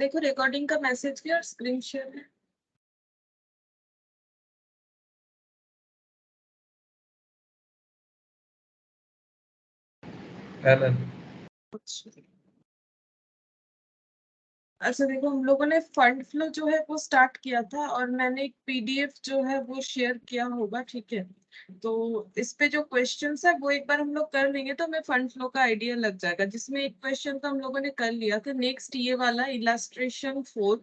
देखो रिकॉर्डिंग का मैसेज किया और स्क्रीन शेयर है। अच्छा देखो हम लोगों ने फंड फ्लो जो है वो स्टार्ट किया था और मैंने एक पीडीएफ जो है वो शेयर किया होगा, ठीक है। तो इस पे जो क्वेश्चंस है वो एक बार हम लोग कर लेंगे तो हमें फंड फ्लो का आइडिया लग जाएगा, जिसमें एक क्वेश्चन तो हम लोगों ने कर लिया था। नेक्स्ट ये वाला इलास्ट्रेशन 4,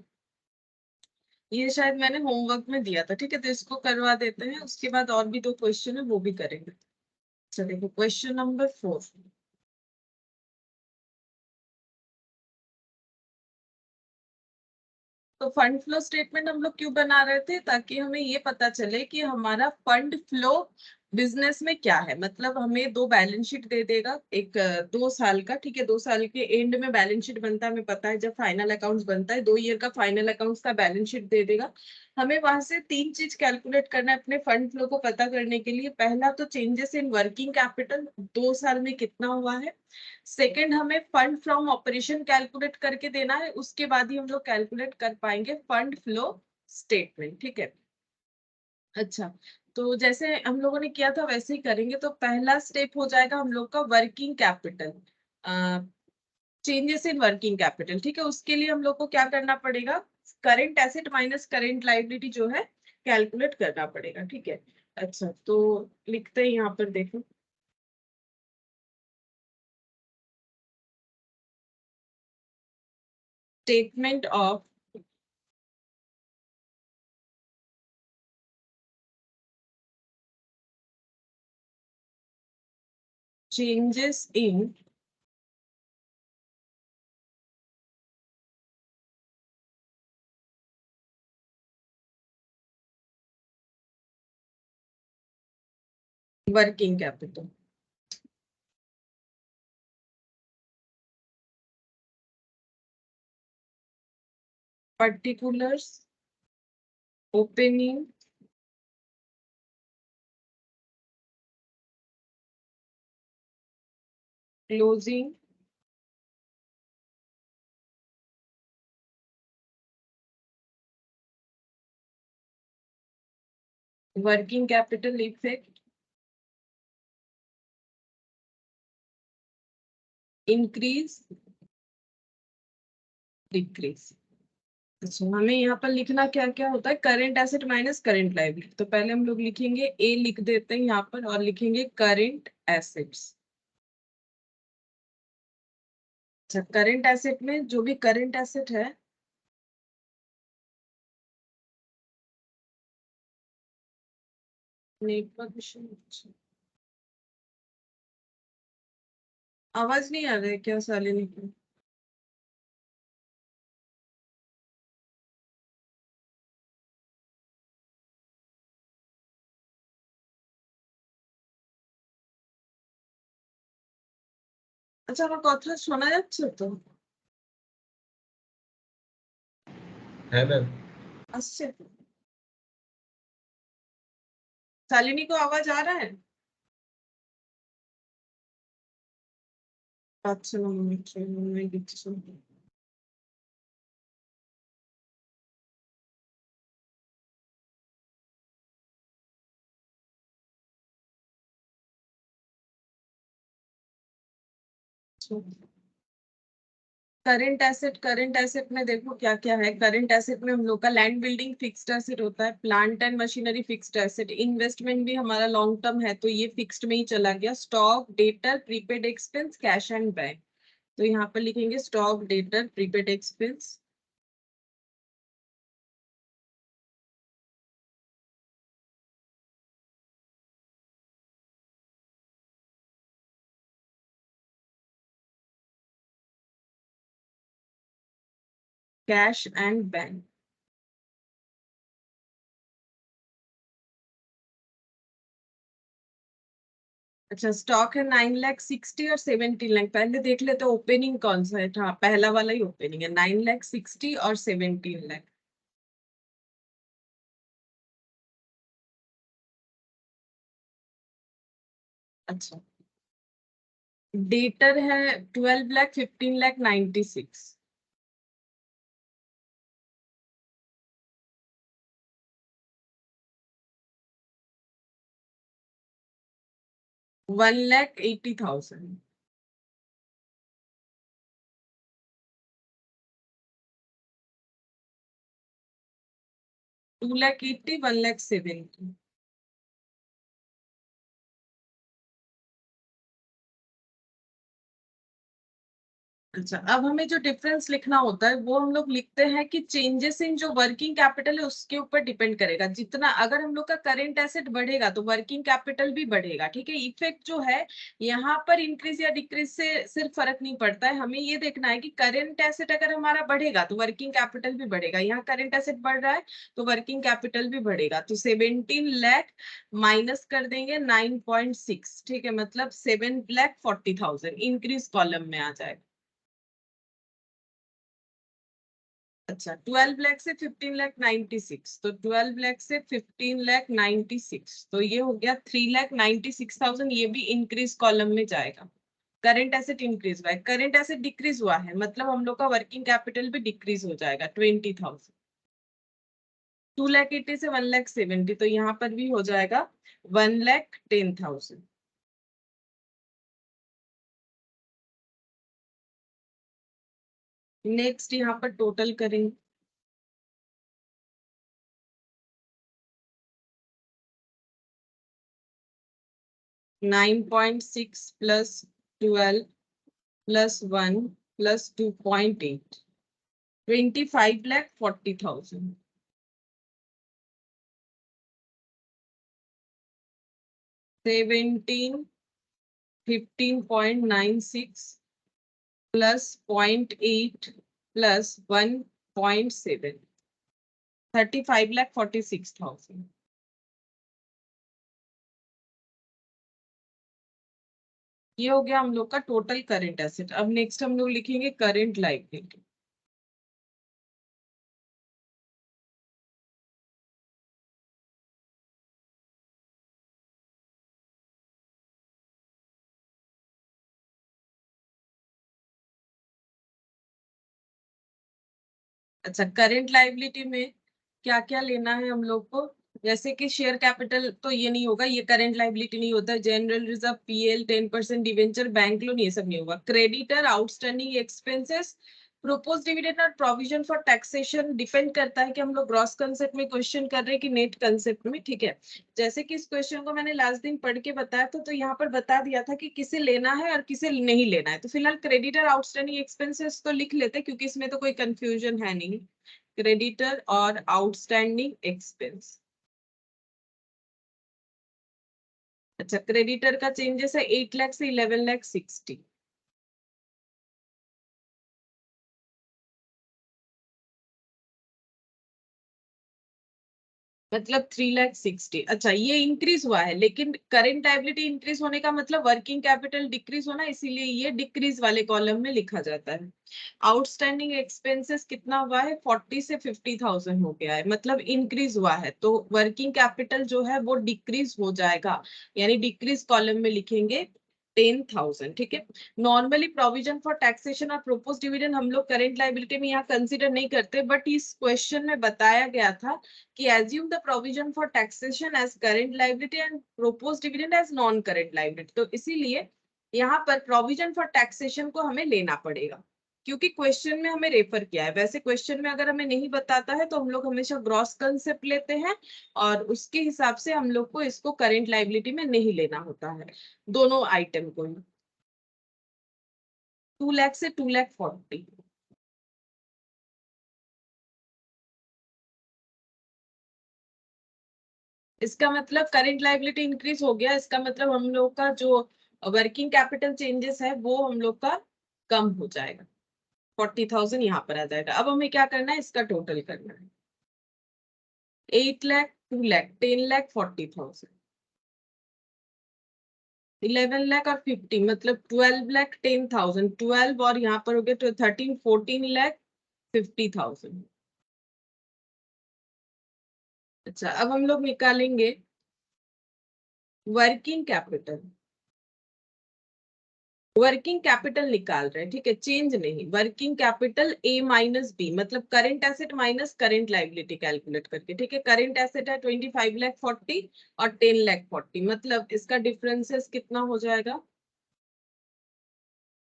ये शायद मैंने होमवर्क में दिया था, ठीक है। तो इसको करवा देते हैं, उसके बाद और भी दो क्वेश्चन है वो भी करेंगे। चलिए देखो क्वेश्चन नंबर 4। तो फंड फ्लो स्टेटमेंट हम लोग क्यों बना रहे थे, ताकि हमें ये पता चले कि हमारा फंड फ्लो बिजनेस में क्या है। मतलब हमें दो बैलेंस शीट दे देगा, एक 2 साल का, ठीक है। 2 साल के एंड में बैलेंस शीट बनता है, हमें पता है जब फाइनल अकाउंट्स बनता है 2 ईयर का फाइनल अकाउंट्स का बैलेंस शीट दे देगा। हमें वहां से 3 चीज कैलकुलेट करना है अपने फंड फ्लो को पता करने के लिए। पहला तो चेंजेस इन वर्किंग कैपिटल 2 साल में कितना हुआ है। सेकंड हमें फंड फ्रॉम ऑपरेशन कैलकुलेट करके देना है, उसके बाद ही हम लोग कैलकुलेट कर पाएंगे फंड फ्लो स्टेटमेंट, ठीक है। अच्छा, तो जैसे हम लोगों ने किया था वैसे ही करेंगे। तो पहला स्टेप हो जाएगा हम लोग का working capital, changes in working capital, ठीक है। उसके लिए हम लोग को क्या करना पड़ेगा, current asset minus current liability जो है कैलकुलेट करना पड़ेगा, ठीक है। अच्छा तो लिखते हैं यहाँ पर, देखो statement of changes in working capital. particulars opening closing working capital effect increase decrease। अच्छा हमें यहाँ पर लिखना क्या क्या होता है, current asset minus current liability. तो पहले हम लोग लिखेंगे ए, लिख देते हैं यहाँ पर और लिखेंगे करेंट एसेट्स। अच्छा करेंट एसेट में जो भी करेंट एसेट है, नेटवर्क इशू, आवाज नहीं आ रही है क्या सालिनी की? আচ্ছা আমার কথা শোনা যাচ্ছে তো? है मैम। আসছে তো? शालिनी को आवाज आ रहा है? পাচ্ছে না মনে হচ্ছে, মনে হয় দিচ্ছে। करंट एसेट में देखो क्या क्या है। करंट एसेट में हम लोग का लैंड बिल्डिंग फिक्स्ड एसेट होता है, plant and machinery fixed asset, investment भी हमारा लॉन्ग टर्म है तो ये फिक्स्ड में ही चला गया। Stock, debtor, prepaid expense, cash and bank. तो यहाँ पर लिखेंगे stock, debtor, prepaid expense, cash and bank. अच्छा स्टॉक है 9,60,000 और 17 लाख। पहले देख लेते ओपनिंग कौन सा है। हाँ पहला वाला ही ओपनिंग है, 9,60,000 और 17 लाख। अच्छा डेटर है 12 लाख, 15 लाख, 96। 1,80,000। 2,80,000, 1,70,000। अच्छा, अब हमें जो डिफरेंस लिखना होता है वो हम लोग लिखते हैं कि चेंजेस इन जो वर्किंग कैपिटल है उसके ऊपर डिपेंड करेगा। जितना अगर हम लोग का करेंट एसेट बढ़ेगा तो वर्किंग कैपिटल भी बढ़ेगा। ठीक है, इफेक्ट जो है यहाँ पर इंक्रीज या डिक्रीज से सिर्फ फर्क नहीं पड़ता है। हमें ये देखना है कि करेंट एसेट अगर हमारा बढ़ेगा तो वर्किंग कैपिटल भी बढ़ेगा। यहाँ करेंट एसेट बढ़ रहा है तो वर्किंग कैपिटल भी बढ़ेगा। तो 17 लाख माइनस कर देंगे 9.6। ठीक है, मतलब 7,40,000 इंक्रीज कॉलम में आ जाएगा। अच्छा, 12 लाख से 15,96,000, तो 12 लाख से 15,96,000, तो ये हो गया 3,96,000। ये भी इंक्रीज कॉलम में जाएगा। करंट एसेट इंक्रीज हुआ है, करंट एसेट डिक्रीज हुआ है, मतलब हम लोग का वर्किंग कैपिटल भी डिक्रीज हो जाएगा 20,000। 2,80,000 से 1,70,000, तो यहाँ पर भी हो जाएगा 1,10,000। नेक्स्ट यहाँ पर टोटल करेंगे। 9.6 plus 12 plus 1 plus 2.8, 25,40,000। 17, 15.96 plus 0.8 plus 1.7, 35,46,000। ये हो गया हम लोग का टोटल करंट एसेट। अब नेक्स्ट हम लोग लिखेंगे करंट लायबिलिटी। अच्छा, करंट लायबिलिटी में क्या क्या लेना है हम लोग को? जैसे कि शेयर कैपिटल तो ये नहीं होगा, ये करंट लायबिलिटी नहीं होता। General reserve, PL, 10% debenture, bank loan, ये सब नहीं होगा। Creditor, outstanding expenses, propose dividend और प्रोविजन फॉर टैक्सेशन डिपेंड करता है कि हम लोग ग्रॉस कंसेप्ट में क्वेश्चन कर रहे हैं कि नेट कंसेप्ट में। ठीक है, जैसे कि इस क्वेश्चन को मैंने लास्ट दिन पढ़ के बताया था, तो यहाँ पर बता दिया था कि किसे लेना है और किसे नहीं लेना है। तो फिलहाल क्रेडिटर, आउटस्टैंडिंग एक्सपेंसेस तो लिख लेते हैं क्योंकि इसमें तो कोई कंफ्यूजन है नहीं। क्रेडिटर और आउटस्टैंडिंग एक्सपेंस। अच्छा, क्रेडिटर का चेंजेस है 8 लाख से 11,60,000, मतलब 3,60,000। अच्छा, ये इंक्रीज हुआ है, लेकिन करंट लायबिलिटी इंक्रीज होने का मतलब वर्किंग कैपिटल डिक्रीज होना, इसीलिए ये डिक्रीज वाले कॉलम में लिखा जाता है। आउटस्टैंडिंग एक्सपेंसेस कितना हुआ है? 40 से 50,000 हो गया है, मतलब इंक्रीज हुआ है। तो वर्किंग कैपिटल जो है वो डिक्रीज हो जाएगा, यानी डिक्रीज कॉलम में लिखेंगे 10,000। ठीक है, नॉर्मली प्रोविजन फॉर टैक्सेशन और प्रोपोज डिविडेंड हम लोग करेंट लायबिलिटी में यहाँ कंसीडर नहीं करते, बट इस क्वेश्चन में बताया गया था कि assume the provision for taxation as current liability and proposed dividend as non current liability। तो इसीलिए यहाँ पर प्रोविजन फॉर टैक्सेशन को हमें लेना पड़ेगा, क्योंकि क्वेश्चन में हमें रेफर किया है। वैसे क्वेश्चन में अगर हमें नहीं बताता है तो हम लोग हमेशा ग्रॉस कंसेप्ट लेते हैं और उसके हिसाब से हम लोग को इसको करेंट लायबिलिटी में नहीं लेना होता है, दोनों आइटम को ही। 2 लाख से 2,40,000। इसका मतलब करेंट लायबिलिटी इंक्रीज हो गया, इसका मतलब हम लोग का जो वर्किंग कैपिटल चेंजेस है वो हम लोग का कम हो जाएगा। 40,000 यहाँ पर आ जाएगा। अब हमें क्या करना है, इसका टोटल करना है। 8 लाख, 2 लाख, 10,40,000, 11 लाख और 50, मतलब 12,10,000। 12 और यहाँ पर हो गया तो 13, 14,50,000। अच्छा, अब हम लोग निकालेंगे वर्किंग कैपिटल। वर्किंग कैपिटल निकाल रहे हैं, ठीक है, चेंज नहीं, working capital A minus B, मतलब current asset minus current liability calculate करके, ठीक है। करेंट एसेट है 25,40,000 और 10,40,000, मतलब इसका डिफरेंसेस कितना हो जाएगा,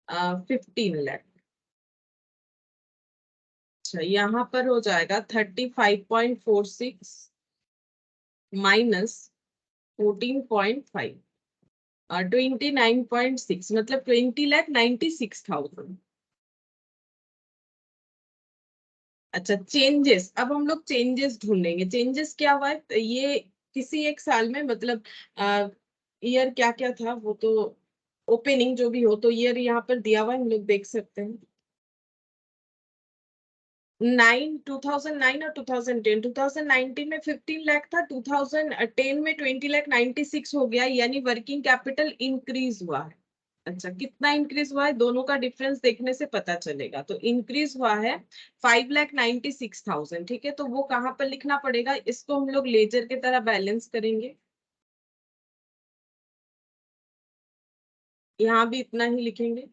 15,00,000। अच्छा, यहाँ पर हो जाएगा 35.46 माइनस 14.5 और 29.6, मतलब 20,96,000। अच्छा, चेंजेस, अब हम लोग चेंजेस ढूंढेंगे। चेंजेस क्या हुआ है, तो ये किसी एक साल में, मतलब ईयर क्या क्या था वो तो ओपनिंग जो भी हो, तो ईयर यहाँ पर दिया हुआ है, हम लोग देख सकते हैं। 2009 और 2010, 2019 में 15 लाख था, 2010 में 20,96,000 हो गया, यानी वर्किंग कैपिटल इंक्रीज हुआ है। अच्छा, कितना इंक्रीज हुआ है, दोनों का डिफरेंस देखने से पता चलेगा। तो इंक्रीज हुआ है 5,96,000, ठीक है। तो वो कहाँ पर लिखना पड़ेगा, इसको हम लोग लेजर की तरह बैलेंस करेंगे, यहाँ भी इतना ही लिखेंगे।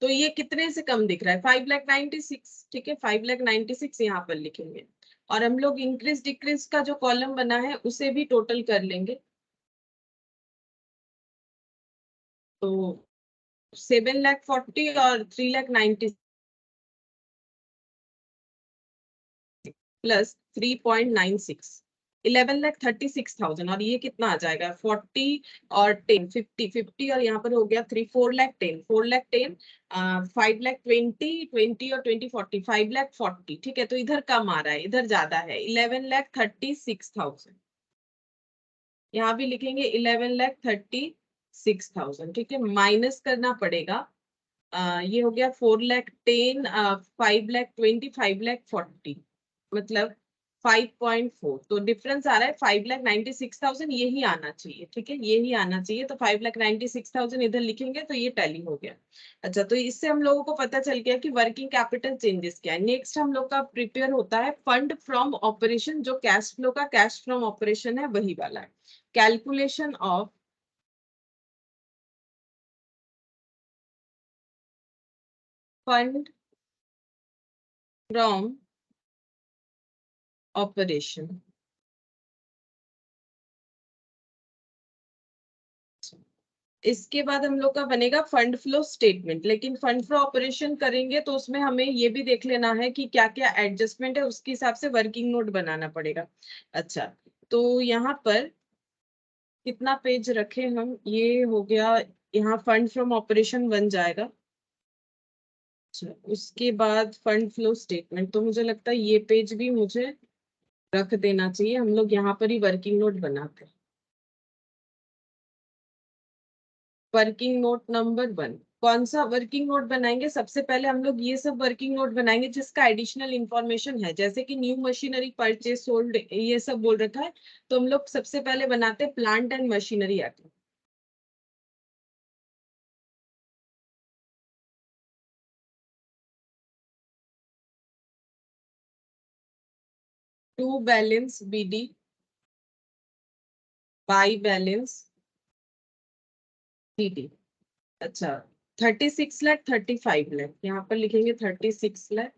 तो ये कितने से कम दिख रहा है, 5,96,000, ठीक है, 5,96,000 यहाँ पर लिखेंगे। और हम लोग इंक्रीज डिक्रीज का जो कॉलम बना है उसे भी टोटल कर लेंगे। तो 7,40,000 और 3,96,000 प्लस 3.96, 11,36,000, और ये कितना आ जाएगा, 40 और 10, 50 और यहाँ पर हो गया 3, 4,10, 4,10, 5,20, 20 और 20, 40, 5,40,000, ठीक है। तो इधर कम आ रहा है, इधर ज्यादा है, 11,36,000। यहाँ भी लिखेंगे 11,36,000, ठीक है। माइनस करना पड़ेगा, ये हो गया 4,10, 5,20, 5,40, मतलब 5.4। तो डिफरेंस आ रहा है 5,96,000, यही आना चाहिए, ठीक है, यही आना चाहिए। तो 5,96,000 इधर लिखेंगे तो ये टैली हो गया। अच्छा, तो इससे हम लोगों को पता चल गया कि वर्किंग कैपिटल चेंजेस क्या है। नेक्स्ट हम लोग का प्रिपेयर होता है फंड फ्रॉम ऑपरेशन, जो कैश फ्लो का कैश फ्रॉम ऑपरेशन है वही वाला है। Calculation of fund from operation. इसके बाद हम लोग का बनेगा फंड फ्लो स्टेटमेंट, लेकिन फंड फ्लो ऑपरेशन करेंगे तो उसमें हमें ये भी देख लेना है कि क्या क्या एडजस्टमेंट है, उसके हिसाब से वर्किंग नोट बनाना पड़ेगा। अच्छा, तो यहाँ पर कितना पेज रखे हम, ये हो गया, यहाँ फंड फ्रॉम ऑपरेशन बन जाएगा। अच्छा, उसके बाद फंड फ्लो स्टेटमेंट, तो मुझे लगता है ये पेज भी मुझे रख देना चाहिए, हम लोग यहाँ पर ही वर्किंग नोट बनाते हैं। वर्किंग नोट नंबर 1, कौन सा वर्किंग नोट बनाएंगे, सबसे पहले हम लोग ये सब वर्किंग नोट बनाएंगे जिसका एडिशनल इंफॉर्मेशन है, जैसे कि न्यू मशीनरी परचेस सोल्ड, ये सब बोल रखा है। तो हम लोग सबसे पहले बनाते हैं plant and machinery account. To balance BD by balance CD. अच्छा, 36 लाख 35 लाख, यहाँ पर लिखेंगे 36 लाख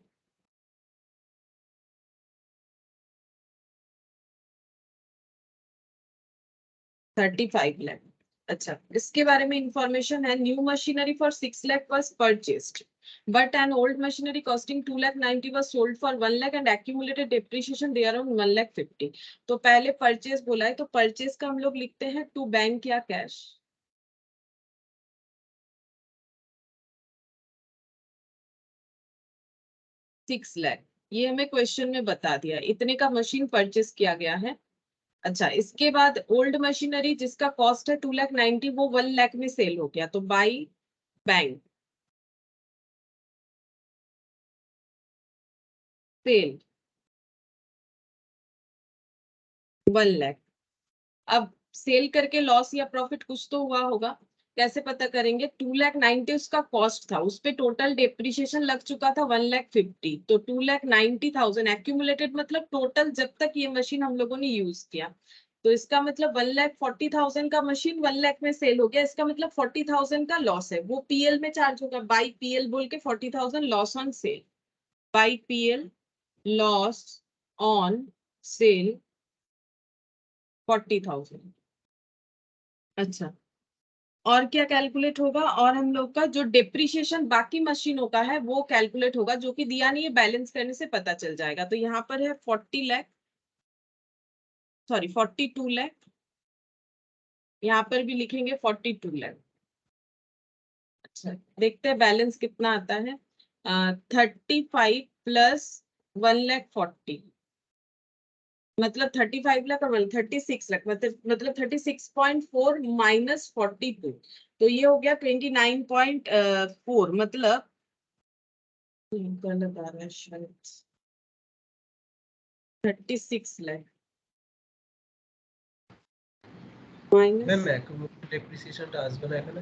35 लाख। अच्छा, इसके बारे में इंफॉर्मेशन है, new machinery for 6 lakh was purchased, but an old machinery costing 2,90,000 was sold for 1 lakh and accumulated depreciation there on 1,50,000। तो पहले परचेज बोला है, तो परचेज का हम लोग लिखते हैं टू बैंक या कैश। 6 लाख, ये हमें क्वेश्चन में बता दिया, इतने का मशीन परचेज किया गया है। अच्छा, इसके बाद ओल्ड मशीनरी जिसका कॉस्ट है 2,90,000, वो 1 लाख में सेल हो गया, तो बाई बैंक सेल 1 लाख। अब सेल करके लॉस या प्रॉफिट कुछ तो हुआ होगा, कैसे पता करेंगे, 2,90,000 उसका कॉस्ट था, उस पे टोटल डेप्रिसिएशन लग चुका था 1,50,000, तो 2,90,000 एक्यूमुलेटेड, मतलब टोटल जब तक ये मशीन हम लोगों ने यूज किया। तो इसका मतलब 1,40,000 का मशीन 1 लाख में सेल हो गया, इसका मतलब 40,000 का लॉस है, वो पीएल में चार्ज होगा, बाई पीएल बोल के 40,000 loss on cell, by PL loss on cell 40,000। अच्छा, और क्या कैलकुलेट होगा, और हम लोग का जो डिप्रिशिएशन बाकी मशीनों का है वो कैलकुलेट होगा, जो कि दिया नहीं है, बैलेंस करने से पता चल जाएगा। तो यहाँ पर है 40 लाख, सॉरी 42 लाख, यहाँ पर भी लिखेंगे 42 लाख। अच्छा, देखते हैं बैलेंस कितना आता है। 35 प्लस 1,40,000, मतलब 35 लाख और 36 लाख, मतलब 36.4 माइनस 42, तो ये हो गया 29.4, मतलब गलत आ रहा है शायद, 36 लाख माइनस, मैम एक्यूमुलेटेड डेप्रिसिएशনটা আসবে না এখানে?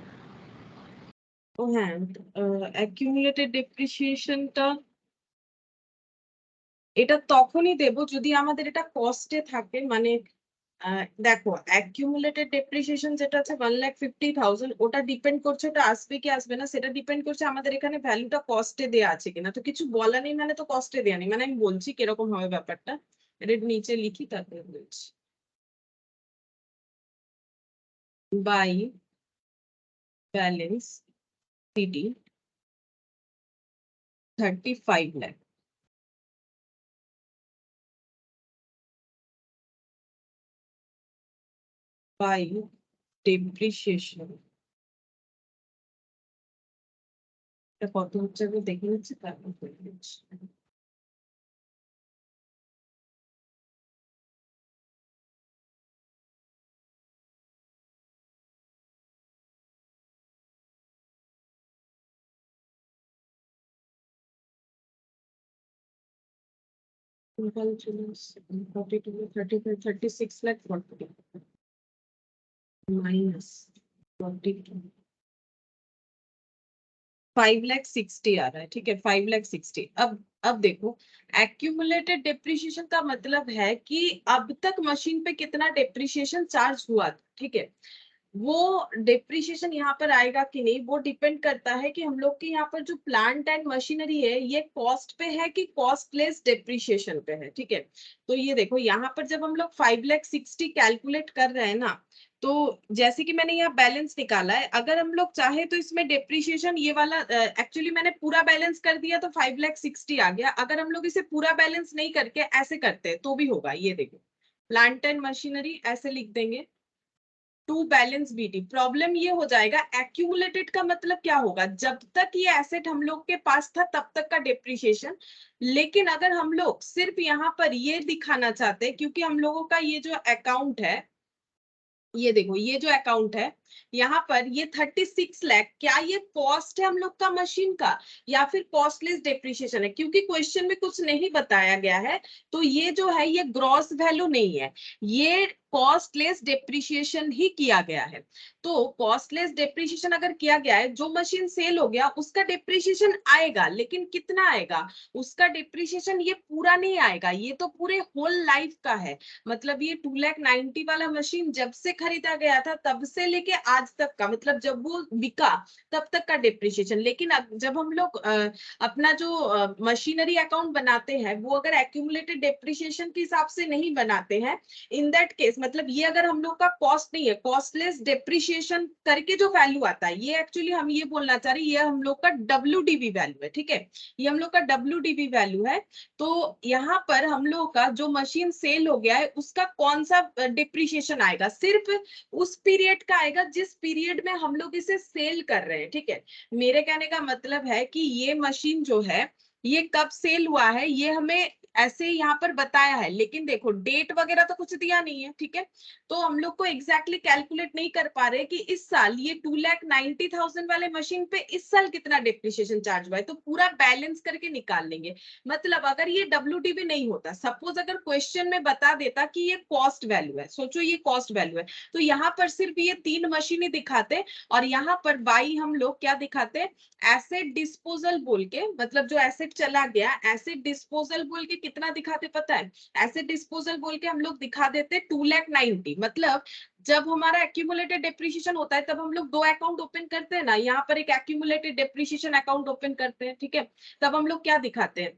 ও হ্যাঁ, অ্যাকিউমুলেটেড ডেপ্রিসিয়েশনটা এটা তখনই দেব যদি আমাদের এটা কস্টে থাকে, মানে দেখো অ্যাকিউমুলেটেড ডেপ্রিসিয়েশন যেটা আছে 1,50,000, ওটা ডিপেন্ড করছে ওটা আসবে কি আসবে না, সেটা ডিপেন্ড করছে আমাদের এখানে ভ্যালুটা কস্টে দেয়া আছে কিনা। তো কিছু বলা নেই মানে তো কস্টে দেয়া নেই, মানে আমি বলছি কিরকম হবে ব্যাপারটা, এটা নিচে লিখি তারপরে বলছি। By balance CD 35 lakh by depreciation, এটা কত হচ্ছে আমি দেখে নিচ্ছি তারপর বলে দিচ্ছি। $42, 35, 36 lakh 40 minus 42, 5,60,000 आ रहा है, ठीक है, 5,60,000। अब देखो, एक्यूमुलेटेड डेप्रिसिएशन का मतलब है कि अब तक मशीन पे कितना डेप्रिसिएशन चार्ज हुआ था, ठीक है, वो डेप्रिसिएशन यहाँ पर आएगा कि नहीं, वो डिपेंड करता है कि हम लोग के यहाँ पर जो प्लांट एंड मशीनरी है ये कॉस्ट पे है कि कॉस्टलेस डेप्रिसिएशन पे है, ठीक है। तो ये देखो यहाँ पर जब हम लोग 5,60,000 कैलकुलेट कर रहे हैं ना, तो जैसे कि मैंने यहाँ बैलेंस निकाला है, अगर हम लोग चाहे तो इसमें डेप्रिसिएशन ये वाला, एक्चुअली मैंने पूरा बैलेंस कर दिया तो 5,60,000 आ गया, अगर हम लोग इसे पूरा बैलेंस नहीं करके ऐसे करते हैं तो भी होगा। ये देखो, प्लांट एंड मशीनरी ऐसे लिख देंगे, टू बैलेंस बीटी, प्रॉब्लम ये हो जाएगा, एक्यूमुलेटेड का मतलब क्या होगा, जब तक ये एसेट हम लोग के पास था तब तक का डेप्रिसिएशन। लेकिन अगर हम लोग सिर्फ यहाँ पर ये दिखाना चाहते हैं, क्योंकि हम लोगों का ये जो अकाउंट है, ये देखो ये जो अकाउंट है यहाँ पर ये 36 लाख, क्या ये कॉस्ट है हम लोग का मशीन का या फिर कॉस्टलेस डेप्रिसिएशन है, क्योंकि क्वेश्चन में कुछ नहीं बताया गया है, तो ये जो है ये ग्रॉस वैल्यू नहीं है, ये कॉस्टलेस डेप्रिसिएशन ही किया गया है। तो कॉस्टलेस डेप्रिसिएशन अगर किया गया है, जो मशीन सेल हो गया उसका डेप्रिसिएशन आएगा, लेकिन कितना आएगा, उसका डेप्रिसिएशन ये पूरा नहीं आएगा, ये तो पूरे होल लाइफ का है, मतलब ये 2,90,000 वाला मशीन जब से खरीदा गया था तब से लेके आज तक का, मतलब जब वो बिका तब तक का डेप्रिसिएशन। लेकिन जब हम लोग अपना जो मशीनरी अकाउंट बनाते हैं वो अगर एक्यूमुलेटेड डेप्रिसिएशन के हिसाब से नहीं बनाते हैं, इन दैट केस मतलब ये अगर हम लोग का कॉस्ट नहीं है, कॉस्टलेस डेप्रिसिएशन करके जो वैल्यू आता है, ये एक्चुअली हम ये बोलना चाह रहे हैं, ये हम लोग का WDV वैल्यू है, ठीक है, ये हम लोग का WDV वैल्यू है। तो यहाँ पर हम लोग का जो मशीन सेल हो गया है उसका कौन सा डिप्रिसिएशन आएगा, सिर्फ उस पीरियड का आएगा जिस पीरियड में हम लोग इसे सेल कर रहे हैं, ठीक है। मेरे कहने का मतलब है कि ये मशीन जो है ये कब सेल हुआ है ये हमें ऐसे यहाँ पर बताया है, लेकिन देखो डेट वगैरह तो कुछ दिया नहीं है, ठीक है, तो हम लोग को एग्जैक्टली कैलकुलेट नहीं कर पा रहे कि इस साल ये 2,90,000 वाले मशीन पे इस साल कितना डिप्रिसिएशन चार्ज हुआ है, तो पूरा बैलेंस करके निकाल लेंगे। मतलब अगर ये WDV नहीं होता, सपोज अगर क्वेश्चन में बता देता कि ये कॉस्ट वैल्यू है, सोचो ये कॉस्ट वैल्यू है, तो यहाँ पर सिर्फ ये 3 मशीनें दिखाते और यहाँ पर बाई हम लोग क्या दिखाते, एसेट डिस्पोजल बोल के, मतलब जो एसेट चला गया एसेट डिस्पोजल बोल के कितना दिखाते पता है? एसेट डिस्पोजल बोल के हम लोग दिखा देते 2,90,000। मतलब जब हमारा एक्यूमुलेटेड डेप्रिसिएशन होता है तब हम लोग दो अकाउंट ओपन करते हैं ना, यहाँ पर एक एक्यूमुलेटेड डेप्रिसिएशन अकाउंट ओपन करते हैं, ठीक है। तब हम लोग क्या दिखाते हैं,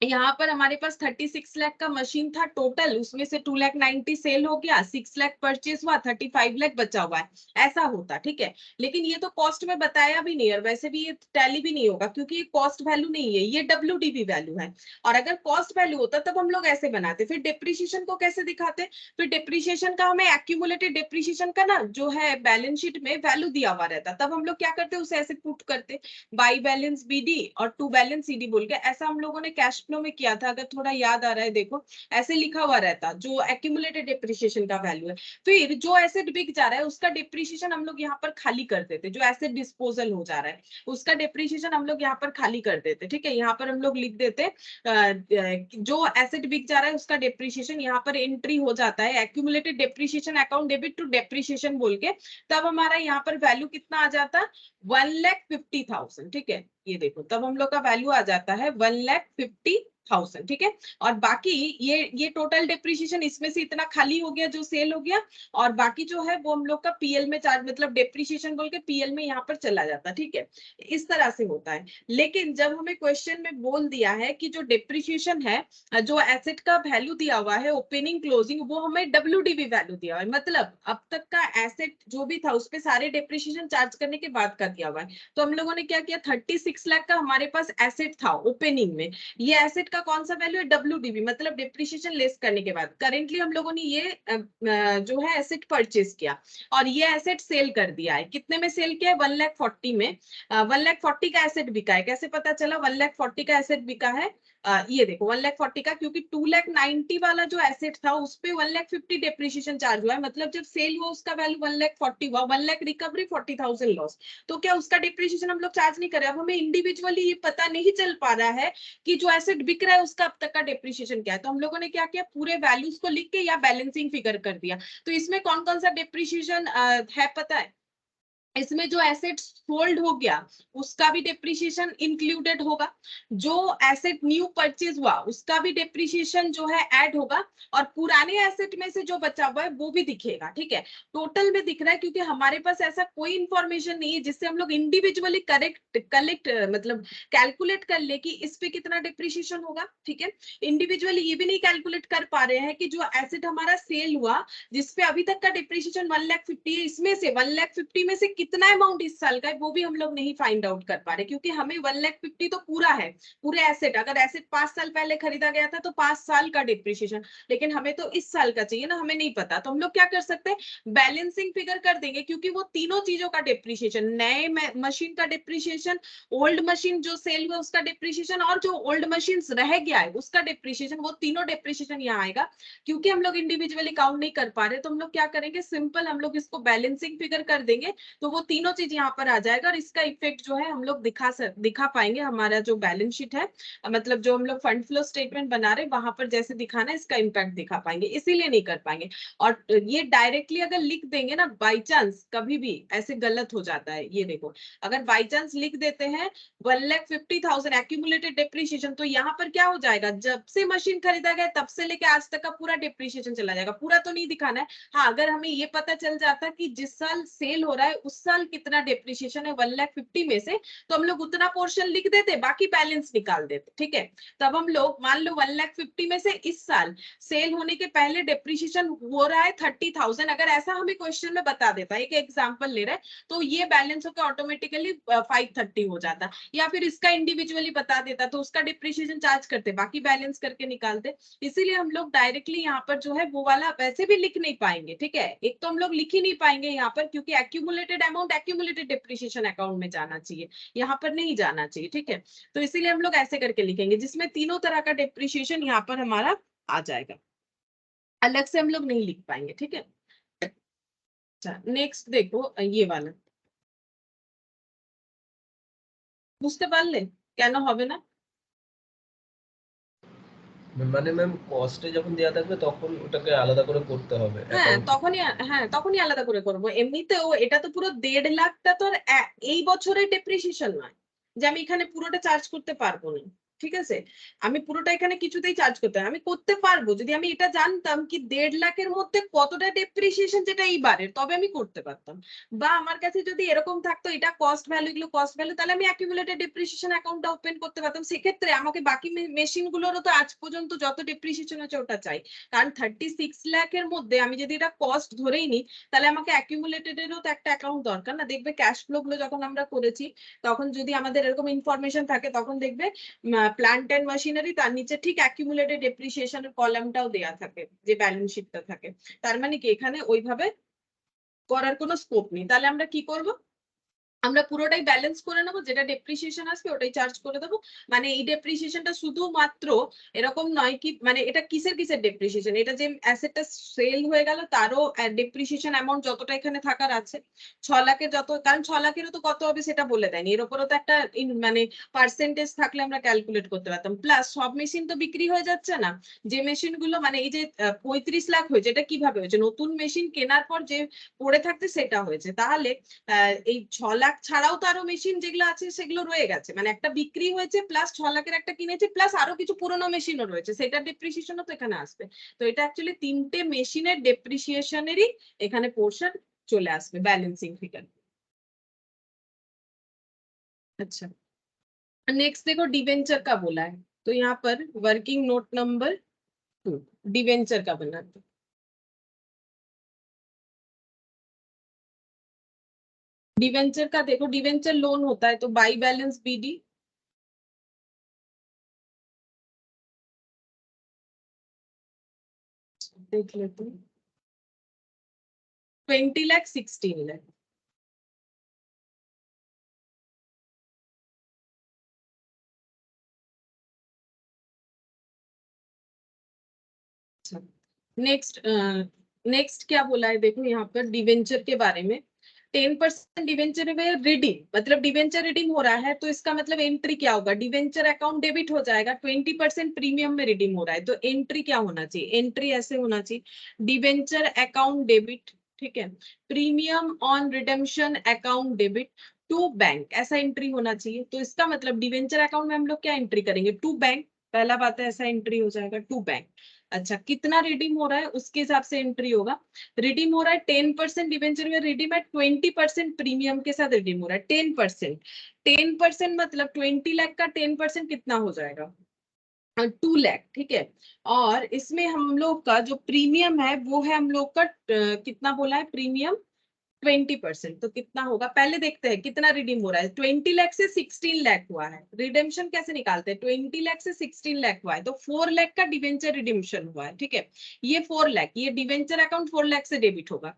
यहाँ पर हमारे पास 36 लाख का मशीन था टोटल, उसमें से 2,90,000 सेल हो गया, 6 लाख परचेज हुआ, 35 लाख बचा हुआ है, ऐसा होता, ठीक है। लेकिन ये तो कॉस्ट में बताया भी नहीं, और वैसे भी ये टैली भी नहीं होगा क्योंकि ये कॉस्ट वैल्यू नहीं है, ये WDV वैल्यू है। और अगर कॉस्ट वैल्यू होता तब हम लोग ऐसे बनाते। फिर डिप्रिसिएशन को कैसे दिखाते? फिर डिप्रिसिएशन का हमें एक्यूमुलेटेड डिप्रिसिएशन का ना जो है बैलेंस शीट में वैल्यू दिया हुआ रहता, तब हम लोग क्या करते, उसे ऐसे पुट करते, बाई बैलेंस BD और टू बैलेंस CD बोल के। ऐसा हम लोगों ने कैश फ्लो में किया था, अगर थोड़ा याद आ रहा है देखो, ऐसे लिखा हुआ रहता जो एक्यूमुलेटेड डिप्रिसिएशन का वैल्यू है। फिर जो एसेट बिक जा रहा है उसका डिप्रिसिएशन हम लोग यहाँ पर खाली कर देते, जो एसेट डिस्पोजल हो जा रहा है उसका डिप्रिसिएशन हम लोग यहाँ पर खाली कर देते, ठीक है। यहाँ पर हम लोग लिख देते जो एसेट बिक जा रहा है उसका डिप्रिसिएशन यहाँ पर एंट्री हो जाता है accumulated depreciation account debit to depreciation बोल के। तब हमारा यहाँ पर वैल्यू कितना आ जाता, 1,50,000, ठीक है। ये देखो तब हम लोग का वैल्यू आ जाता है 1,50,000, ठीक है। और बाकी ये टोटल डिप्रिसिएशन इसमें से इतना खाली हो गया जो सेल हो गया, और बाकी जो है वो हम लोग का PL में चार्ज, मतलब डिप्रिसिएशन बोल के PL में यहाँ पर चला जाता, ठीक है। इस तरह से होता है। लेकिन जब हमें क्वेश्चन में बोल दिया है कि जो डिप्रिसिएशन है, जो एसेट का वैल्यू दिया हुआ है ओपनिंग क्लोजिंग, वो हमें WDV वैल्यू दिया हुआ है, मतलब अब तक का एसेट जो भी था उस पे सारे डिप्रिसिएशन चार्ज करने के बाद का दिया हुआ है। तो हम लोगों ने क्या किया, 36 लाख का हमारे पास एसेट था ओपनिंग में, ये एसेट का कौन सा वैल्यू है, WDV, मतलब डिप्रिसिएशन लेस करने के बाद। करेंटली हम लोगों ने ये जो है एसेट परचेज किया, और ये एसेट सेल कर दिया है। कितने में सेल किया है, 1,40,000 में। 1,40,000 का एसेट बिका है। कैसे पता चला 1,40,000 का एसेट बिका है? ये देखो 1,40,000 का, क्योंकि 2,90,000 वाला जो एसेट था उस पे 1,50,000 डिप्रिसिएशन चार्ज हुआ है, मतलब जब सेल हुआ उसका वैल्यू 1,40,000 हुआ, 1,00,000 रिकवरी, 40,000 लॉस। तो क्या उसका डिप्रिसिएशन हम लोग चार्ज नहीं कर रहे? अब हमें इंडिविजुअली ये पता नहीं चल पा रहा है कि जो एसेट बिक रहा है उसका अब तक का डिप्रिसिएशन क्या है। तो हम लोगों ने क्या किया, पूरे वैल्यूज को लिख के या बैलेंसिंग फिगर कर दिया। तो इसमें कौन कौन सा डिप्रिसिएशन है पता है? इसमें जो एसेट सोल्ड हो गया उसका भी डिप्रिसिएशन इंक्लूडेड होगा, जो एसेट न्यू परचेज हुआ उसका भी डिप्रिसिएशन जो है ऐड होगा, और पुराने एसेट में से जो बचा हुआ है वो भी दिखेगा, ठीक है। टोटल में दिख रहा है, क्योंकि हमारे पास ऐसा कोई इंफॉर्मेशन नहीं है जिससे हम लोग इंडिविजुअली कलेक्ट मतलब कैलकुलेट कर ले कि इस पे कितना डिप्रिसिएशन होगा, ठीक है। इंडिविजुअली ये भी नहीं कैलकुलेट कर पा रहे हैं कि जो एसेट हमारा सेल हुआ जिसपे अभी तक का डिप्रिसिएशन 1,50,000 है, इसमें से 1,50,000 में से कितना अमाउंट इस साल का है वो भी हम लोग नहीं फाइंड आउट कर पा रहे, क्योंकि हमें 1,50,000 तो पूरा है, पूरे एसेट। अगर एसेट 5 साल पहले खरीदा गया था तो 5 साल का डिप्रिसिएशन, लेकिन हमें तो इस साल का चाहिए ना, हमें नहीं पता। तो हम लोग क्या कर सकते हैं, बैलेंसिंग फिगर कर देंगे, क्योंकि वो तीनों चीजों का डिप्रिसिएशन, नए मशीन का डिप्रिसिएशन, ओल्ड मशीन जो सेल हुआ उसका डिप्रिसिएशन, और जो ओल्ड मशीन रह गया है उसका डिप्रिसिएशन, वो तीनों डिप्रिसिएशन यहाँ आएगा। क्योंकि हम लोग इंडिविजुअली काउंट नहीं कर पा रहे तो हम लोग क्या करेंगे, सिंपल हम लोग इसको बैलेंसिंग फिगर कर देंगे, तो वो तीनों चीज यहाँ पर आ जाएगा, और इसका इफेक्ट जो है हम लोग दिखा पाएंगे। हमारा जो बैलेंस शीट है, मतलब जो हम लोग फंड फ्लो स्टेटमेंट बना रहे वहां पर जैसे दिखाना है इसका इम्पैक्ट दिखा पाएंगे, इसीलिए नहीं कर पाएंगे। और ये डायरेक्टली अगर लिख देंगे ना, बाई चांस कभी भी ऐसे गलत हो जाता है। ये देखो, अगर बाई चांस लिख देते हैं 1,50,000 एक्यूमुलेटेड डिप्रिसिएशन, तो यहाँ पर क्या हो जाएगा, जब से मशीन खरीदा गया तब से लेके आज तक का पूरा डिप्रिसिएशन चला जाएगा। पूरा तो नहीं दिखाना है। हाँ, अगर हमें ये पता चल जाता कि जिस साल सेल हो रहा है उस साल कितना डिप्रिसिएशन है 1,50,000 में से, तो हम लोग उतना पोर्शन लिख देते, बाकी बैलेंस निकाल देते, ठीक है। तब हम लोग मान लो 1,50,000 में से इस साल सेल होने के पहले डिप्रिसिएशन हो रहा है 30,000, अगर ऐसा हमें क्वेश्चन में बता देता, एक एग्जाम्पल ले रहे हैं, तो ये बैलेंस होकर ऑटोमेटिकली 530 हो जाता। या फिर इसका इंडिविजुअली बता देता तो उसका डिप्रिसिएशन चार्ज करते, बाकी बैलेंस करके निकालते। इसीलिए हम लोग डायरेक्टली यहाँ पर जो है वो वाला वैसे भी लिख नहीं पाएंगे, ठीक है। एक तो हम लोग लिख ही नहीं पाएंगे यहाँ पर, क्योंकि accumulated amount accumulated depreciation account में जाना चाहिए, यहाँ पर नहीं जाना चाहिए, ठीक है। तो इसीलिए हम लोग ऐसे करके लिखेंगे जिसमें तीनों तरह का डिप्रिसिएशन यहाँ पर हमारा आ जाएगा, अलग से हम लोग नहीं लिख पाएंगे, ठीक है। अच्छा, नेक्स्ट देखो ये वाला, বুঝতে পারলে কেন হবে না? মানে ম্যাম কস্টে যখন দেয়া থাকবে তখন ওটাকে আলাদা করে করতে হবে হ্যাঁ অ্যাকাউন্ট থেকে। তখনই, হ্যাঁ তখনই আলাদা করে করবো। এমনিতেও এটা তো পুরো 1,50,000টা তো আর এই বছরের ডেপ্রিসিয়েশন নয় যে আমি এখানে পুরোটা চার্জ করতে পারবো না। ঠিক আছে, আমি পুরোটা এখানে কিছুতেই চার্জ করতে হয়, আমি করতে পারবো যদি আমি এটা জানতাম কি 1.5 লাখের মধ্যে কতটা ডেপ্রিসিয়েশন যেটা এইবারের, তবে আমি করতে পারতাম। বা আমার কাছে যদি এরকম থাকতো এটা কস্ট ভ্যালু, এগুলো কস্ট ভ্যালু, তাহলে আমি অ্যাকিউমুলেটেড ডেপ্রিসিয়েশন অ্যাকাউন্টটা ওপেন করতে পারতাম। সেক্ষেত্রে আমাকে বাকি মেশিন গুলোরও তো আজ পর্যন্ত যত ডেপ্রিসিয়েশন আছে ওটা চাই, কারণ 36 লাখের মধ্যে আমি যদি এটা কস্ট ধরেই নিই, তাহলে আমাকে অ্যাকিউমুলেটেডেরও তো একটা অ্যাকাউন্ট দরকার না। দেখবে ক্যাশ ফ্লো গুলো যখন আমরা করেছি, তখন যদি আমাদের এরকম ইনফরমেশন থাকে, তখন দেখবে প্ল্যান্ট এন্ড মেশিনারি, তার নিচে ঠিক অ্যাকিউমুলেটেড ডেপ্রিসিয়েশনের কলামটাও দেয়া থাকে, যে ব্যালেন্স শিটটা থাকে। তার মানে কি এখানে ওইভাবে করার কোনো স্কোপ নেই। তাহলে আমরা কি করব, আমরা পুরোটাই ব্যালেন্স করে নেবো, যেটা ডেপ্রিসিয়েশন আসবে ওটাই চার্জ করে দেবো। মানে এই ডেপ্রিসিয়েশনটা শুধুমাত্র এরকম নয় কি, মানে এটা কিসের কিসের ডেপ্রিসিয়েশন, এটা যে অ্যাসেটটা সেল হয়ে গেল তারও ডেপ্রিসিয়েশন অ্যামাউন্ট যতটা এখানে থাকার আছে 6 লাখের যত, কারণ 6 লাখেরও তো কত হবে সেটা বলে দেয়নি, এর উপরও তো একটা মানে পার্সেন্টেজ থাকলে আমরা ক্যালকুলেট করতে পারতাম। প্লাস সব মেশিন তো বিক্রি হয়ে যাচ্ছে না, যে মেশিন গুলো মানে এই যে 35 লাখ হয়েছে, এটা কিভাবে হয়েছে, নতুন মেশিন কেনার পর যে পড়ে থাকতে সেটা হয়েছে। তাহলে এই 6 লাখ ছাড়াও তো আরো মেশিন যেগুলো আছে সেগুলো রয়ে গেছে, মানে একটা বিক্রি হয়েছে প্লাস 6 লাখের একটা কিনেছে প্লাস আরো কিছু পুরোনো মেশিনও রয়েছে, সেটা ডেপ্রিসিয়েশনও তো এখানে আসবে। তো এটা অ্যাকচুয়ালি 3টে মেশিনের ডেপ্রিসিয়েশনেরই এখানে পোর্শন চলে আসবে बैलेंसिंग फिगर। अच्छा, नेक्स्ट देखो डिवेंचर का बोला है, तो यहाँ पर वर्किंग नोट नंबर 2 डिवेंचर का बना है। डिवेंचर का देखो, डिवेंचर लोन होता है तो बाई बैलेंस बीडी, देख लेते हैं 20 लाख 16 लाख। नेक्स्ट नेक्स्ट क्या बोला है देखो यहाँ पर डिवेंचर के बारे में, 10% डिवेंचर में रिडीम, मतलब डिवेंचर रिडीम हो रहा है तो इसका मतलब एंट्री क्या होगा, डिवेंचर अकाउंट डेबिट हो जाएगा, 20% प्रीमियम में रिडीम हो रहा है तो एंट्री क्या होना चाहिए, एंट्री ऐसे होना चाहिए डिवेंचर अकाउंट डेबिट, ठीक है, premium on redemption account debit to bank, ऐसा एंट्री होना चाहिए। तो इसका मतलब डिवेंचर अकाउंट में हम लोग क्या एंट्री करेंगे, टू बैंक, पहला बात है ऐसा एंट्री हो जाएगा टू बैंक। अच्छा, कितना रिडीम हो रहा है उसके हिसाब से एंट्री होगा। रिडीम हो रहा है 10% डिवेंचर में रिडीम है, 20% प्रीमियम के साथ रिडीम हो रहा है 10%। 10% मतलब 20 लाख का 10% कितना हो जाएगा, 2 लाख, ठीक है। और इसमें हम लोग का जो प्रीमियम है वो है हम लोग का कितना बोला है प्रीमियम, 20%, तो कितना होगा पहले देखते हैं कितना रिडीम हो रहा है। 20 लाख से 16 लाख हुआ है, रिडेम्पशन कैसे निकालते हैं, 20 लाख से 16 लाख हुआ है तो 4 लाख का डिवेंचर रिडेम्पशन हुआ है, ठीक है। ये 4 लाख, ये डिवेंचर अकाउंट 4 लाख से डेबिट होगा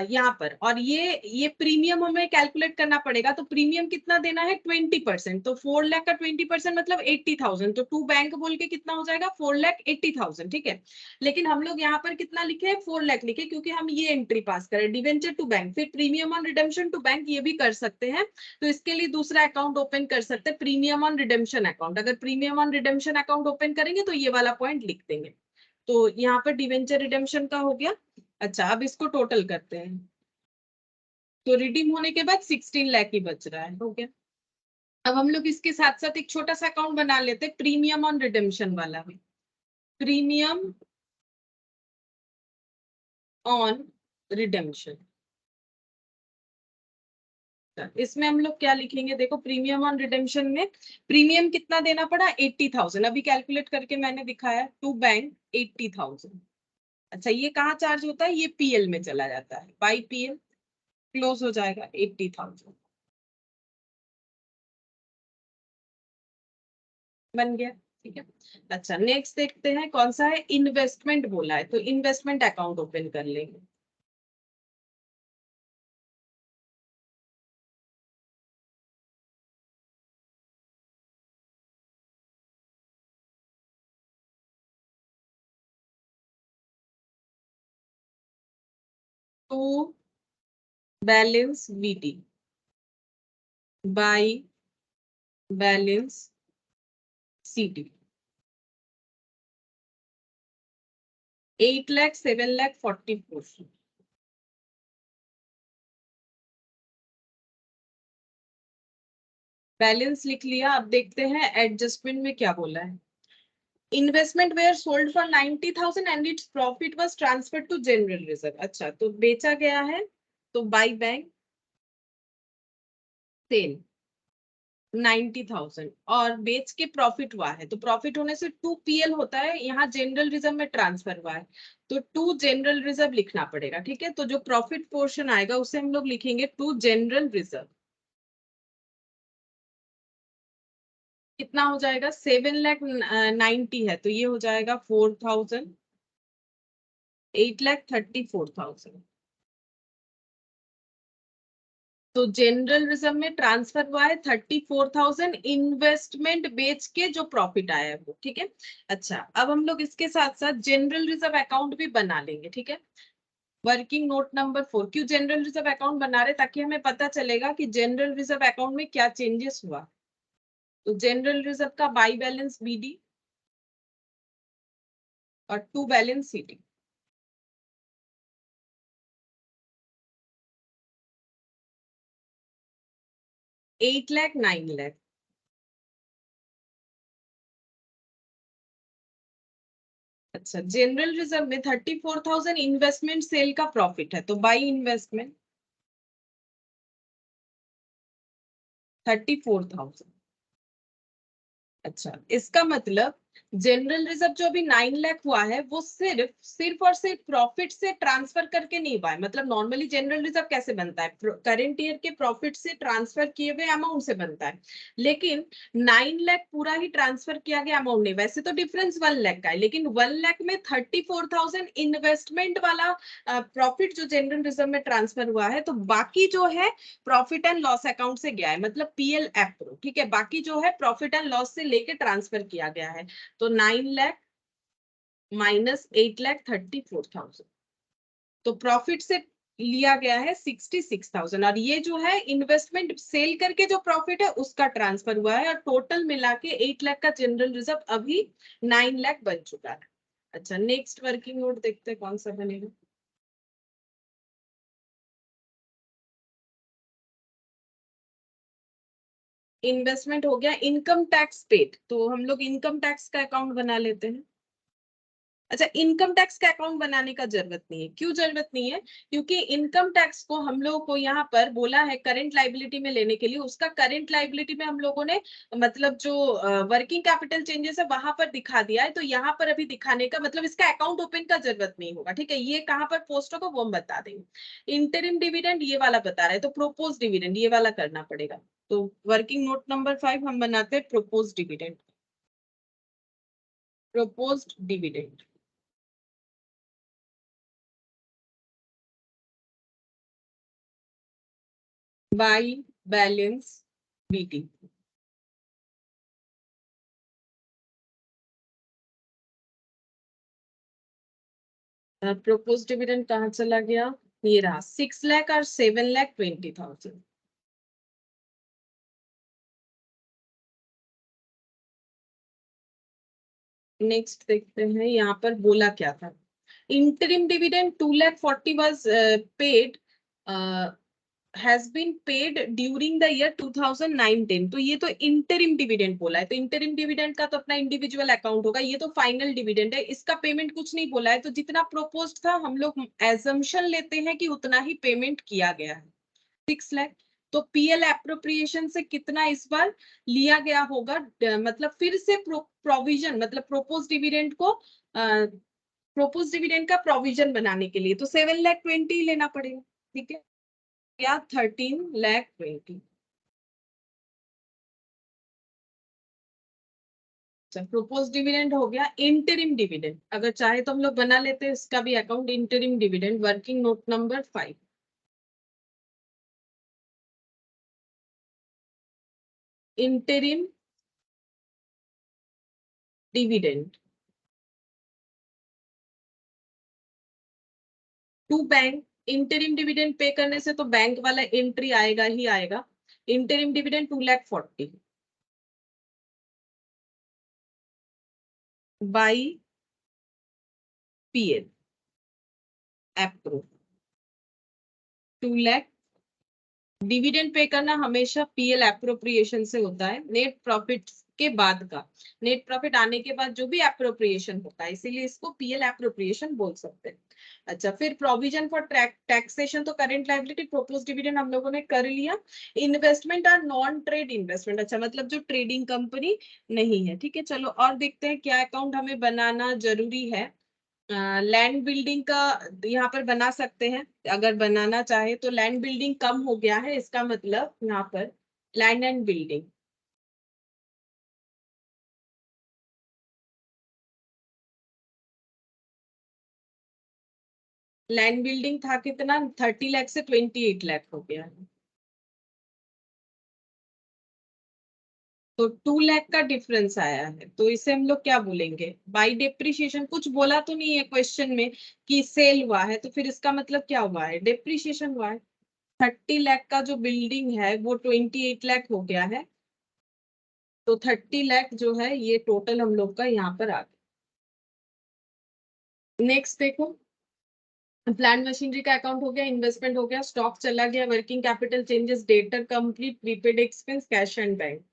यहाँ पर। और ये प्रीमियम हमें कैलकुलेट करना पड़ेगा, तो प्रीमियम कितना देना है 20%, तो 4 लाख का 20% मतलब 80,000, तो टू बैंक बोल के कितना हो जाएगा 4,80,000, ठीक है। लेकिन हम लोग यहाँ पर कितना लिखे, 4 लाख लिखे क्योंकि हम ये एंट्री पास करें डिवेंचर टू बैंक, फिर premium on redemption to bank ये भी कर सकते हैं। तो इसके लिए दूसरा अकाउंट ओपन कर सकते हैं प्रीमियम ऑन रिडेम्पशन अकाउंट, अगर premium on redemption account open करेंगे तो ये वाला पॉइंट लिख देंगे। तो यहाँ पर डिवेंचर रिडेम्पशन का हो गया। अच्छा, अब इसको टोटल करते हैं, तो रिडीम होने के बाद 16 लाख ही बच रहा है, हो गया। अब हम लोग इसके साथ साथ एक छोटा सा अकाउंट बना लेते हैं प्रीमियम ऑन रिडेम्पशन वाला भी, प्रीमियम ऑन रिडेम्पशन। इसमें हम लोग क्या लिखेंगे देखो, प्रीमियम ऑन रिडेम्पशन में प्रीमियम कितना देना पड़ा 80,000, अभी कैलकुलेट करके मैंने दिखाया टू बैंक 80,000। अच्छा, ये कहाँ चार्ज होता है, ये पीएल में चला जाता है, बाई पीएल क्लोज हो जाएगा 80,000, बन गया, ठीक है। अच्छा, नेक्स्ट देखते हैं कौन सा है, इन्वेस्टमेंट बोला है तो इन्वेस्टमेंट अकाउंट ओपन कर लेंगे। To balance BT by balance CT, 8 lakh 7 lakh 44, balance लिख लिया। अब देखते हैं एडजस्टमेंट में क्या बोला है। Investment were sold for 90,000 and its profit was transferred to general reserve. अच्छा, तो बेचा गया है, तो बाई बैंक सेल 90,000 और बेच के प्रॉफिट हुआ है, तो प्रॉफिट होने से 2 PL होता है, यहाँ जनरल रिजर्व में ट्रांसफर हुआ है तो 2 जनरल रिजर्व लिखना पड़ेगा। ठीक है, तो जो प्रॉफिट पोर्शन आएगा उसे हम लोग लिखेंगे 2 जनरल रिजर्व। कितना हो जाएगा, 7,90,000 है तो ये हो जाएगा 4,000, 8,34,000। तो जनरल रिजर्व में ट्रांसफर हुआ है 34,000, इन्वेस्टमेंट बेच के जो प्रॉफिट आया है वो। ठीक है, अच्छा अब हम लोग इसके साथ साथ जनरल रिजर्व अकाउंट भी बना लेंगे। ठीक है, वर्किंग नोट नंबर 4। क्यों जनरल रिजर्व अकाउंट बना रहे, ताकि हमें पता चलेगा कि जनरल रिजर्व अकाउंट में क्या चेंजेस हुआ। तो जनरल रिजर्व का बाई बैलेंस BD और to balance CD। Eight lakh 9 lakh. अच्छा, जनरल रिजर्व में 34,000 इन्वेस्टमेंट सेल का प्रॉफिट है, तो बाई इन्वेस्टमेंट 34,000। अच्छा, इसका मतलब जनरल रिजर्व जो अभी 9 लाख हुआ है वो सिर्फ सिर्फ और सिर्फ प्रॉफिट से ट्रांसफर करके नहीं हुआ है। मतलब नॉर्मली जनरल रिजर्व कैसे बनता है, करंट ईयर के प्रॉफिट से ट्रांसफर किए हुए अमाउंट से बनता है, लेकिन 9 लाख पूरा ही ट्रांसफर किया गया अमाउंट नहीं। वैसे तो डिफरेंस 1 लाख का है, लेकिन 1 लाख में 34,000 इन्वेस्टमेंट वाला प्रॉफिट जो जनरल रिजर्व में ट्रांसफर हुआ है, तो बाकी जो है प्रॉफिट एंड लॉस अकाउंट से गया है, मतलब PL अप्रूव। ठीक है, बाकी जो है प्रॉफिट एंड लॉस से लेके ट्रांसफर किया गया है। तो 9 लाख माइनस 8,34,000, तो प्रॉफिट से लिया गया है 66,000, और ये जो है इन्वेस्टमेंट सेल करके जो प्रॉफिट है उसका ट्रांसफर हुआ है, और टोटल मिला के 8 लाख का जनरल रिजर्व अभी 9 लाख बन चुका है। अच्छा, नेक्स्ट वर्किंग नोट देखते हैं कौन सा बनेगा। इन्वेस्टमेंट हो गया। इनकम टैक्स पेड, तो हम लोग इनकम टैक्स का अकाउंट बना लेते हैं। अच्छा, इनकम टैक्स का अकाउंट बनाने का जरूरत नहीं है। क्यों जरूरत नहीं है, क्योंकि इनकम टैक्स को हम लोगों को यहाँ पर बोला है करंट लाइबिलिटी में लेने के लिए। उसका करंट लाइबिलिटी में हम लोगों ने मतलब जो वर्किंग कैपिटल चेंजेस है वहां पर दिखा दिया है, तो यहाँ पर अभी दिखाने का मतलब इसका अकाउंट ओपन का जरूरत नहीं होगा। ठीक है, ये कहाँ पर पोस्ट होगा वो हम बता देंगे। इंटरिम डिविडेंड ये वाला बता रहा है, तो प्रोपोज डिविडेंड ये वाला करना पड़ेगा। तो वर्किंग नोट नंबर 5 हम बनाते हैं propose dividend. Proposed dividend by balance BD। Propose dividend कहाँ चला गया, ये रहा 6 लाख और 7,20,000। नेक्स्ट देखते हैं यहाँ पर बोला क्या था। Interim dividend 2,40,000 was paid has been paid during the year 2009-10। तो ये तो इंटरिम डिविडेंड बोला है, तो इंटरिम डिविडेंड का तो अपना इंडिविजुअल अकाउंट होगा, ये तो फाइनल डिविडेंड है, इसका पेमेंट कुछ नहीं बोला है। तो जितना प्रोपोज था हम लोग एजम्पशन लेते हैं कि उतना ही पेमेंट किया गया है, 6 लाख। तो PL एप्रोप्रिएशन से कितना इस बार लिया गया होगा, मतलब फिर से प्रोविजन मतलब प्रोपोज डिविडेंड को प्रोपोज डिविडेंड का प्रोविजन बनाने के लिए तो 7,20,000 लेना पड़ेगा। ठीक है, या 13,20,000। प्रोपोज डिविडेंड हो गया। इंटरिम डिविडेंड अगर चाहे तो हम लोग बना लेते हैं इसका भी account, interim dividend working note number 5। Interim dividend to bank. Interim dividend pay करने से तो बैंक वाला एंट्री आएगा ही आएगा। Interim dividend 2,40,000 by PL approve 2,40,000 dividend pay करना हमेशा पीएल एप्रोप्रिएशन से होता है, नेट प्रॉफिट के बाद का, नेट प्रॉफिट आने के बाद जो भी एप्रोप्रिएशन होता है, इसीलिए इसको पीएल एप्रोप्रिएशन बोल सकते हैं। अच्छा, फिर प्रोविजन फॉर टैक्सेशन, तो करेंट लायबिलिटी, प्रोपोज डिविडेंड हम लोगों ने कर लिया। इन्वेस्टमेंट और नॉन ट्रेड इन्वेस्टमेंट, अच्छा मतलब जो ट्रेडिंग कंपनी नहीं है, ठीक है। चलो और देखते हैं क्या अकाउंट हमें बनाना जरूरी है। लैंड बिल्डिंग का यहाँ पर बना सकते हैं, अगर बनाना चाहे तो। लैंड बिल्डिंग कम हो गया है, इसका मतलब यहाँ पर land and building, land building था कितना, 30 लाख से 28 लाख हो गया है, तो 2 लाख का डिफरेंस आया है। तो इसे हम लोग क्या बोलेंगे, बाई डेप्रिसिएशन। कुछ बोला तो नहीं है क्वेश्चन में कि सेल हुआ है, तो फिर इसका मतलब क्या हुआ है, डेप्रिसिएशन हुआ है। 30 लाख का जो बिल्डिंग है वो 28 लाख हो गया है, तो 30 लाख जो है ये टोटल हम लोग का यहाँ पर आ गया। नेक्स्ट देखो, प्लांट मशीनरी का अकाउंट हो गया, इन्वेस्टमेंट हो गया, स्टॉक चला गया, working capital changes, debtor complete, prepaid expense, cash and bank.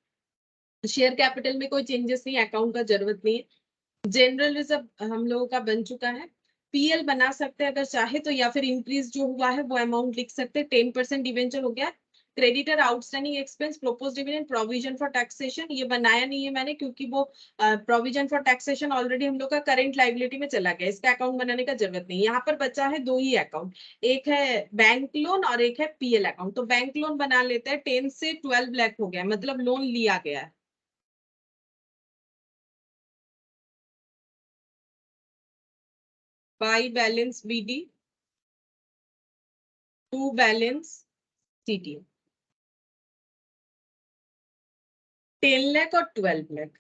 Share capital में कोई चेंजेस नहीं, अकाउंट का जरूरत नहीं है। जनरल रिजर्व हम लोगों का बन चुका है। पीएल बना सकते हैं अगर चाहे तो, या फिर इंक्रीज जो हुआ है वो अमाउंट लिख सकते हैं। 10% डिवेंचर हो गया। Creditor outstanding expense, propose dividend, provision for taxation, ये बनाया नहीं है मैंने क्योंकि वो प्रोविजन फॉर टैक्सेशन ऑलरेडी हम लोग का करंट लाइबिलिटी में चला गया, इसका अकाउंट बनाने का जरूरत नहीं। यहाँ पर बचा है दो ही अकाउंट, एक है बैंक लोन और एक है पीएल अकाउंट। तो बैंक लोन बना लेते हैं, 10 से 12 लाख हो गया, मतलब लोन लिया गया है। By balance BD to balance CT, 10 lakh और 12 लाख।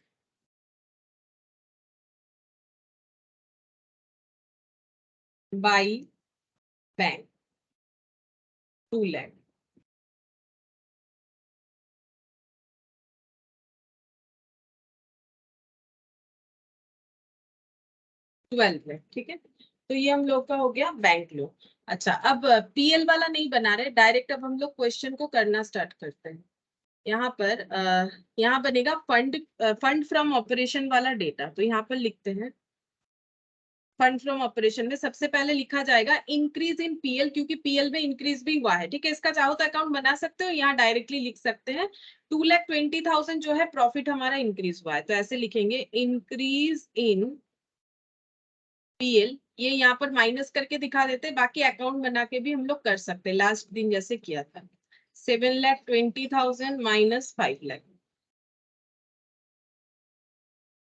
बाई बैंक 2 लाख, 12 लाख, ठीक है। तो ये हम लोग का हो गया बैंक लोन। अच्छा, अब पीएल वाला नहीं बना रहे डायरेक्ट, अब हम लोग क्वेश्चन को करना स्टार्ट करते हैं। यहाँ पर यहाँ बनेगा फंड फ्रॉम ऑपरेशन वाला डेटा, तो यहाँ पर लिखते हैं फंड फ्रॉम ऑपरेशन में सबसे पहले लिखा जाएगा इंक्रीज इन पीएल, क्योंकि पीएल में इंक्रीज भी हुआ है, ठीक है। इसका चाहो तो अकाउंट बना सकते हो, यहाँ डायरेक्टली लिख सकते हैं 2,20,000 जो है प्रॉफिट हमारा इंक्रीज हुआ है, तो ऐसे लिखेंगे इंक्रीज इन पीएल। ये यहाँ पर माइनस करके दिखा देते हैं, बाकी अकाउंट बना के भी हम लोग कर सकते हैं, लास्ट दिन जैसे किया था। 7,20,000 माइनस 5 लाख,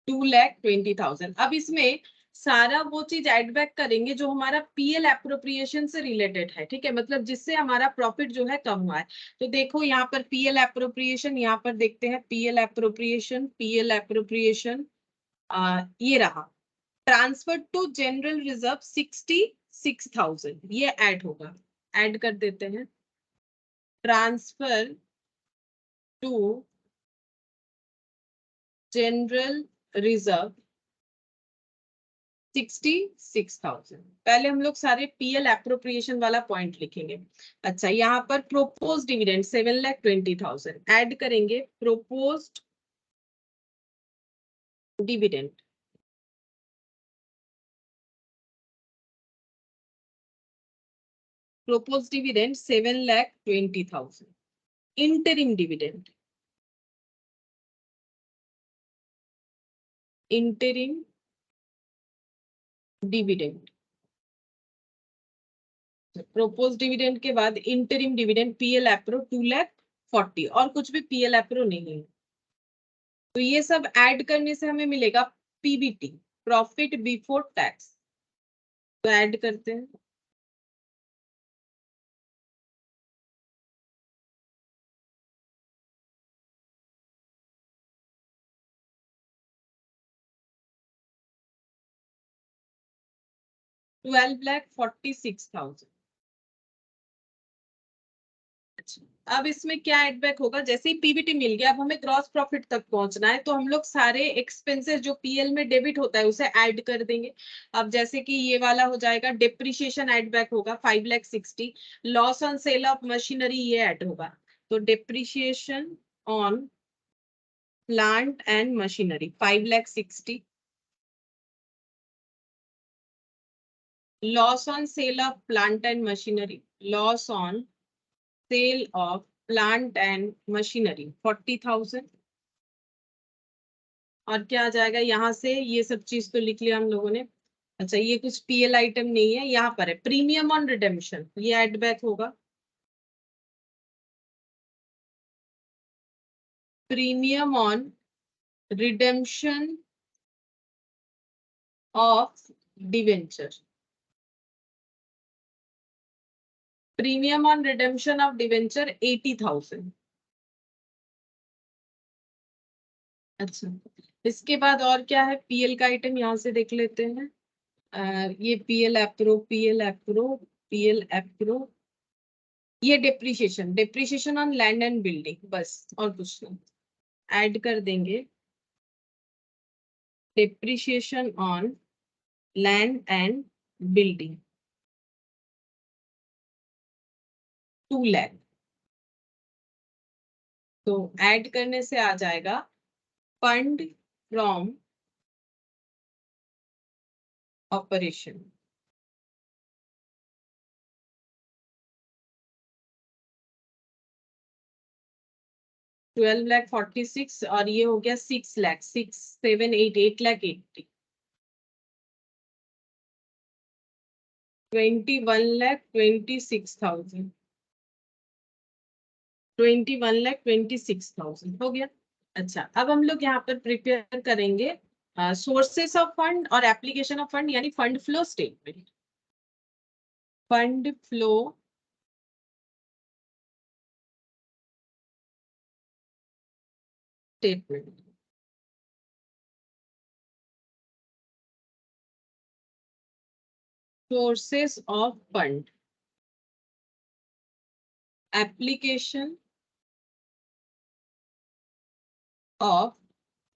2,20,000। अब इसमें सारा वो चीज एड बैक करेंगे जो हमारा पीएल एप्रोप्रिएशन से रिलेटेड है, ठीक है, मतलब जिससे हमारा प्रॉफिट जो है कम हुआ है। तो देखो यहाँ पर पीएल एप्रोप्रिएशन, यहाँ पर देखते हैं पीएल एप्रोप्रिएशन, पीएल एप्रोप्रिएशन ये रहा। ट्रांसफर टू जनरल रिजर्व 66,000, ये ऐड होगा, ऐड कर देते हैं। Transfer to general reserve 66,000। पहले हम लोग सारे पीएल एप्रोप्रिएशन वाला पॉइंट लिखेंगे। अच्छा, यहाँ पर प्रोपोज डिविडेंड 7,20,000 ऐड करेंगे, proposed dividend propose dividend 7,20,000। Interim dividend, interim dividend, propose dividend के बाद इंटरिम डिविडेंड पीएल एप्रो 2,40,000, और कुछ भी पीएल एप्रो नहीं है। तो ये सब ऐड करने से हमें मिलेगा पीबीटी, प्रॉफिट बिफोर टैक्स। तो ऐड करते हैं, $12,46,000। अब इसमें क्या एडबैक होगा, जैसे ही पीबीटी मिल गया, अब हमें ग्रॉस प्रॉफिट तक पहुंचना है, तो हम लोग सारे एक्सपेंसेस जो पीएल में डेबिट होता है उसे ऐड कर देंगे। अब जैसे कि ये वाला हो जाएगा, डिप्रिशिएशन एडबैक होगा 5,60,000, loss on cell of machinery ये ऐड होगा, तो depreciation on plant and machinery 5,60,000. Loss on cell of plant and machinery, loss on cell of plant and machinery 40,000. और क्या आ जाएगा यहाँ से, ये सब चीज तो लिख लिया हम लोगों ने. अच्छा, ये कुछ पीएल आइटम नहीं है, यहाँ पर है प्रीमियम ऑन रिडेम्पशन, ये एड बैक होगा. Premium on redemption of debenture, premium on redemption of debenture 80,000. अच्छा, इसके बाद और क्या है पीएल का आइटम, यहाँ से देख लेते हैं. ये PL appro, PL appro, PL appro, ये depreciation, depreciation on land and building, बस और कुछ नहीं. ऐड कर देंगे depreciation on land and building 2 lakh. तो ऐड करने से आ जाएगा फंड फ्रॉम ऑपरेशन. $12,46,000 और ये हो गया 6 लाख, 6, 7, 8, 8,80,000. 21,26,000, 21,26,000 हो गया. अच्छा, अब हम लोग यहाँ पर प्रिपेयर करेंगे सोर्सेस ऑफ फंड और एप्लीकेशन ऑफ फंड, यानी fund flow statement. Fund flow statement. Sources of fund, application of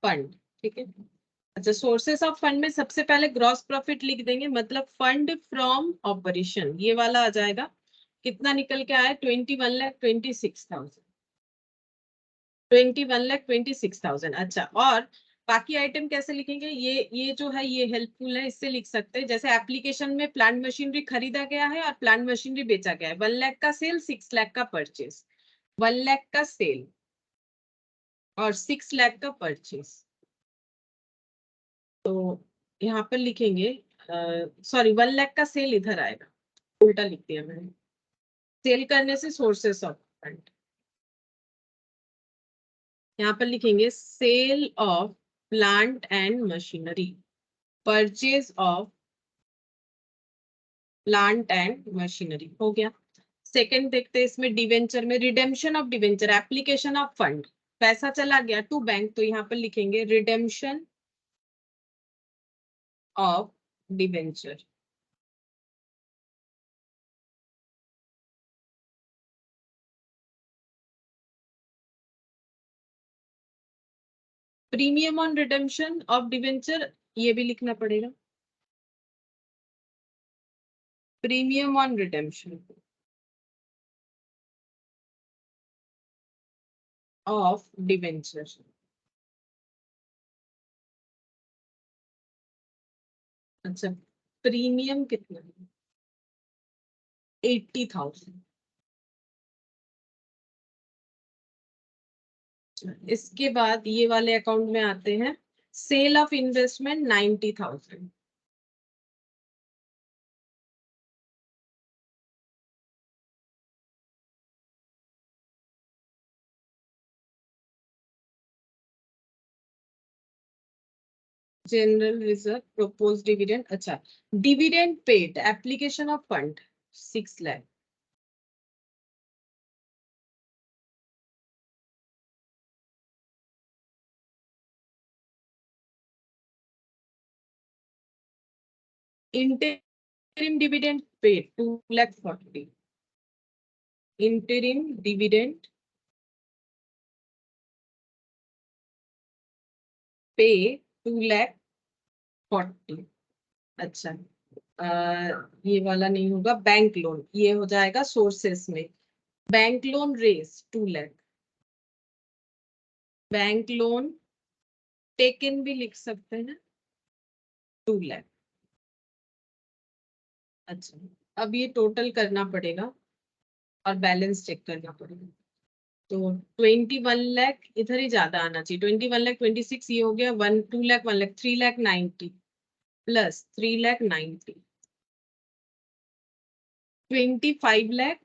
fund. ठीक है. अच्छा, सोर्सेस ऑफ फंड में सबसे पहले ग्रॉस प्रॉफिट लिख देंगे, मतलब फंड फ्रॉम ऑपरेशन, ये वाला आ जाएगा. कितना निकल के आया, 21,26,000, 21,26,000. अच्छा, और बाकी आइटम कैसे लिखेंगे, ये जो है ये हेल्पफुल है, इससे लिख सकते हैं. जैसे एप्लीकेशन में प्लांट मशीनरी खरीदा गया है और प्लांट मशीनरी बेचा गया है, 1 लाख का सेल, 6 लाख का परचेज. 1 लाख का सेल और 6 लाख का परचेज. तो यहाँ पर लिखेंगे, सॉरी 1 लाख का सेल इधर आएगा, उल्टा लिख दिया मैंने. सेल करने से सोर्सेस ऑफ फंड, यहाँ पर लिखेंगे sale of plant and machinery, purchase of plant and machinery हो गया. सेकंड देखते हैं इसमें, डिवेंचर में redemption of debenture, application of fund, पैसा चला गया टू बैंक, तो यहाँ पर लिखेंगे redemption of debenture. Premium on redemption of debenture, ये भी लिखना पड़ेगा, premium on redemption of debenture. अच्छा, प्रीमियम कितना है, 80,000. इसके बाद ये वाले अकाउंट में आते हैं, sale of investment 90,000. General reserve, propose dividend. अच्छा, dividend paid, application of fund 6 lakh. Interim dividend paid 2,40,000. Interim dividend pay 2,40,000. अच्छा, ये वाला नहीं होगा, बैंक लोन, ये हो जाएगा सोर्सेस में. Bank loan raised 2 lakh, bank loan taken भी लिख सकते हैं 2 लाख। अच्छा, अब ये टोटल करना पड़ेगा और बैलेंस चेक करना पड़ेगा। तो 21 लाख इधर ही ज्यादा आना चाहिए, 21 लाख 26, ये हो गया 2 लाख 1 लाख 3 लाख 90 प्लस 3 लाख 90, 25 लाख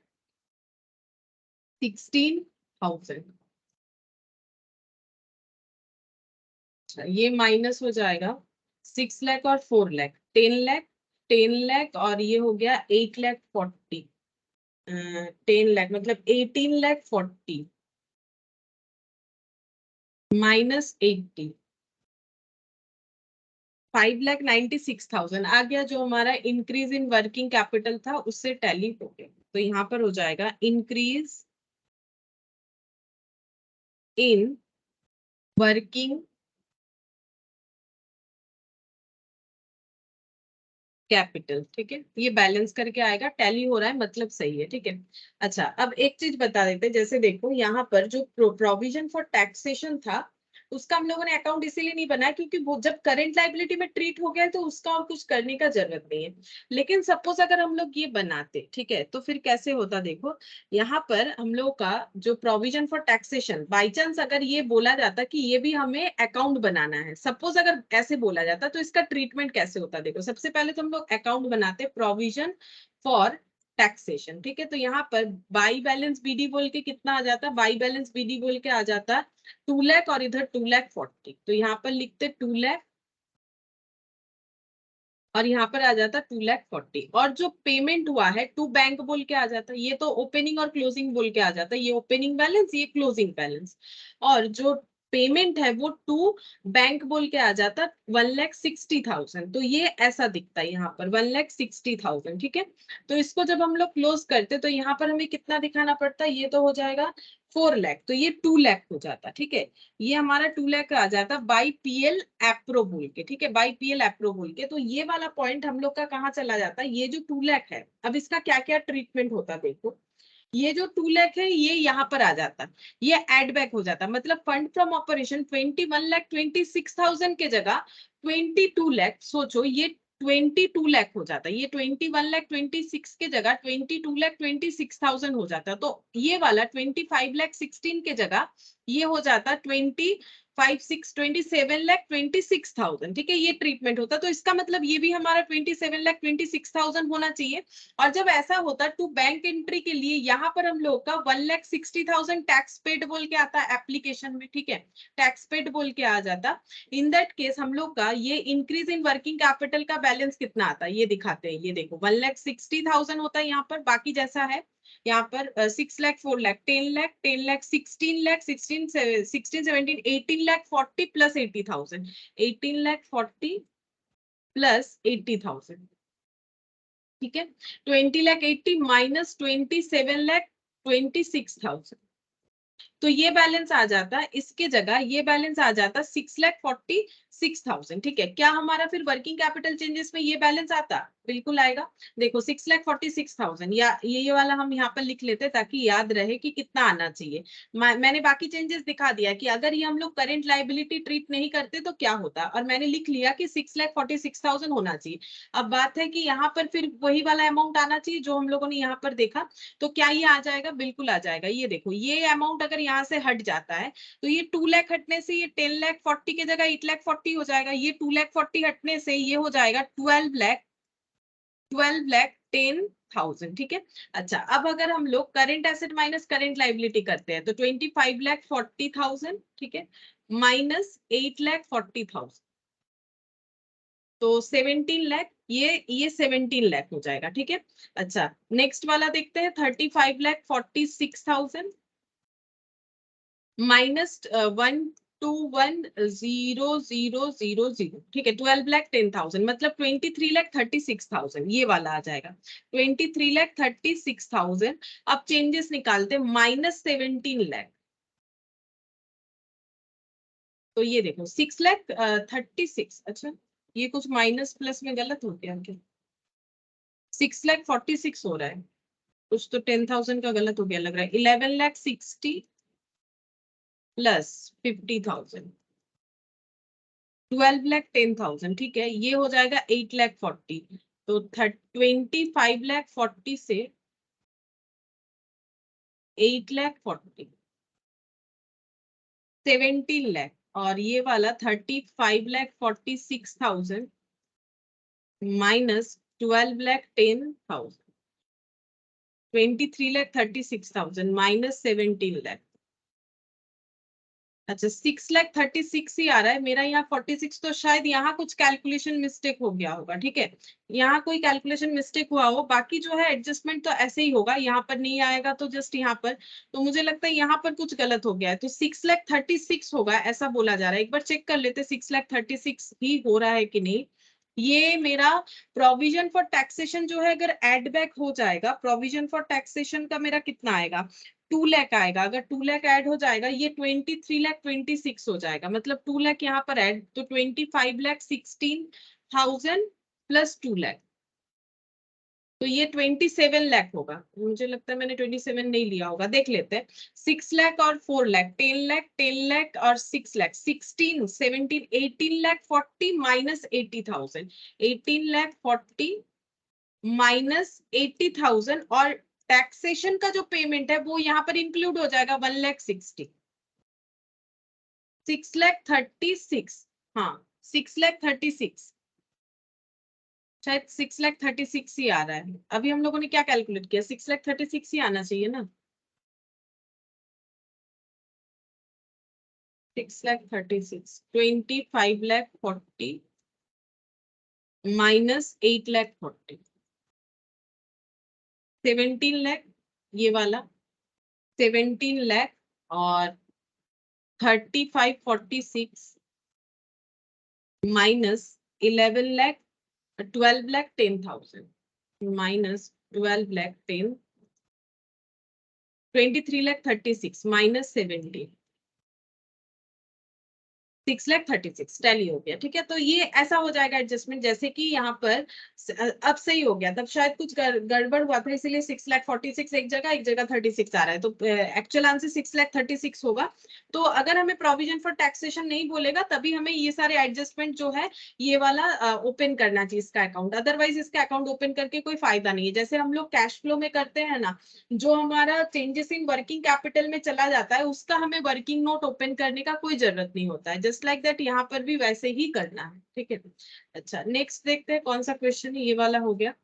16,000। ये माइनस हो जाएगा 6 लाख और 4 लाख 10 लाख, 10 लाख और ये हो गया 8 लाख 40, 10 लाख मतलब 18 लाख 40 माइनस 80, 5,96,000 आ गया, जो हमारा इंक्रीज इन वर्किंग कैपिटल था उससे टैली हो गया। तो यहाँ पर हो जाएगा इंक्रीज इन वर्किंग कैपिटल। ठीक है, ये बैलेंस करके आएगा, टैली हो रहा है मतलब सही है। ठीक है, अच्छा अब एक चीज बता देते हैं, जैसे देखो यहाँ पर जो प्रोविजन फॉर टैक्सेशन था उसका हम लोगों ने अकाउंट इसीलिए नहीं बनाया क्योंकि वो जब करंट लाइबिलिटी में ट्रीट हो गया है तो उसका और कुछ करने का जरूरत नहीं है। लेकिन सपोज अगर हम लोग ये बनाते, ठीक है, तो फिर कैसे होता देखो, यहाँ पर हम लोग का जो provision for taxation by chance अगर ये बोला जाता कि ये भी हमें अकाउंट बनाना है, सपोज अगर ऐसे बोला जाता तो इसका ट्रीटमेंट कैसे होता देखो। सबसे पहले तो हम लोग अकाउंट बनाते प्रोविजन फॉर टैक्सेशन, ठीक है, तो यहाँ पर बाई बैलेंस बीडी बोल के कितना आ जाता, बाई बैलेंस बीडी बोल के आ जाता 2 लाख और इधर 2,40,000, तो यहाँ पर लिखते 2 लाख और यहाँ पर आ जाता 2,40,000 और जो पेमेंट हुआ है टू बैंक बोल के आ जाता, ये तो ओपनिंग और क्लोजिंग बोल के आ जाता, ये ओपनिंग बैलेंस ये क्लोजिंग बैलेंस, और जो पेमेंट है वो टू बैंक बोल के आ जाता 1,60,000, तो ये ऐसा दिखता है यहाँ पर 1,60,000। ठीक है, तो इसको जब हम लोग क्लोज करते तो यहाँ पर हमें कितना दिखाना पड़ता है, ये तो हो जाएगा 4 लाख, तो ये 2 लाख हो जाता। ठीक है, ये हमारा 2 लाख आ जाता बाई पीएल एप्रो बोल के। ठीक है, बाई पीएल एप्रो बोल के, तो ये वाला पॉइंट हम लोग का कहाँ चला जाता है, ये जो 2 लाख है अब इसका क्या क्या ट्रीटमेंट होता देखो, ये जो 2 लाख है ये यहाँ पर आ जाता, ये एड बैक हो जाता, मतलब फंड फ्रॉम ऑपरेशन 21,26,000 के जगह 22 लाख, सोचो ये 22 लाख हो जाता, ये 21,26,000 के जगह 22,26,000 हो जाता, तो ये वाला 25,16,000 के जगह ये हो जाता 27,26,000। ठीक है, ये ट्रीटमेंट होता, तो इसका मतलब ये भी हमारा 27,26,000 होना चाहिए। और जब ऐसा होता टू बैंक एंट्री के लिए यहाँ पर हम लोग का 1,60,000 टैक्स पेड बोल के आता है एप्लीकेशन में। ठीक है, टैक्स पेड बोल के आ जाता, इन दैट केस हम लोग का ये इंक्रीज इन वर्किंग कैपिटल का बैलेंस कितना आता है ये दिखाते हैं, ये देखो 1,60,000 होता है यहाँ पर, बाकी जैसा है यहाँ पर 6 लाख 4 लाख 10 लाख 10 लाख 16 लाख 16 17 18 लाख 40 प्लस 80,000, 18 लाख 40 प्लस 80,000। ठीक है, 20 लाख 80 माइनस 27 लाख 26,000, तो ये बैलेंस आ जाता, इसके जगह ये बैलेंस आ जाता 6,46,000। ठीक है, क्या हमारा फिर वर्किंग कैपिटल चेंजेस में ये बैलेंस आता, बिल्कुल आएगा। देखो 6,46,000 या ये वाला हम यहाँ पर लिख लेते ताकि याद रहे कि कितना आना चाहिए। मैंने बाकी चेंजेस दिखा दिया कि अगर ये हम लोग करेंट लाइबिलिटी ट्रीट नहीं करते तो क्या होता, और मैंने लिख लिया कि 6,46,000 होना चाहिए। अब बात है कि यहाँ पर फिर वही वाला अमाउंट आना चाहिए जो हम लोगों ने यहाँ पर देखा, तो क्या ये आ जाएगा, बिल्कुल आ जाएगा। ये देखो ये अमाउंट अगर यहाँ से हट जाता है तो ये 2 लाख हटने से ये 10,40,000 की जगह 8,40,000 हो जाएगा, ये 2,40,000 हटने से ये हो जाएगा 12,10,000। ठीक है, अच्छा अब अगर हम लोग current asset minus current liability करते हैं तो 25,40,000, ठीक है, माइनस 8,40,000, तो 17 लाख, ये 17 लाख हो जाएगा। ठीक है, अच्छा नेक्स्ट वाला देखते हैं 35,46,000 माइनस 121,0,000। ठीक है, 12,10,000 मतलब 23,36,000 ये वाला आ जाएगा, 23,36,000। अब चेंजेस निकालते माइनस 17 लाख, तो ये देखो 6,36,000, अच्छा ये कुछ माइनस प्लस में गलत हो गया क्या, 6,46,000 हो रहा है, कुछ तो 10,000 का गलत हो गया लग रहा है। 11,60,000 प्लस 50,000, 12,10,000, ठीक है, ये हो जाएगा 8,40,000। तो 25,40,000 से 8,40,000, 17 लाख, और ये वाला 35,46,000 माइनस 12,10,000, 23,36,000 माइनस 17 लाख। अच्छा 6,36,000 ही आ रहा है मेरा यहाँ 46, तो शायद यहाँ कुछ कैलकुलेशन मिस्टेक हो गया होगा, ठीक है, यहाँ कोई कैलकुलेशन मिस्टेक हुआ हो, बाकी जो है एडजस्टमेंट तो ऐसे ही होगा, यहाँ पर नहीं आएगा तो जस्ट यहाँ पर, तो मुझे लगता है यहाँ पर कुछ गलत हो गया है, तो 6,36,000 होगा ऐसा बोला जा रहा है। एक बार चेक कर लेते 6,36,000 ही हो रहा है कि नहीं। ये मेरा प्रोविजन फॉर टैक्सेशन जो है, अगर एड बैक हो जाएगा, प्रोविजन फॉर टैक्सेशन का मेरा कितना आएगा, 2 लाख आएगा। अगर 2 लाख ऐड हो जाएगा, ये 23,26,000 हो जाएगा, मतलब 2 लाख यहाँ पर ऐड, तो 25,16,000 प्लस 2 लाख, तो ये 27 लाख होगा। मुझे लगता है मैंने 27 नहीं लिया होगा, देख लेते हैं। 6 लाख और 4 लाख, 10 लाख, 10 लाख और 6 लाख, 16, 17, 18 लाख 40 माइनस 80,000, 18 लाख 40 माइनस 80,000, और टैक्सेशन का जो पेमेंट है वो यहाँ पर इंक्लूड हो जाएगा 1,60,000, 6,36,000, हाँ 6,36,000, शायद 6,36,000 ही आ रहा है। अभी हम लोगों ने क्या कैलकुलेट किया, 6,36,000 ही आना चाहिए ना, 6,36,000, 25,40,000 माइनस 8,40,000, 17 लाख, ये वाला 17 लाख, और 35,46 minus 11 lakh, 12,10,000 minus 12,10, 23,36 minus 17, 6,36,000 tally हो गया, ठीक है। तो ये ऐसा हो जाएगा एडजस्टमेंट, जैसे कि यहाँ पर अब सही हो गया, तब शायद कुछ गड़बड़ हुआ था, इसीलिए 6,46,000 एक जगह 36 आ रहा है, तो एक्चुअल आंसर 6,36,000 होगा। तो अगर हमें प्रोविजन फॉर टैक्सेशन नहीं बोलेगा, तभी हमें ये सारे एडजस्टमेंट जो है ये वाला ओपन करना चाहिए इसका अकाउंट, अदरवाइज इसका अकाउंट ओपन करके कोई फायदा नहीं है। जैसे हम लोग कैश फ्लो में करते हैं ना, जो हमारा चेंजेस इन वर्किंग कैपिटल में चला जाता है, उसका हमें वर्किंग नोट ओपन करने का कोई जरूरत नहीं होता है, जस्ट लाइक दैट यहाँ पर भी वैसे ही करना है, ठीक है। अच्छा नेक्स्ट देखते हैं कौन सा क्वेश्चन, ये वाला हो गया।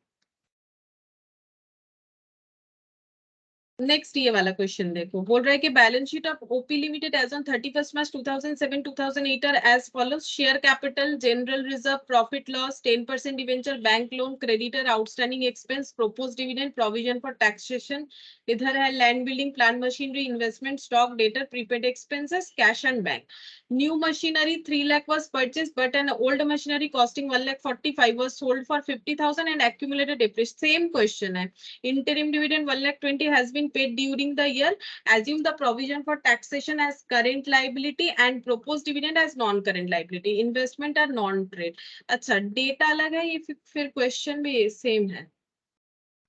नेक्स्ट ये वाला क्वेश्चन देखो, बोल रहा है कि balance sheet of OP limited as on 31 March 2007 2008 are as follows, share capital, general reserve, profit loss, 10% debenture, bank loan, creditor, outstanding expense, propose dividend, provision for taxation, इधर है land building, plant machinery, investment, stock, debtor, prepaid expenses, cash and bank. New machinery 3 lakh was purchased, but an old machinery costing 1,45,000 was sold for 50,000 and accumulated depreciation. Same question है. Interim dividend 1,20,000 has been paid during the year. Assume the provision for taxation as current liability and proposed dividend as non-current liability. Investment are non-trade. अच्छा data अलग है, ये फिर question भी same है।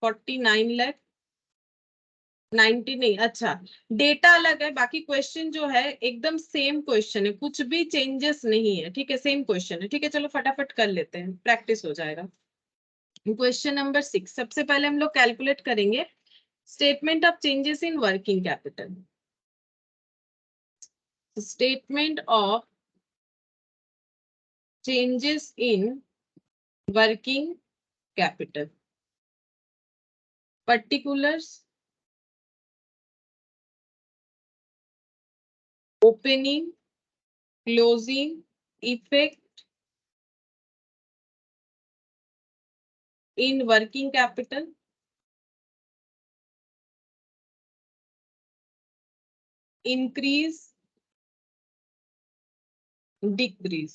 49 लाख 90 नहीं, अच्छा डेटा अलग है, बाकी क्वेश्चन जो है एकदम सेम क्वेश्चन है, कुछ भी चेंजेस नहीं है, ठीक है, सेम क्वेश्चन है, ठीक है। चलो फटाफट कर लेते हैं, प्रैक्टिस हो जाएगा। क्वेश्चन नंबर 6, सबसे पहले हम लोग कैलकुलेट करेंगे statement of changes in working capital. Statement of changes in working capital, particulars, opening, closing, effect in working capital, increase, decrease.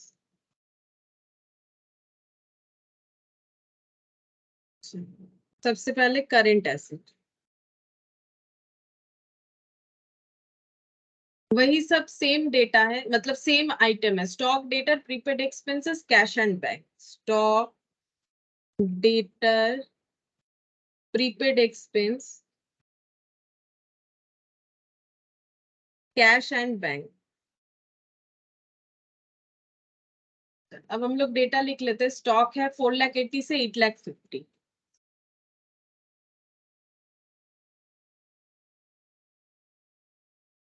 सबसे पहले करेंट एसेट, वही सब सेम डेटा है, मतलब सेम आइटम है, stock, debtor, prepaid expenses, cash and bank. Stock, debtor, prepaid expense, cash and bank. अब हम लोग डेटा लिख लेते हैं। स्टॉक है 4,80,000 से 8,50,000।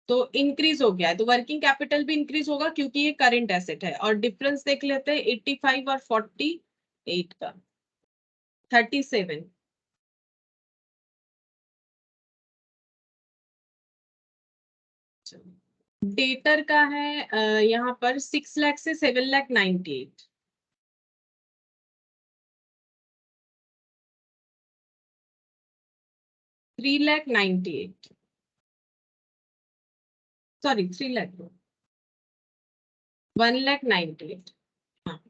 तो इंक्रीज हो गया है, तो वर्किंग कैपिटल भी इंक्रीज होगा क्योंकि ये करंट एसेट है। और डिफरेंस देख लेते हैं 85 और 48 का, 37। डेटर का है यहाँ पर 6 लाख से 7,98,000। 3,98,000, सॉरी 3 लाख, 1,98,000। हाँ,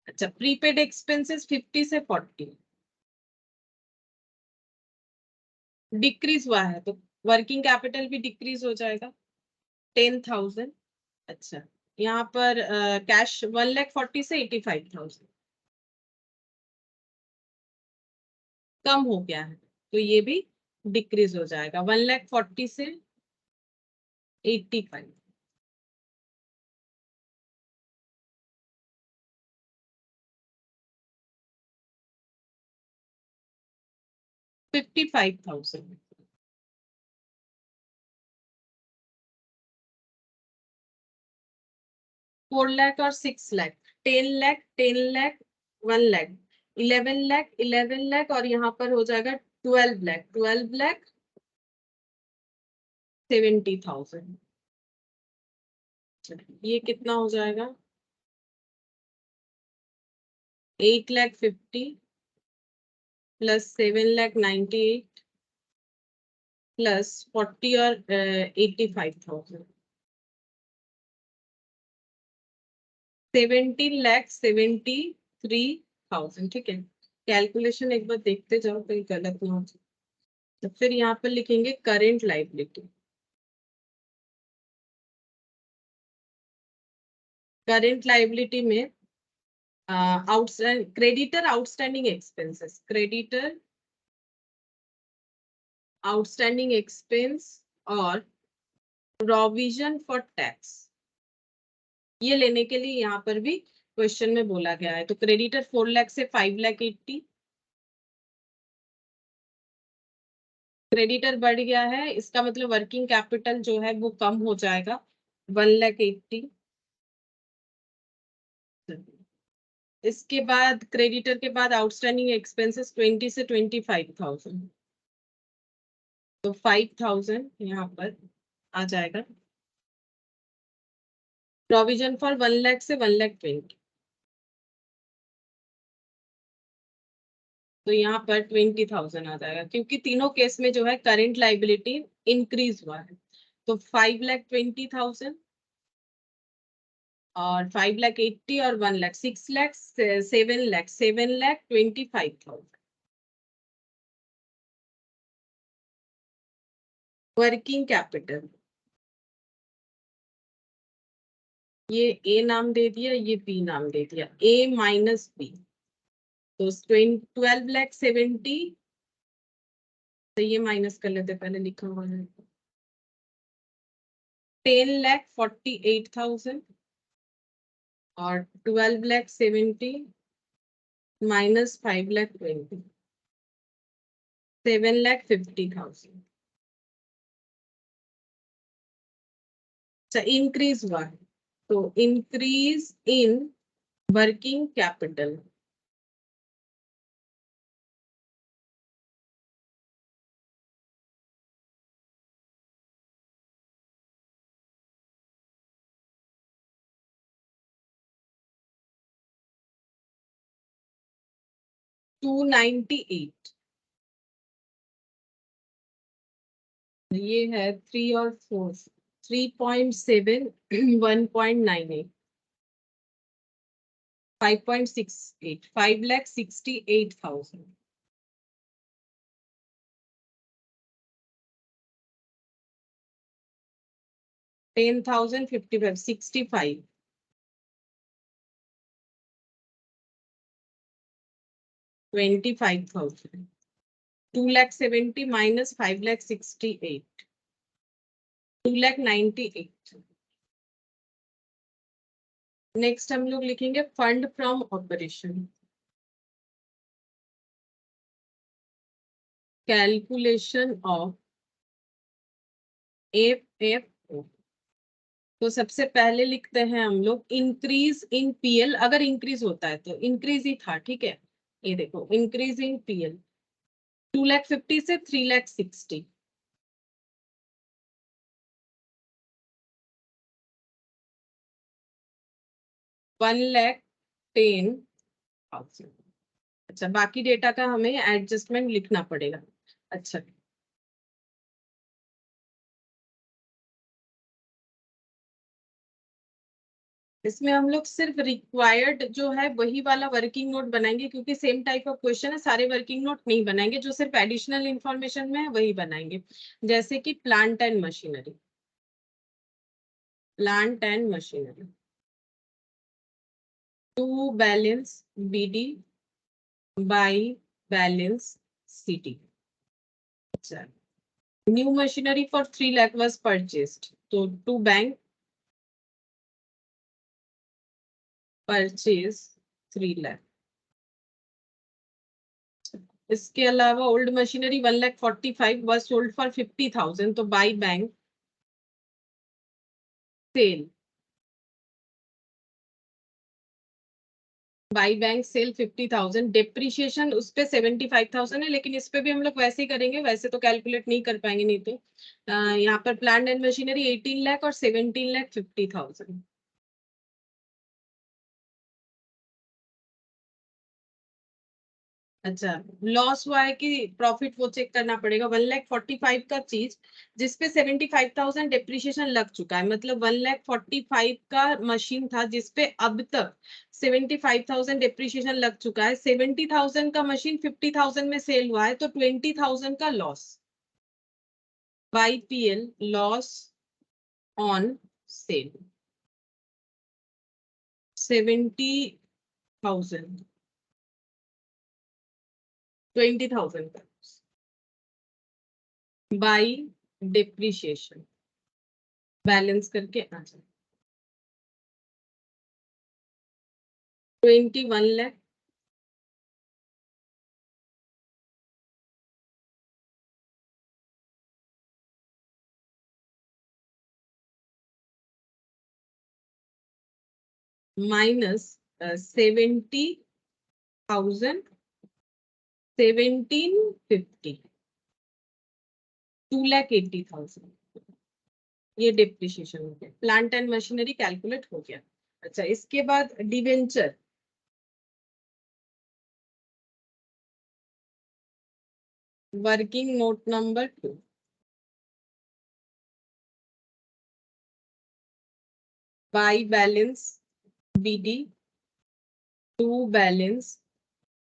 अच्छा। प्रीपेड एक्सपेंसेस 50 से 40 डिक्रीज हुआ है, तो वर्किंग कैपिटल भी डिक्रीज हो जाएगा 10,000। अच्छा, यहाँ पर कैश 1,40,000 से 85,000 कम हो गया है, तो ये भी डिक्रीज हो जाएगा 1,40,000 से 85। 55,000। 4 लाख और 6 लाख, 10 लाख, 10 लाख, 1 लाख, 11 लाख, 11 लाख, और यहाँ पर हो जाएगा 12 लाख, 12 लाख 70,000। ये कितना हो जाएगा? 8,50,000 प्लस 7,98,000 प्लस 40 और 85,000, 17,73,000। ठीक है, कैलकुलेशन एक बार देखते जाओ कहीं गलत ना हो जाए। तो फिर यहाँ पर लिखेंगे करेंट लाइबिलिटी। करेंट लाइबिलिटी में creditor outstanding expenses, creditor outstanding expense और प्रोविजन फॉर टैक्स, ये लेने के लिए यहाँ पर भी क्वेश्चन में बोला गया है। तो क्रेडिटर 4 लाख से 5,80,000, क्रेडिटर बढ़ गया है, इसका मतलब वर्किंग कैपिटल जो है वो कम हो जाएगा 1,80,000। इसके बाद क्रेडिटर के बाद आउटस्टैंडिंग एक्सपेंसेस 20 से 25,000, तो 5,000 यहाँ पर आ जाएगा। प्रोविजन फॉर 1 लाख से 1,20,000, तो यहाँ पर 20,000 आ जाएगा क्योंकि तीनों केस में जो है करंट लाइबिलिटी इंक्रीज हुआ है। तो 5,20,000 और 5,80,000 और 1 लाख, 6 लाख, 7 लाख, 7,25,000। वर्किंग कैपिटल, ये ए नाम दे दिया, ये बी नाम दे दिया, ए माइनस बी। तो 12,70,000, तो ये माइनस कर लेते, पहले लिखा हुआ है। 10,48,000 और 12,70,000 माइनस 5,20,000, 7,50,000। अच्छा, इंक्रीज हुआ है, तो इंक्रीज इन वर्किंग कैपिटल, $298। ये है 3 और 4, 3.7, 1.98, 5.68, 5,68,000। 10,055, 65, 25,000, 2,70,000 minus 5,68, 2,98,000। नेक्स्ट हम लोग लिखेंगे fund from operation, calculation of F. तो सबसे पहले लिखते हैं हम लोग इंक्रीज इन पीएल। अगर इंक्रीज होता है तो इंक्रीज ही था, ठीक है। ये देखो इंक्रीज इन पीएल 2,50,000 से 3,60,000। 1,10,000। अच्छा, बाकी डेटा का हमें एडजस्टमेंट लिखना पड़ेगा। अच्छा, इसमें हम लोग सिर्फ रिक्वायर्ड जो है वही वाला वर्किंग नोट बनाएंगे, क्योंकि सेम टाइप ऑफ क्वेश्चन है। सारे वर्किंग नोट नहीं बनाएंगे, जो सिर्फ एडिशनल इंफॉर्मेशन में है वही बनाएंगे। जैसे कि plant and machinery, plant and machinery to balance BD by balance CT. अच्छा, new machinery for 3 lakh was purchased, तो टू बैंक परचेज 3 लाख। इसके अलावा old machinery 1,45,000 was sold for 50,000, तो by bank sale, by bank sale 50,000। Depreciation उस पे 75,000 है, लेकिन इस पे भी हम लोग वैसे ही करेंगे, वैसे तो कैलकुलेट नहीं कर पाएंगे नहीं तो। यहाँ पर प्लांट एंड मशीनरी 18 लाख और 17,50,000। अच्छा, लॉस हुआ है कि प्रॉफिट, वो चेक करना पड़ेगा। 1,45,000 का चीज जिसपे 75,000 डेप्रिसिएशन लग चुका है, मतलब 1,45,000 का मशीन था जिसपे अब तक 75,000 डेप्रिसिएशन लग चुका है। 70,000 का मशीन 50,000 में सेल हुआ है, तो 20,000 का loss by PL, loss on cell 70,000, 20,000 का बाई डेप्रिसिएशन, बैलेंस करके आ जाए 21 लाख माइनस 70,000, 1,750, 2,80,000। ये डिप्रिशिएशन हो गया, प्लांट एंड मशीनरी कैलकुलेट हो गया। अच्छा, इसके बाद debenture, working note number 2, by balance BD to balance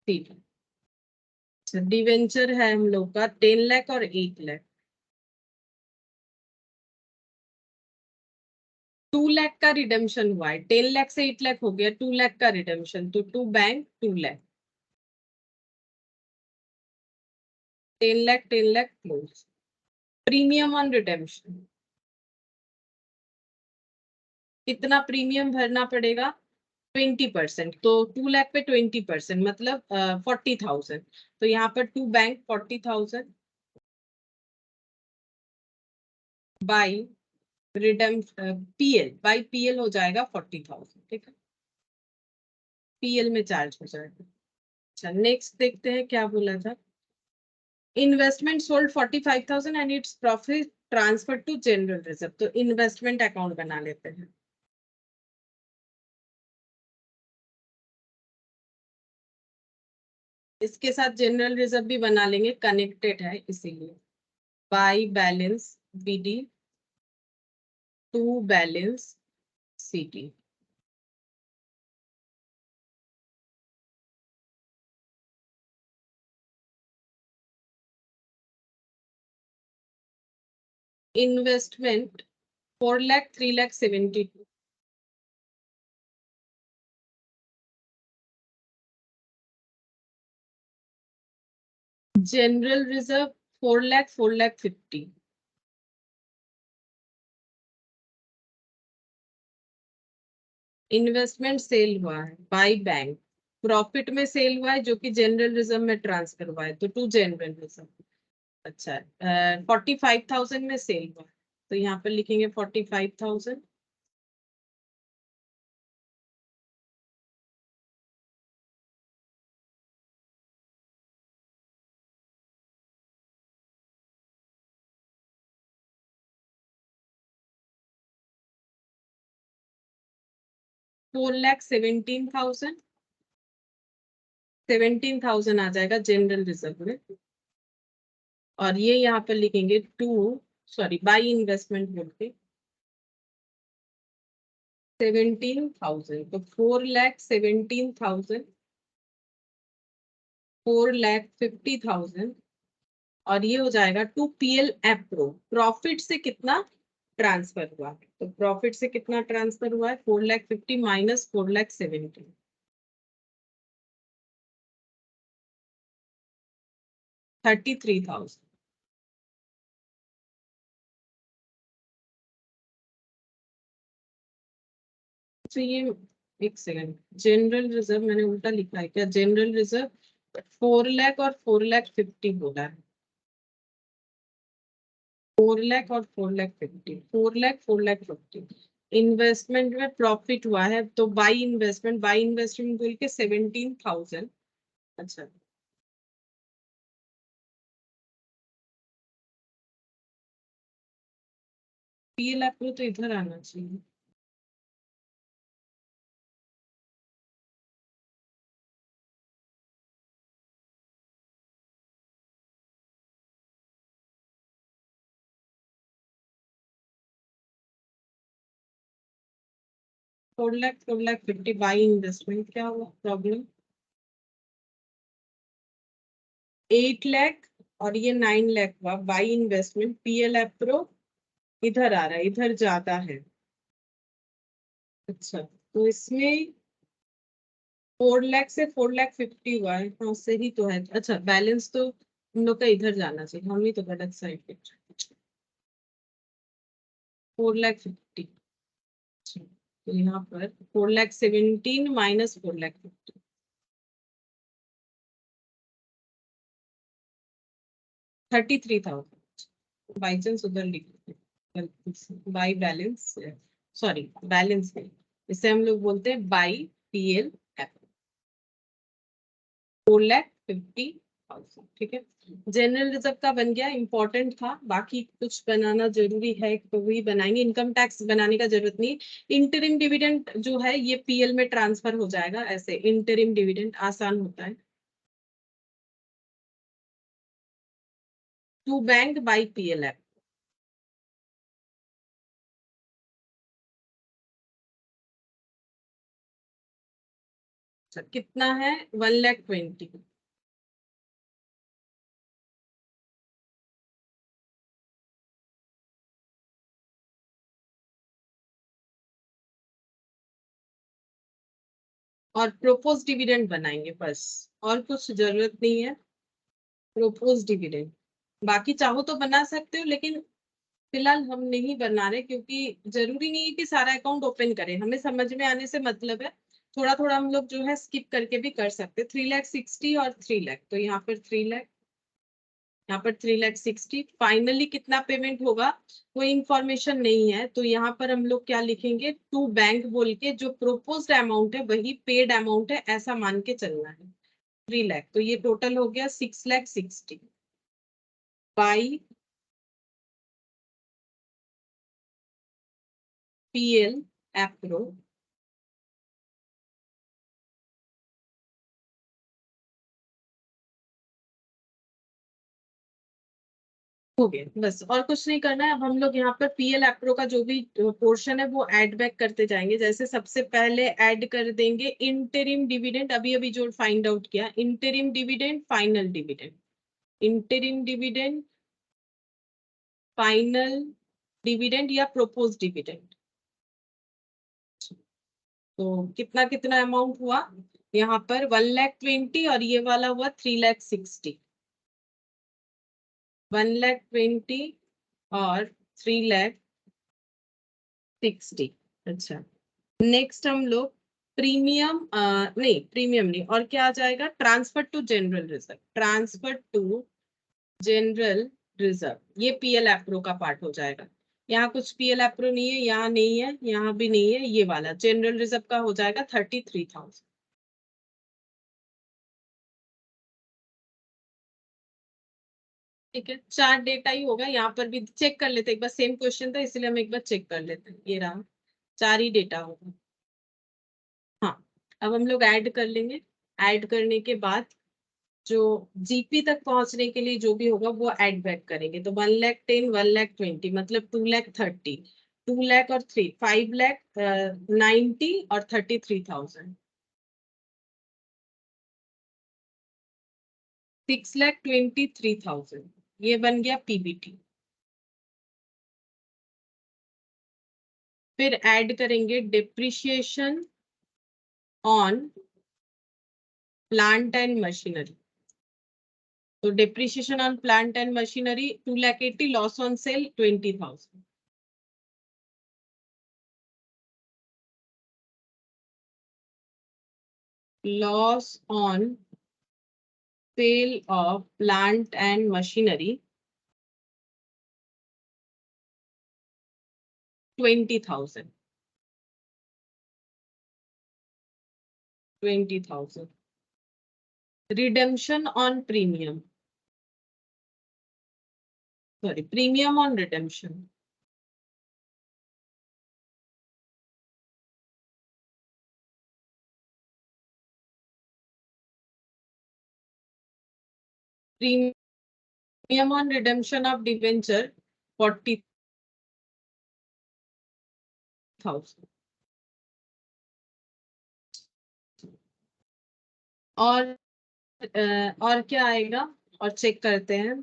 CD. अच्छा, डिवेंचर है हम लोग का 10 लाख और 8 लाख। 2 लाख का रिडेम्पशन हुआ है, 10 लाख से 8 लाख हो गया, 2 लाख का रिडेम्पशन, तो टू बैंक 2 लाख, 10 लाख 10 लाख क्लोज। प्रीमियम ऑन रिडेम्पशन, कितना प्रीमियम भरना पड़ेगा? 20%, तो 2 लाख पे 20%, मतलब 40,000। तो यहाँ पर to bank 40,000 by redeem PL, by PL हो जाएगा 40,000, ठीक है, पीएल में चार्ज हो जाएगा। अच्छा, नेक्स्ट देखते हैं क्या बोला था। Investment sold 45,000 and its profit transfer to general reserve, तो इन्वेस्टमेंट अकाउंट बना लेते हैं। इसके साथ जनरल रिजर्व भी बना लेंगे, कनेक्टेड है इसीलिए। By balance BD to balance CT. Investment 4 lakh 3,72,000। General reserve 4 lakh 4,50,000। Investment sale हुआ है बाय बैंक, प्रॉफिट में सेल हुआ है जो कि जनरल रिजर्व में ट्रांसफर हुआ है, तो टू जनरल रिजर्व। अच्छा, 45,000 में सेल हुआ है, तो यहाँ पर लिखेंगे 45,000। फोर लैख 17,000, 17,000 आ जाएगा जनरल रिजर्व में। और ये यहाँ पर लिखेंगे टू, सॉरी बाई इन्वेस्टमेंट बोल के 17,000, तो 4,17,000, 4,50,000। और ये हो जाएगा टू पीएल एप्रो। प्रॉफिट से कितना ट्रांसफर हुआ है, तो प्रॉफिट से कितना ट्रांसफर हुआ है, 4,50,000 माइनस 4,70,000, 33,000। तो ये एक सेकंड, जनरल रिजर्व मैंने उल्टा लिखा है क्या, जनरल रिजर्व 4,00,000 और 4,50,000 बोला है, 4,00,000 और 4,50,000, 4,00,000 4,50,000। इन्वेस्टमेंट में प्रॉफिट हुआ है तो बाई इन्वेस्टमेंट बोल के 17,000। अच्छा, पीएल आपको तो इधर आना चाहिए। फोर लाख 50 बाई इन्वेस्टमेंट, क्या हुआ प्रॉब्लम, 8,00,000 और ये 9,00,000 हुआ बाई इन्वेस्टमेंट, पीएल अप्रो इधर आ रहा है, इधर ज्यादा है। अच्छा, तो इसमें 4,00,000 से 4,50,000 हुआ है, हाँ सही तो है। अच्छा, बैलेंस तो हम लोग का इधर जाना चाहिए, हम ही तो गलत साइड पे। 4,50,000, तो यहाँ पर 4,17,000 माइनस 4,50,000, 33,000। बाई चांस उधर लिख बाई बैलेंस, सॉरी बैलेंस नहीं, इसे हम लोग बोलते हैं बाई पीएल, 4,50,000, ठीक है। जनरल रिजर्व का बन गया, इंपॉर्टेंट था, बाकी कुछ बनाना जरूरी है तो वही बनाएंगे, इनकम टैक्स बनाने का जरूरत नहीं। इंटरिम डिविडेंड जो है ये पीएल में ट्रांसफर हो जाएगा, ऐसे इंटरिम डिविडेंड आसान होता है, to bank by PL app. कितना है, 1,20,000। और प्रोपोज डिविडेंड बनाएंगे बस, और कुछ जरूरत नहीं है। प्रोपोज डिविडेंड, बाकी चाहो तो बना सकते हो, लेकिन फिलहाल हम नहीं बना रहे, क्योंकि जरूरी नहीं है कि सारा अकाउंट ओपन करें, हमें समझ में आने से मतलब है। थोड़ा थोड़ा हम लोग जो है स्किप करके भी कर सकते हैं। 3,60,000 और 3,00,000, तो यहाँ पर 3,00,000, यहाँ पर 3,60,000, फाइनली कितना पेमेंट होगा कोई इंफॉर्मेशन नहीं है, तो यहाँ पर हम लोग क्या लिखेंगे, टू बैंक बोल के जो प्रोपोज्ड अमाउंट है वही पेड अमाउंट है, ऐसा मान के चलना है। 3,00,000, तो ये टोटल हो गया 6,60,000 बाई पीएल एप्रो। हो गया बस, और कुछ नहीं करना है। अब हम लोग यहाँ पर पीएल एप्रो का जो भी पोर्शन है वो ऐड बैक करते जाएंगे। जैसे सबसे पहले ऐड कर देंगे इंटरिम डिविडेंड, अभी अभी जो फाइंड आउट किया, interim dividend final dividend, interim dividend final dividend या प्रोपोज डिविडेंड। तो कितना कितना अमाउंट हुआ, यहाँ पर 1,20,000 और ये वाला हुआ 3,60,000, 1,20,000 और 3,60,000। अच्छा, नेक्स्ट हम लोग प्रीमियम नहीं, प्रीमियम नहीं, और क्या आ जाएगा, transfer to general reserve, transfer to general reserve, ये पीएल एप्रो का पार्ट हो जाएगा। यहाँ कुछ पीएल एप्रो नहीं है, यहाँ नहीं है, यहाँ भी नहीं है, ये वाला जनरल रिजर्व का हो जाएगा 33,000। ठीक है, चार डेटा ही होगा, यहाँ पर भी चेक कर लेते, एक बार सेम क्वेश्चन था इसलिए हम एक बार चेक कर लेते हैं, ये रहा, चार ही डेटा होगा। हाँ, अब हम लोग ऐड कर लेंगे, ऐड करने के बाद जो जीपी तक पहुंचने के लिए जो भी होगा वो ऐड बैक करेंगे, तो 1,10,000, 1,20,000, मतलब 2,30,000, 2 लाख और 5,90,000 और 33,000, 6,23,000, ये बन गया पीबीटी। फिर ऐड करेंगे depreciation on plant and machinery, तो depreciation on plant and machinery 2,80,000, loss on sale 20,000, loss on sale of plant and machinery 20,000, 20,000, redemption on premium, sorry, premium on redemption, premium on redemption of debenture 40,000, और और क्या आएगा, और check करते हैं,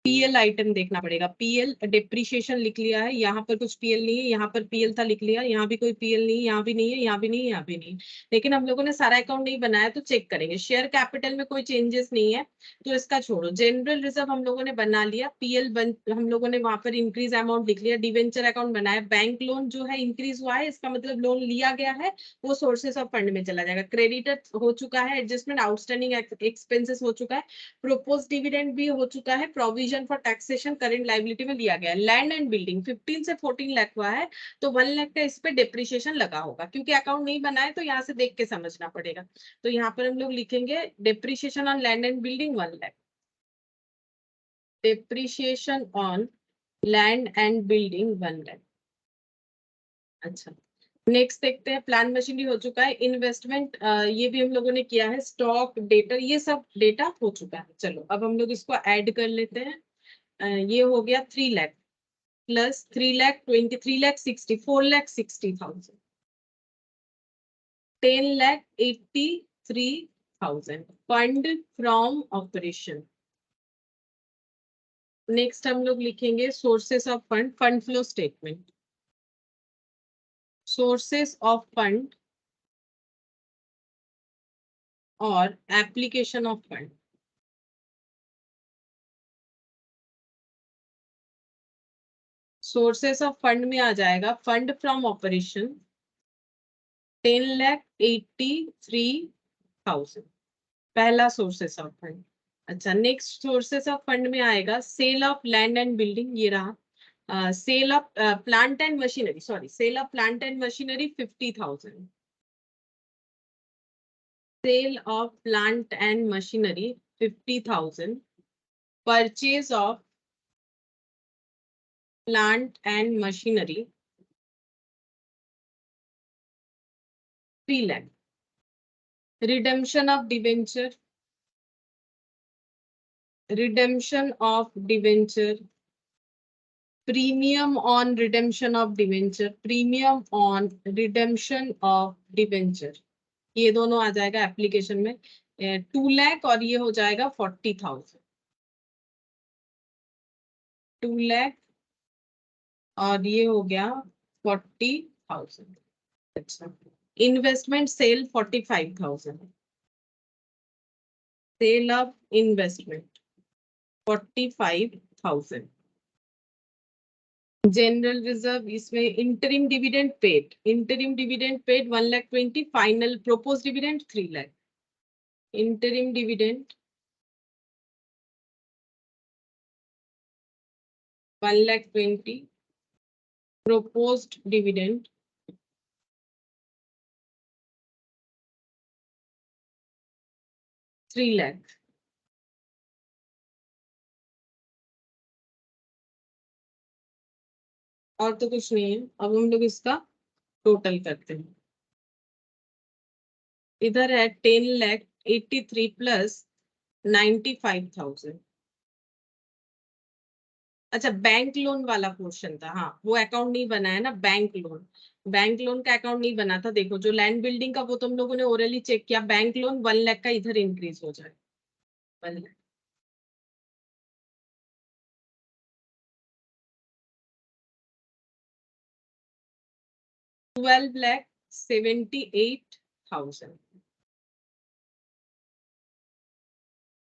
PL item देखना पड़ेगा, पीएल डिप्रिशिएशन लिख लिया है, यहाँ पर कुछ पीएल नहीं है, यहाँ पर पीएल था लिख लिया, यहाँ भी कोई पीएल नहीं है, यहाँ भी नहीं है, यहाँ भी नहीं है, यहाँ भी नहीं, लेकिन हम लोगों ने सारा अकाउंट नहीं बनाया तो चेक करेंगे, शेयर कैपिटल में कोई चेंजेस नहीं है तो इसका छोड़ो, जनरल रिजर्व हम लोगों ने बना लिया, पीएल हम लोगों ने वहां पर इंक्रीज अमाउंट लिख लिया, डिवेंचर अकाउंट बनाया, बैंक लोन जो है इंक्रीज हुआ है, इसका मतलब लोन लिया गया है, वो सोर्सेस ऑफ फंड में चला जाएगा, क्रेडिटर हो चुका है, एडजस्टमेंट आउटस्टैंडिंग एक्सपेंसेस हो चुका है, प्रोपोज डिविडेंड भी हो चुका है, provision for taxation current liability में लिया गया है, लैंड एंड बिल्डिंग 15 से 14 लाख हुआ है, तो 1 लाख का इस पे डिप्रिशिएशन लगा होगा, क्योंकि अकाउंट नहीं बनाए तो यहाँ से देख के समझना पड़ेगा, तो यहाँ पर हम लोग लिखेंगे depreciation on land and building 1 lakh, depreciation on land and building 1 lakh. अच्छा, नेक्स्ट देखते हैं, प्लान मशीनरी हो चुका है, इन्वेस्टमेंट ये भी हम लोगों ने किया है, स्टॉक डेटा ये सब डेटा हो चुका है, चलो अब हम लोग इसको ऐड कर लेते हैं, ये हो गया 3 lakh plus 3,20,000, 3,60,000, 4,60,000, 10,83,000 fund from operation. Next हम लोग लिखेंगे sources of fund, fund flow statement, sources of fund और application of fund, sources of fund में आ जाएगा फंड फ्रॉम ऑपरेशन 10,83,000, पहला सोर्सेस ऑफ फंड। अच्छा, नेक्स्ट सोर्सेस ऑफ फंड में आएगा sale of land and building, ये रहा, sale of plant and machinery, sorry, sale of plant and machinery 50,000, cell of plant and machinery 50,000, purchase of plant and machinery 3 lakh, redemption of debenture, redemption of debenture, premium on redemption of debenture, premium on redemption of debenture, ये दोनों आ जाएगा application में 2 लाख, और ये हो जाएगा 40,000, 2 लाख और ये हो गया 40,000। अच्छा, investment sale 45,000, sale of investment 45,000, general reserve, इसमें interim dividend paid, 1,20,000, final propose dividend 3 lakh. Interim dividend 1,20,000, proposed dividend 3 lakh. और तो कुछ नहीं है। अब हम लोग इसका टोटल करते हैं। इधर है 10,83 प्लस 95,000। अच्छा, बैंक लोन वाला पोर्शन था, हाँ वो अकाउंट नहीं बना है ना, बैंक लोन। बैंक लोन का अकाउंट नहीं बना था। देखो जो लैंड बिल्डिंग का वो तुम लोगों ने ओरली चेक किया, बैंक लोन 1 लाख का इधर इंक्रीज हो जाए। 1 लाख 12,78,000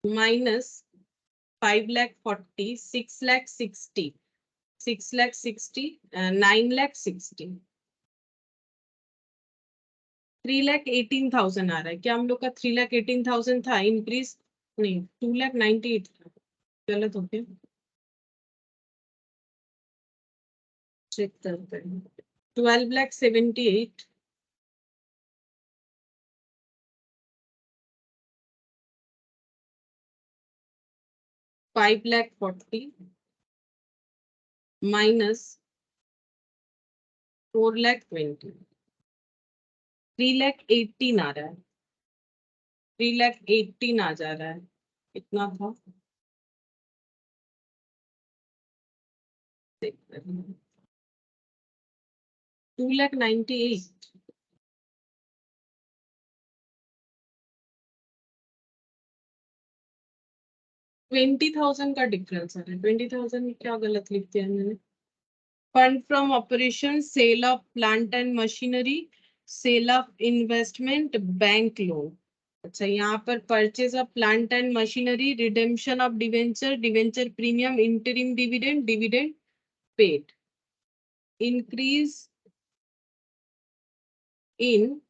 माइनस 5,40,000, 6,60,000, 6,60,000, 9,60,000, 3,18,000 आ रहा है। क्या हम लोग का 3,18,000 था इंक्रीज? नहीं, 2,98,000 था। गलत हो गया, चेक करते हैं। 12,78,000 5,40,000 माइनस 4,20,000, 3,18,000 आ रहा है। 3,18,000 आ जा रहा है। कितना था? 2,98,000। 20,000 का डिफरेंस है। 20,000 क्या गलत लिख दिया मैंने? Fund from operation, sale of plant and machinery, sale of investment, bank loan. अच्छा, यहाँ पर purchase of plant and machinery, redemption of debenture, debenture premium, interim dividend, dividend paid, increase in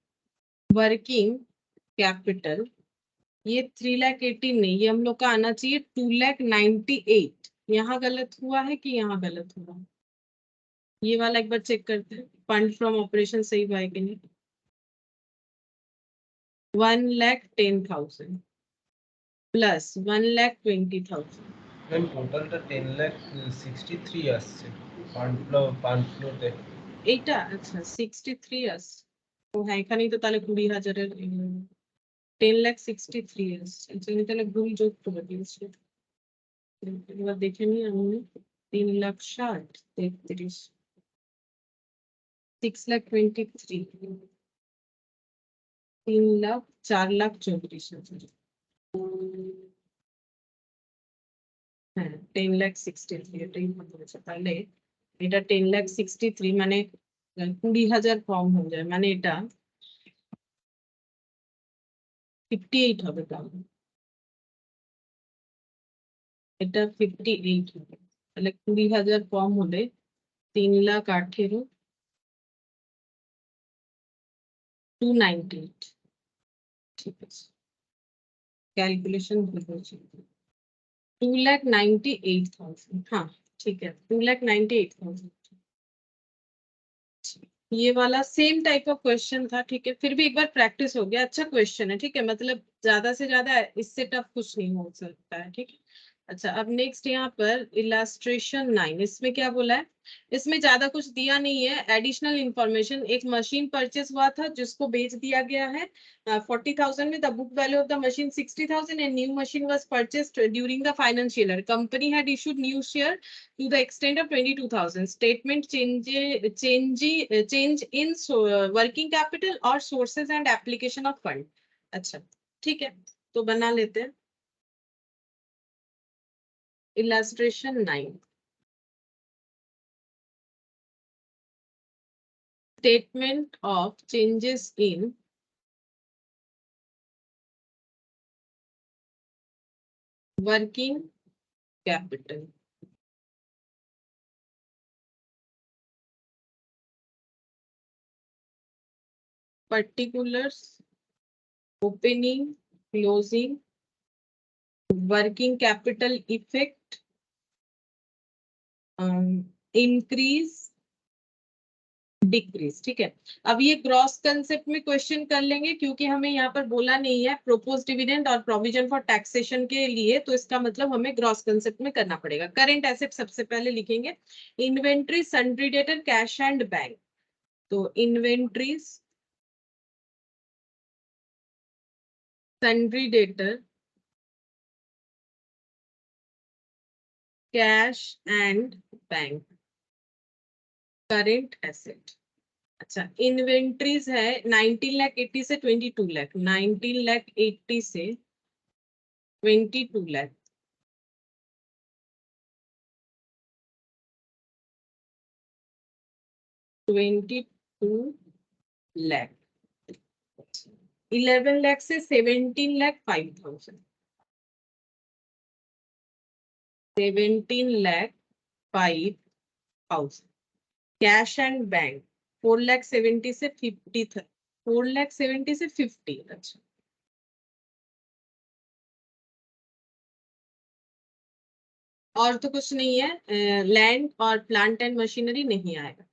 working capital. ये 3,18,000 नहीं, ये हम लोग का आना चाहिए 2,98,000। यहाँ गलत हुआ है कि यहाँ गलत हुआ है? ये वाला एक बार चेक करते हैं, फंड फ्रॉम ऑपरेशन सही हुआ है कि नहीं। 1,10,000 प्लस 1,20,000। मैम টোটালটা 10,63 আসছে পান ফ্লোতে। এইটা আচ্ছা 63 আস। ও হ্যাঁ, এখানেই তো তাহলে 20,000-এর 10,63 আসছে। আচ্ছা, আমি তাহলে ভুল যোগ করে দিয়েছি। এবার দেখে নিই আমি। 3,60,000, 33, 6,23,000, 3,00,000, 4,34,000। হ্যাঁ, 10,63 এটাই হয়েছে। তাহলে এটা 10,63 মানে 20,000 কম হয়ে যায়, মানে এটা 58 হবে। তাহলে এটা 58 হবে। তাহলে 20,000 কম হলে 3,18,298। ঠিক আছে, ক্যালকুলেশন ভুল হয়েছে। 2,98,000, हाँ ठीक है, 2,98,000। ये वाला सेम टाइप ऑफ क्वेश्चन था, ठीक है, फिर भी एक बार प्रैक्टिस हो गया। अच्छा क्वेश्चन है, ठीक है, मतलब ज्यादा से ज्यादा इससे टफ कुछ नहीं हो सकता है, ठीक है। अच्छा, अब नेक्स्ट यहाँ पर इलास्ट्रेशन 9, इसमें क्या बोला है? इसमें ज्यादा कुछ दिया नहीं है, एडिशनल इंफॉर्मेशन। एक मशीन परचेस हुआ था जिसको बेच दिया गया है 40,000 में। The book value of the machine 60,000 and new machine was purchased during the financial year. Company had issued new share to the extent of 22,000. Statement change in working capital or sources and application of fund. अच्छा, ठीक है, तो बना लेते हैं। Illustration 9, statement of changes in working capital। particulars, opening, closing, working capital effect, increase, decrease. ठीक है, अब ये ग्रॉस कंसेप्ट में क्वेश्चन कर लेंगे क्योंकि हमें यहाँ पर बोला नहीं है प्रोपोज डिविडेंड और प्रोविजन फॉर टैक्सेशन के लिए, तो इसका मतलब हमें ग्रॉस कंसेप्ट में करना पड़ेगा। करेंट एसेट सबसे पहले लिखेंगे, inventory, sundry debtor, cash and bank. तो inventories, sundry debtor, cash and bank, current asset. अच्छा, इन्वेंट्रीज है 19 लाख 80 से 22 लाख, 19 लाख 80 से 22 लाख। लाख 11 लाख से 17 lakh 5,000, 17 lakh 5,000। Cash and bank 4 lakh 70 से 50 था, 4 लाख 70 से 50। अच्छा, और तो कुछ नहीं है, लैंड और प्लांट एंड मशीनरी नहीं आएगा।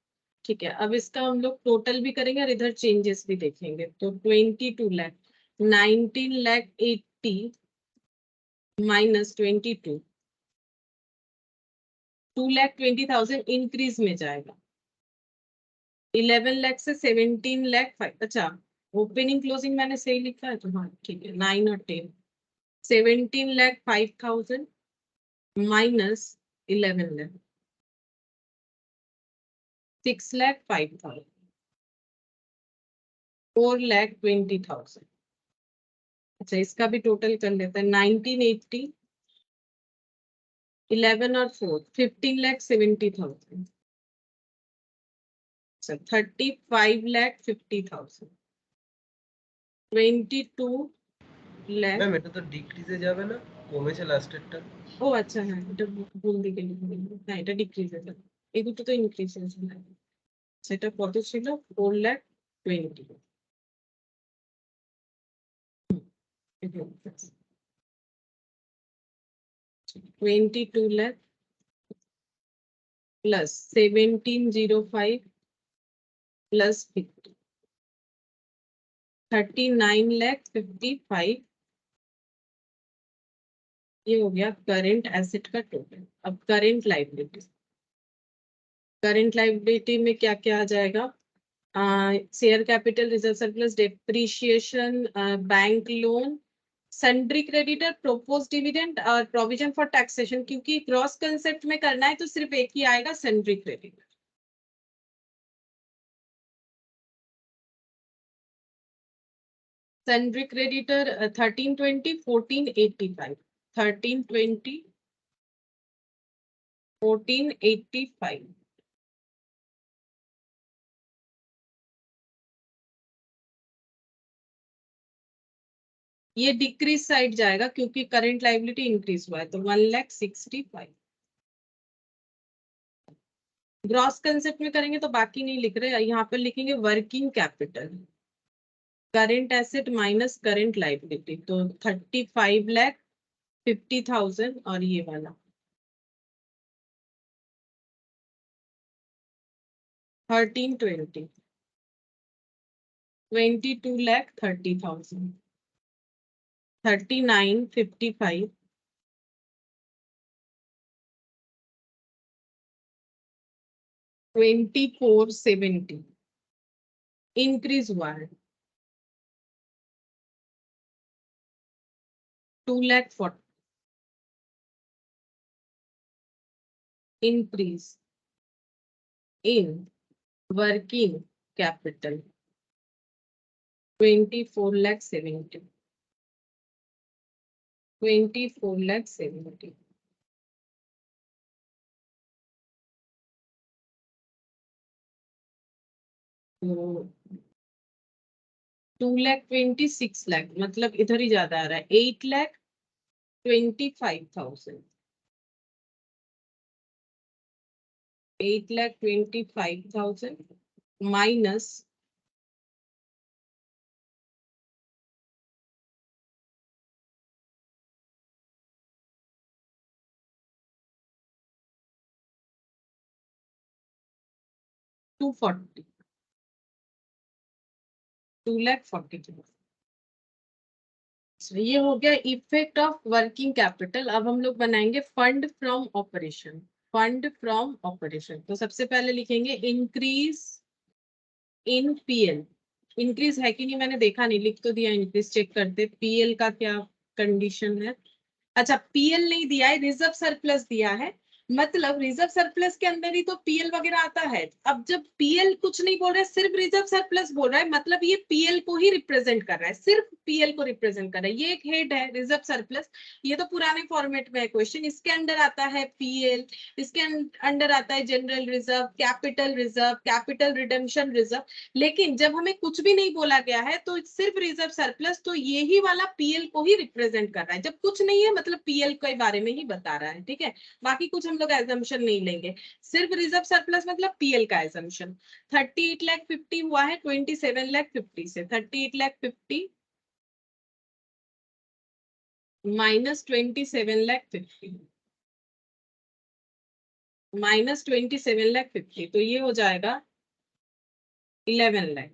ठीक है, अब इसका हम लोग टोटल भी करेंगे और इधर चेंजेस भी देखेंगे। तो 22 लाख, 19 लाख 80 माइनस 22, 2 लाख 20,000 इंक्रीज में जाएगा। 11 लाख से 17 लाख 5। अच्छा, ओपनिंग क्लोजिंग मैंने सही लिखा है तो हाँ ठीक है, 9 और 10, 17 लाख 5,000 माइनस 11 लाख, 6 लाख 5,000, 4 लाख 20,000। अच्छा, इसका भी टोटल कर लेते हैं, 1980, 11 और 4, 15 लाख 70,000। अच्छा, 35 लाख 50,000, 22 লাখ। ম্যাম এটা তো ডিক্রিজে যাবে না, কমেছে লাস্টেরটা। ও আচ্ছা, হ্যাঁ এটা ভুল দিকে লিখে দিলাম। হ্যাঁ, এটা ডিক্রিজ আছে, এই দুটো তো ইনক্রিজ আছে। সেটা কত ছিল, 4 লাখ 20, 22 লাখ प्लस 1705 प्लस 50, 39 लाख 55। ये हो गया करेंट एसेट का टोटल। अब करेंट लाइबिलिटी, करेंट लाइबिलिटी में क्या क्या आ जाएगा, share capital, reserve surplus, depreciation, bank loan, sundry creditor, propose dividend और प्रोविजन फॉर टैक्सेशन। क्योंकि क्रॉस कंसेप्ट में करना है तो सिर्फ एक ही आएगा, सन्ड्री क्रेडिटर। Sundry creditor 1320 1485, 1320 1485। ये डिक्रीज साइड जाएगा क्योंकि करंट लाइबिलिटी इंक्रीज हुआ है, तो 1,65,000। ग्रॉस कंसेप्ट में करेंगे तो बाकी नहीं लिख रहे, यहाँ पर लिखेंगे working capital, current asset minus current liability. तो 35 लाख 50,000 और ये वाला 1320, 22 लाख 30,000, 3955, 2470 इंक्रीज हुआ है, 2 lakh 40 increase in working capital, 24 lakh 70, 24 lakh 70। तो 2 लाख 26 लाख, मतलब इधर ही ज्यादा आ रहा है, 8 लाख 25,000, 8 लाख 25,000 माइनस 240, 2,40,000। ये हो गया इफेक्ट ऑफ वर्किंग कैपिटल। अब हम लोग बनाएंगे fund from operation. Fund from operation तो सबसे पहले लिखेंगे इंक्रीज इन पीएल। इंक्रीज है कि नहीं मैंने देखा नहीं, लिख तो दिया इंक्रीज, चेक करते पीएल का क्या कंडीशन है। अच्छा पीएल नहीं दिया है, रिजर्व सरप्लस दिया है। मतलब रिजर्व सरप्लस के अंदर ही तो पीएल वगैरह आता है। अब जब पीएल कुछ नहीं बोल रहा है, सिर्फ रिजर्व सरप्लस बोल रहा है, मतलब ये पीएल को ही रिप्रेजेंट कर रहा है, सिर्फ पीएल को रिप्रेजेंट कर रहा है। ये एक हेड है रिजर्व सरप्लस। ये तो पुराने फॉर्मेट में है क्वेश्चन। इसके अंडर आता है पीएल, इसके अंडर आता है general reserve, capital redemption reserve. लेकिन जब हमें कुछ भी नहीं बोला गया है तो सिर्फ रिजर्व सरप्लस, तो यही वाला पीएल को ही रिप्रेजेंट कर रहा है। जब कुछ नहीं है मतलब पीएल के बारे में ही बता रहा है, ठीक है। बाकी कुछ हम लोग एजम्पशन नहीं लेंगे, सिर्फ रिजर्व सरप्लस मतलब पीएल का एजम्पशन। 38,50,000 हुआ है 27,50,000 से। 38,50,000 माइनस 27,50,000 माइनस 27,50,000, तो ये हो जाएगा 11,00,000।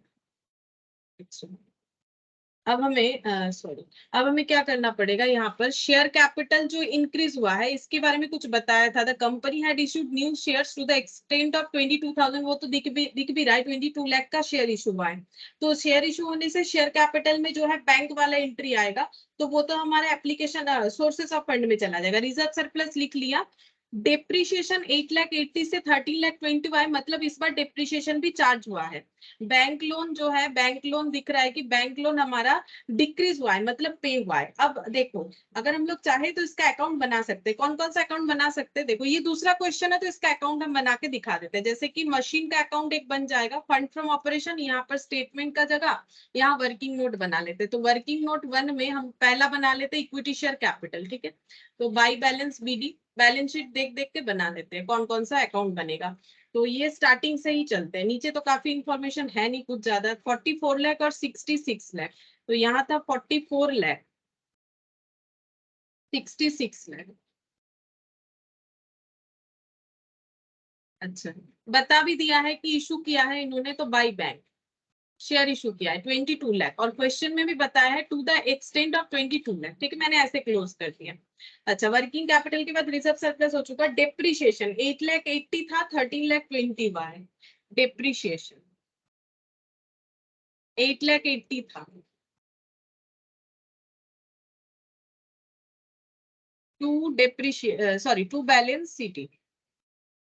अब हमें सॉरी, अब हमें क्या करना पड़ेगा, यहाँ पर शेयर कैपिटल जो इंक्रीज हुआ है इसके बारे में कुछ बताया था। The company had issued new shares to the extent of 22,000, वो तो दिख भी रहा है, 22 लाख का शेयर इशू हुआ है। तो शेयर इशू होने से शेयर कैपिटल में जो है बैंक वाला एंट्री आएगा, तो वो तो हमारे एप्लीकेशन सोर्सेस ऑफ फंड में चला जाएगा। रिजर्व सरप्लस लिख लिया। डेप्रीशिएशन 8,80,000 से 13,25,000, मतलब इस बार डेप्रीशिएशन भी चार्ज हुआ है। बैंक लोन जो है, बैंक लोन दिख रहा है कि बैंक लोन हमारा डिक्रीज हुआ है, मतलब पे हुआ है। अब देखो, अगर हम लोग चाहे तो इसका अकाउंट बना सकते हैं। कौन कौन सा अकाउंट बना सकते हैं, देखो ये दूसरा क्वेश्चन है तो इसका अकाउंट हम बना के दिखा देते हैं। जैसे कि मशीन का अकाउंट एक बन जाएगा, फंड फ्रॉम ऑपरेशन, यहाँ पर स्टेटमेंट का जगह यहाँ वर्किंग नोट बना लेते हैं। तो वर्किंग नोट 1 में हम पहला बना लेते हैं इक्विटी शेयर कैपिटल, ठीक है। तो by balance BD, balance sheet देख देख के बना लेते हैं कौन कौन सा अकाउंट बनेगा। तो ये स्टार्टिंग से ही चलते हैं, नीचे तो काफी इंफॉर्मेशन है नहीं कुछ ज्यादा। 44 लाख और 66 लाख, तो यहाँ था 44 लाख, 66 लाख। अच्छा, बता भी दिया है कि इशू किया है इन्होंने तो बाई बैंक शेयर इशू किया है 22 लाख, और क्वेश्चन में भी बताया है to the extent of 22 lakh, ठीक है। मैंने ऐसे क्लोज कर दिया। अच्छा, वर्किंग कैपिटल के बाद रिजर्व सरप्लस हो चुका। डेप्रीशिएशन 8,80,000 था, 13,20,000 हुआ है। डेप्रीशिएशन 8,80,000 था, टू डेप्रीशिए सॉरी टू बैलेंस सीटी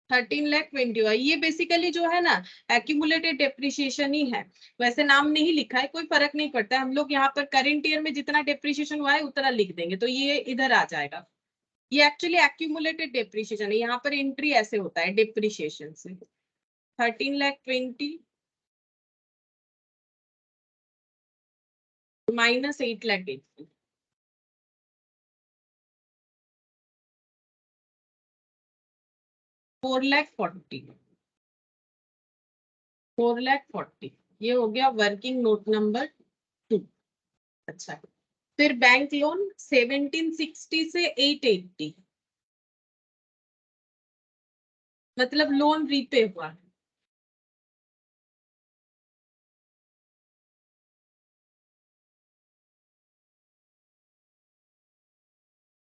13,20,000 हुआ। ये बेसिकली जो है ना एक्यूमुलेटेड डेप्रिसिएशन ही है। वैसे नाम नहीं लिखा है, कोई फर्क नहीं पड़ता, हम लोग यहाँ पर करेंट ईयर में जितना डेप्रिसिएशन हुआ है उतना लिख देंगे, तो ये इधर आ जाएगा। ये एक्चुअली एक्यूमुलेटेड डेप्रिसिएशन है, यहाँ पर एंट्री ऐसे होता है डेप्रिसिएशन से। 13,20,000 माइनस 8,80,000, 4,40,000, 4,40,000। ये हो गया वर्किंग नोट नंबर 2। अच्छा, फिर बैंक लोन 1760 से 880, मतलब लोन रीपे हुआ।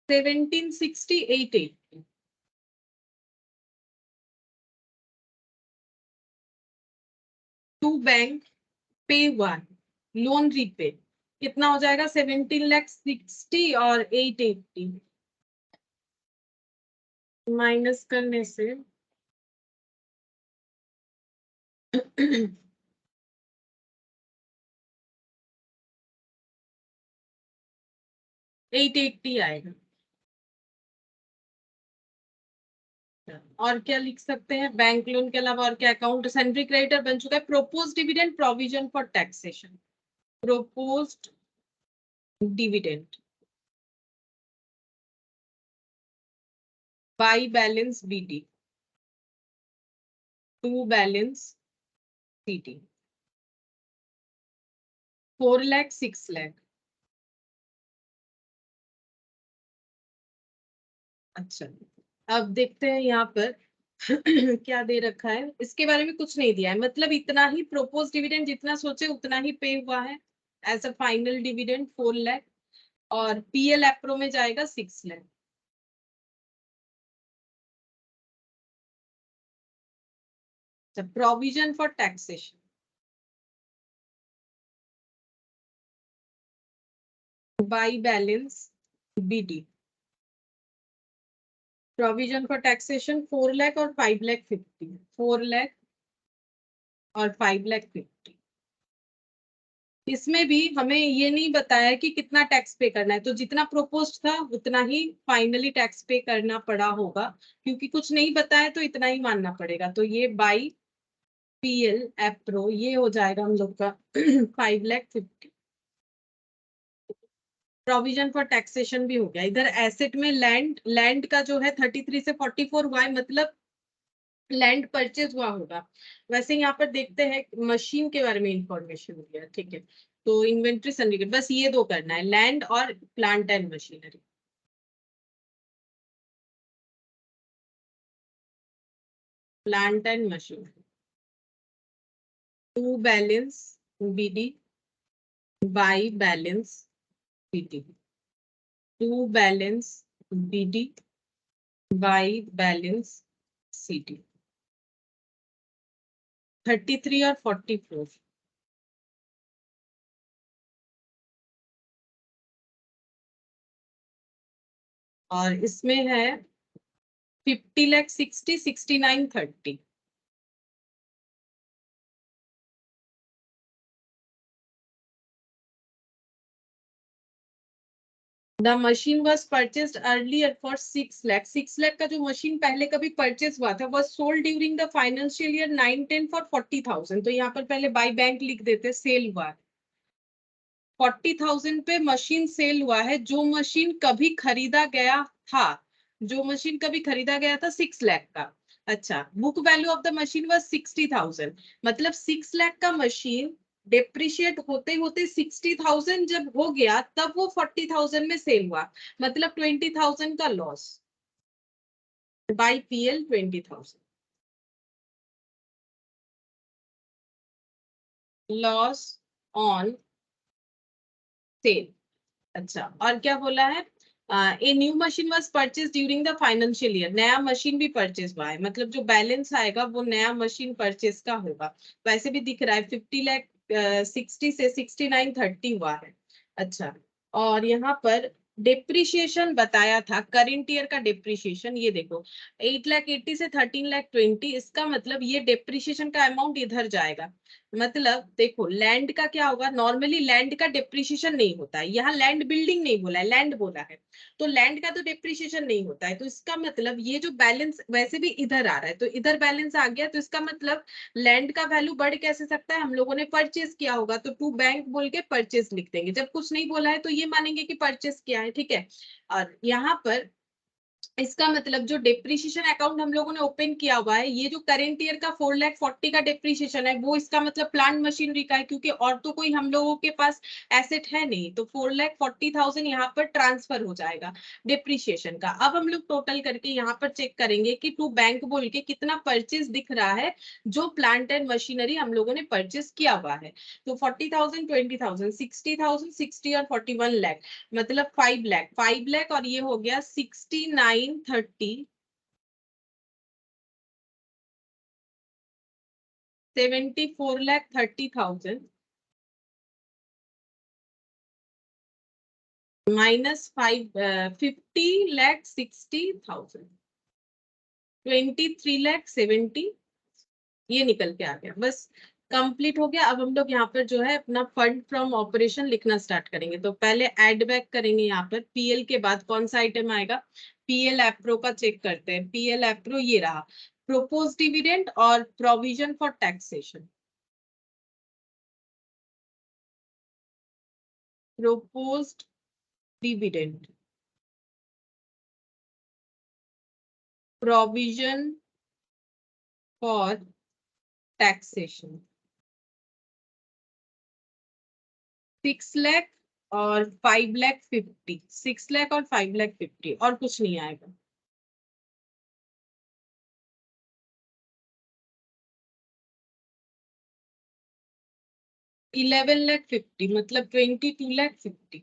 1760 880, टू बैंक पे हुआ, लोन रीपे कितना हो जाएगा 17,60,000 और 880 माइनस करने से 880 आएगा। और क्या लिख सकते हैं बैंक लोन के अलावा, और क्या अकाउंट सेंट्री क्रेडिटर बन चुका है। Propose dividend provision for taxation, proposed dividend by balance BD to balance CT 4 lakh 6 lakh. अच्छा, अब देखते हैं यहाँ पर क्या दे रखा है, इसके बारे में कुछ नहीं दिया है, मतलब इतना ही प्रोपोज डिविडेंड जितना सोचे उतना ही पे हुआ है as a final dividend 4 lakh, और पीएल एप्रो में जाएगा 6 lakh. Provision for taxation, by balance BD, provision for taxation 4 lakh और 5 लाख 50, 4 लाख और 5 लाख 50। इसमें भी हमें ये नहीं बताया कि कितना टैक्स पे करना है, तो जितना प्रोपोज था उतना ही फाइनली टैक्स पे करना पड़ा होगा, क्योंकि कुछ नहीं बताया तो इतना ही मानना पड़ेगा। तो ये बाई पीएल एप्रो ये हो जाएगा हम लोग का 5 लाख 50। प्रोविजन फॉर टैक्सेशन भी हो गया। इधर एसेट में लैंड का जो है 33 से 44 हुआ है, मतलब लैंड परचेज हुआ होगा। वैसे यहाँ पर देखते हैं मशीन के बारे में इंफॉर्मेशन दिया, ठीक है। तो इन्वेंट्री सर्टिफिकेट बस ये दो करना है, लैंड और plant and machinery. Plant and machinery to balance BD by balance BD, to balance BD by balance CD, 33 और 44। और इसमें है 50 lakh 60 69 30। The machine was purchased earlier for 6 lakh। 6 lakh का जो मशीन पहले कभी परचेज हुआ था was sold during the financial year 9-10 for 40,000। तो यहाँ पर पहले बाई बैंक लिख देते, सेल हुआ है 40,000 पे मशीन सेल हुआ है। जो मशीन कभी खरीदा गया था, जो मशीन कभी खरीदा गया था 6 लाख का। अच्छा, book value of the machine was 60,000, मतलब 6 लाख का मशीन डेप्रिशिएट होते होते 60,000 जब हो गया तब वो 40,000 में सेल हुआ, मतलब 20,000 का loss by PL 20,000 loss on cell. अच्छा, और क्या बोला है, a new machine was purchase during the financial year. नया मशीन भी परचेज हुआ है, मतलब जो बैलेंस आएगा वो नया मशीन परचेज का होगा। वैसे भी दिख रहा है 50 लाख 60 से 69 30 हुआ है। अच्छा, और यहाँ पर डेप्रिसिएशन बताया था, करेंट ईयर का डेप्रिसिएशन ये देखो 8 लाख 80 से 13 लाख 20। इसका मतलब ये डेप्रिसिएशन का अमाउंट इधर जाएगा। मतलब देखो लैंड का क्या होगा, नॉर्मली लैंड का डेप्रिसिएशन नहीं होता है, यहाँ लैंड बिल्डिंग नहीं बोला है, लैंड बोला है, तो लैंड का तो डेप्रिसिएशन नहीं होता है। तो इसका मतलब ये जो बैलेंस वैसे भी इधर आ रहा है, तो इधर बैलेंस आ गया, तो इसका मतलब लैंड का वैल्यू बढ़ कैसे सकता है, हम लोगों ने परचेज किया होगा, तो टू बैंक बोल के परचेज लिख देंगे। जब कुछ नहीं बोला है तो ये मानेंगे कि परचेज किया है, ठीक है। और यहाँ पर इसका मतलब जो डेप्रिसिएशन अकाउंट हम लोगों ने ओपन किया हुआ है, ये जो करेंट ईयर का 4 लाख 40 का डेप्रिसिएशन है, वो इसका मतलब प्लांट मशीनरी का है, क्योंकि और तो कोई हम लोगों के पास एसेट है नहीं। तो 4 लाख 40,000 यहाँ पर ट्रांसफर हो जाएगा डेप्रिसिएशन का। अब हम लोग टोटल करके यहाँ पर चेक करेंगे कि टू बैंक बोल के कितना परचेज दिख रहा है, जो प्लांट एंड मशीनरी हम लोगों ने परचेज किया हुआ है। तो 40,000 20,000 60,000 60 और 41 लाख, मतलब 5 लाख 5 लाख, और ये हो गया 69 30 74 लाख 30,000 माइनस 50 लाख 60,000 23 लाख 70, ये निकल के आ गया। बस कंप्लीट हो गया। अब हम लोग यहाँ पर जो है अपना फंड फ्रॉम ऑपरेशन लिखना स्टार्ट करेंगे। तो पहले एड बैक करेंगे, यहाँ पर पीएल के बाद कौन सा आइटम आएगा, पीएल एप्रो का चेक करते हैं। पीएल एप्रो ये रहा, प्रोपोज डिविडेंड और provision for taxation. Proposed dividend, provision for taxation 6 lakh और 5 लाख 50, 6 लाख और 5 लाख 50, और कुछ नहीं आएगा। 11,50,000 मतलब 22,50,000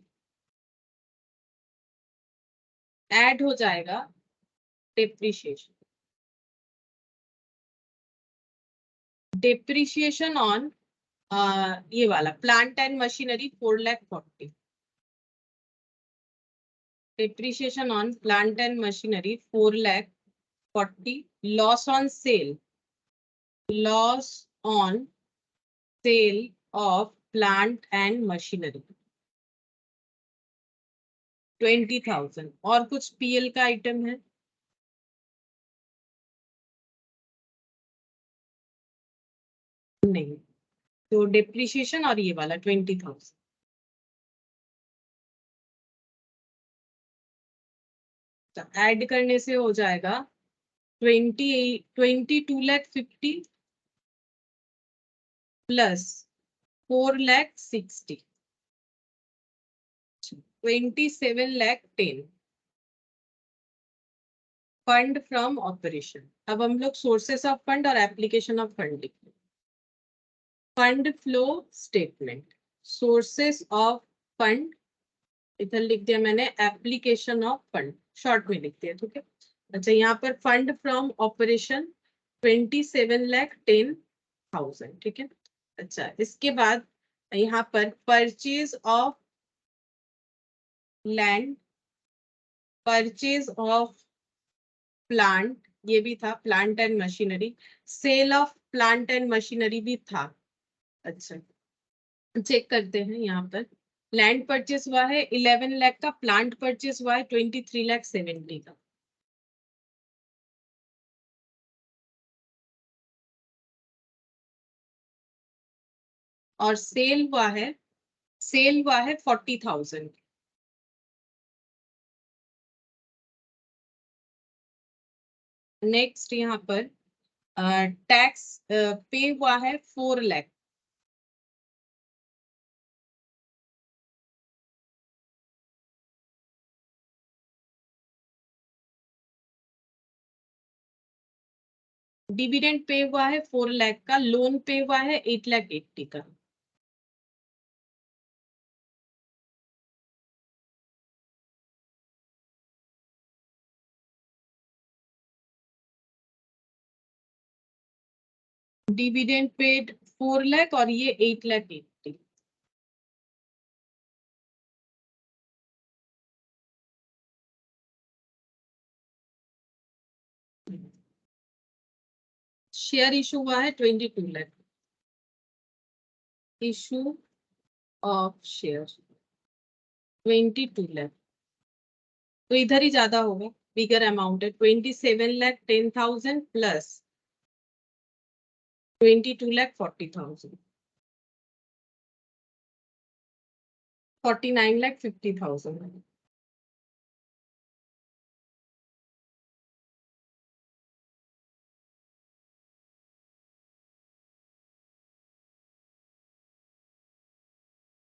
ऐड हो जाएगा डेप्रिसिएशन। डेप्रिसिएशन ऑन ये वाला plant and machinery 4,40,000। Depreciation on plant and machinery 4,40,000. Loss on sale. Loss on sale of plant and machinery 20,000. और कुछ पीएल का आइटम है? नहीं। तो डेप्रिसिएशन और ये वाला 20,000। तो ऐड करने से हो जाएगा 22,50,000 प्लस 4,60,000 27,10,000 फंड फ्रॉम ऑपरेशन। अब हम लोग सोर्सेस ऑफ फंड और एप्लीकेशन ऑफ फंड लिखते हैं। Fund flow statement, sources of fund इधर लिख दिया मैंने, एप्लीकेशन ऑफ फंड शॉर्ट में लिख दिया, ठीक है। अच्छा, यहाँ पर फंड फ्रॉम ऑपरेशन 27,10,000, ठीक है। अच्छा, इसके बाद यहाँ पर purchase of land, purchase of plant, ये भी था, plant and machinery, sale of plant and machinery भी था। अच्छा, चेक करते हैं। यहाँ पर लैंड परचेस हुआ है 11 लाख का, प्लांट परचेस हुआ है 23,70,000 का। और सेल हुआ है 40,000। नेक्स्ट यहाँ पर टैक्स पे हुआ है 4 लाख। डिविडेंड पे हुआ है 4 लाख का, लोन पे हुआ है 8,80,000 का। डिविडेंड पेड 4 लाख और ये 8,80,000। शेयर इशू हुआ है 22 lakh. Issue of share 22 lakh, तो इधर ही ज्यादा होगा, बिगर अमाउंट है। 27,10,000 plus 22,40,000, 49,50,000।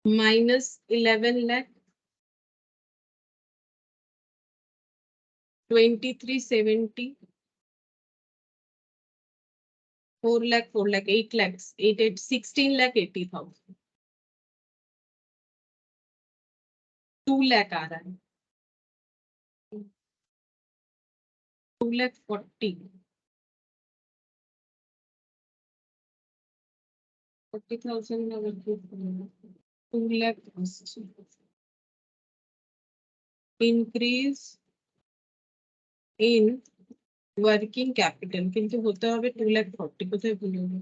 Minus 11 lakh 23,70, 4 lakh 4 lakh 8 lakhs 16,80,000। 2 lakh आ रहा है, 2,40,000 2 lakh increase in working capital, किंतु होता है 2,40,000 কোথায় ভুলে গেলাম।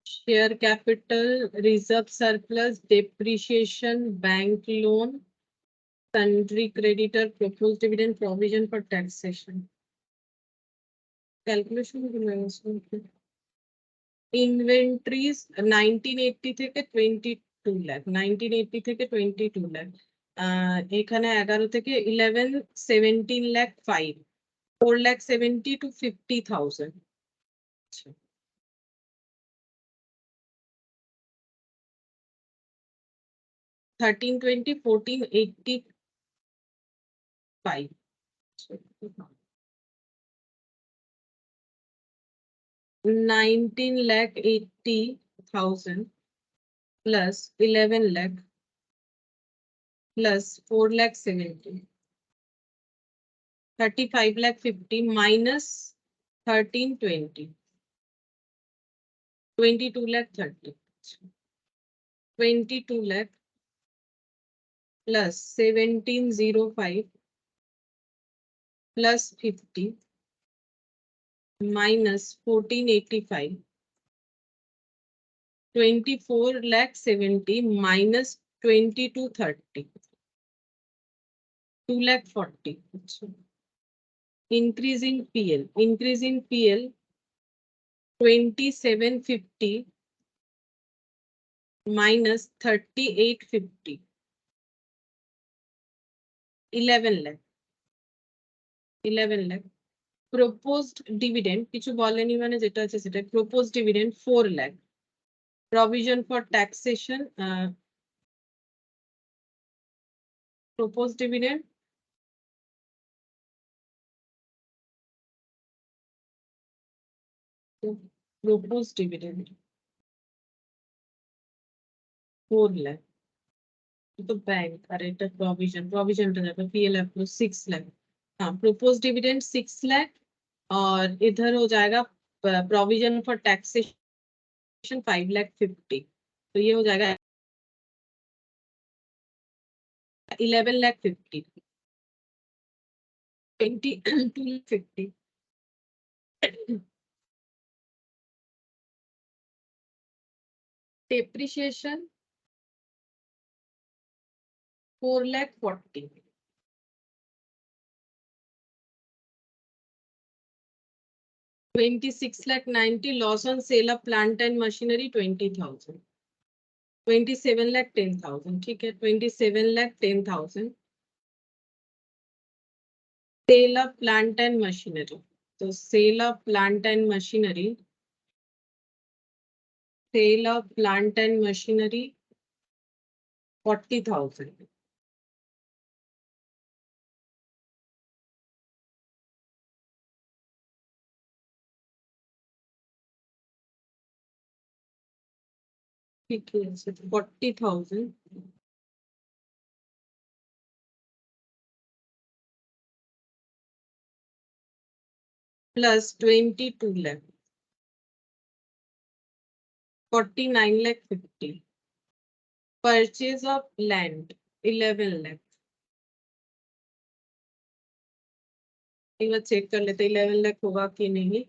Share capital, reserve surplus, depreciation, bank loan, sundry creditor, proposed dividend, provision for taxation। Calculation inventories 1980 থেকে 22 লাখ, 1980 থেকে 22 লাখ, এখানে 11 থেকে 11 17 lakh 5, 4,70,000 to 50,000। 1320, 1485. 19,80,000 plus 11 lakh plus 4,70,000. 35,50,000 minus 1320. 22,30,000. 22 lakh plus 1705 plus 50 minus 1485. 24,70,000 minus 2230. 2,40,000. Increase in PL. Increase in PL 2750 minus 3850. 11 lakh. 11 lakh. Proposed dividend, কিছু বলেনি মানে যেটা আছে সেটা proposed dividend 4 lakh. Provision for taxation, proposed dividend proposed dividend 4 lakh. तो bank और এটা provisionটা যাবে PLF plus 6 lakh. हाँ, proposed dividend 6 lakh और इधर हो जाएगा provision for taxation 5,50,000. तो ये हो जाएगा 11,50,000. 22,50,000. Depreciation 4,40,000. 26,90,000. Loss on sale of plant and machinery 20,000. 27,10,000. ठीक है, 27,10,000. Sale of plant and machinery. तो sale of plant and machinery. Sale of plant and machinery 40,000. ठीक है, 40,000 plus 22 lakh. 49,50,000. Purchase of land 11 lakh. एक बार चेक कर लेते 11 लाख होगा कि नहीं.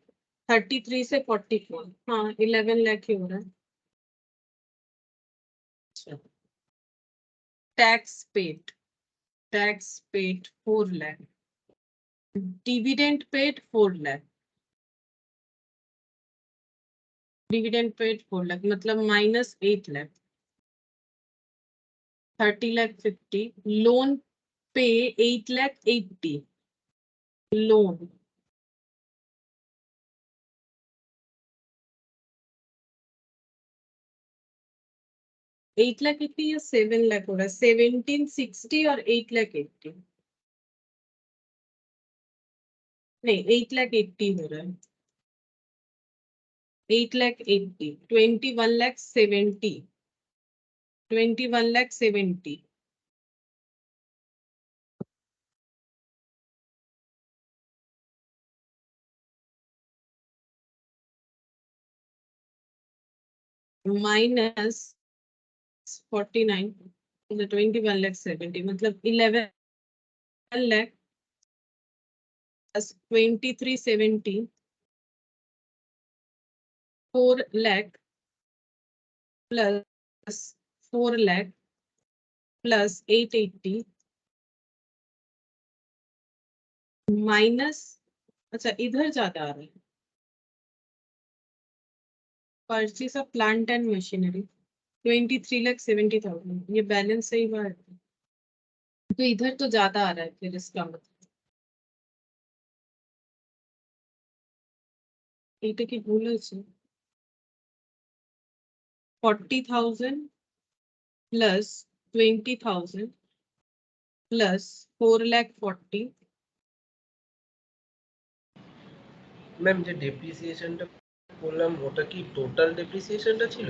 33 से 44. हाँ, 11 लाख ही हो रहा है. Tax paid 4 lakh. Dividend paid 4 lakh. Dividend paid 4 lakh मतलब minus 8 lakh. 30,50,000. लोन पे 8,80,000. लोन 8,80,000 या 7 lakh हो रहा है. 1760 और 8,80,000. नहीं, 8,80,000 हो रहा है. 8,80,000. 21,70,000. 21,70,000. minus 49 is 21,70,000 मतलब 11 lakh plus 2370 4 lakh plus 4 lakh plus 880 minus. अच्छा, इधर ज्यादा आ रहा है. Purchase of plant and machinery 23,70,000. ये बैलेंस सही हुआ है तो इधर तो ज्यादा आ रहा है फिर इसका मतलब এটা কি ভুল হয়েছে. 40,000 plus 20,000 প্লাস 4,40,000। ম্যাম যে ডেপ্রিসিয়েশনটা করলাম ওটা কি টোটাল ডেপ্রিসিয়েশনটা ছিল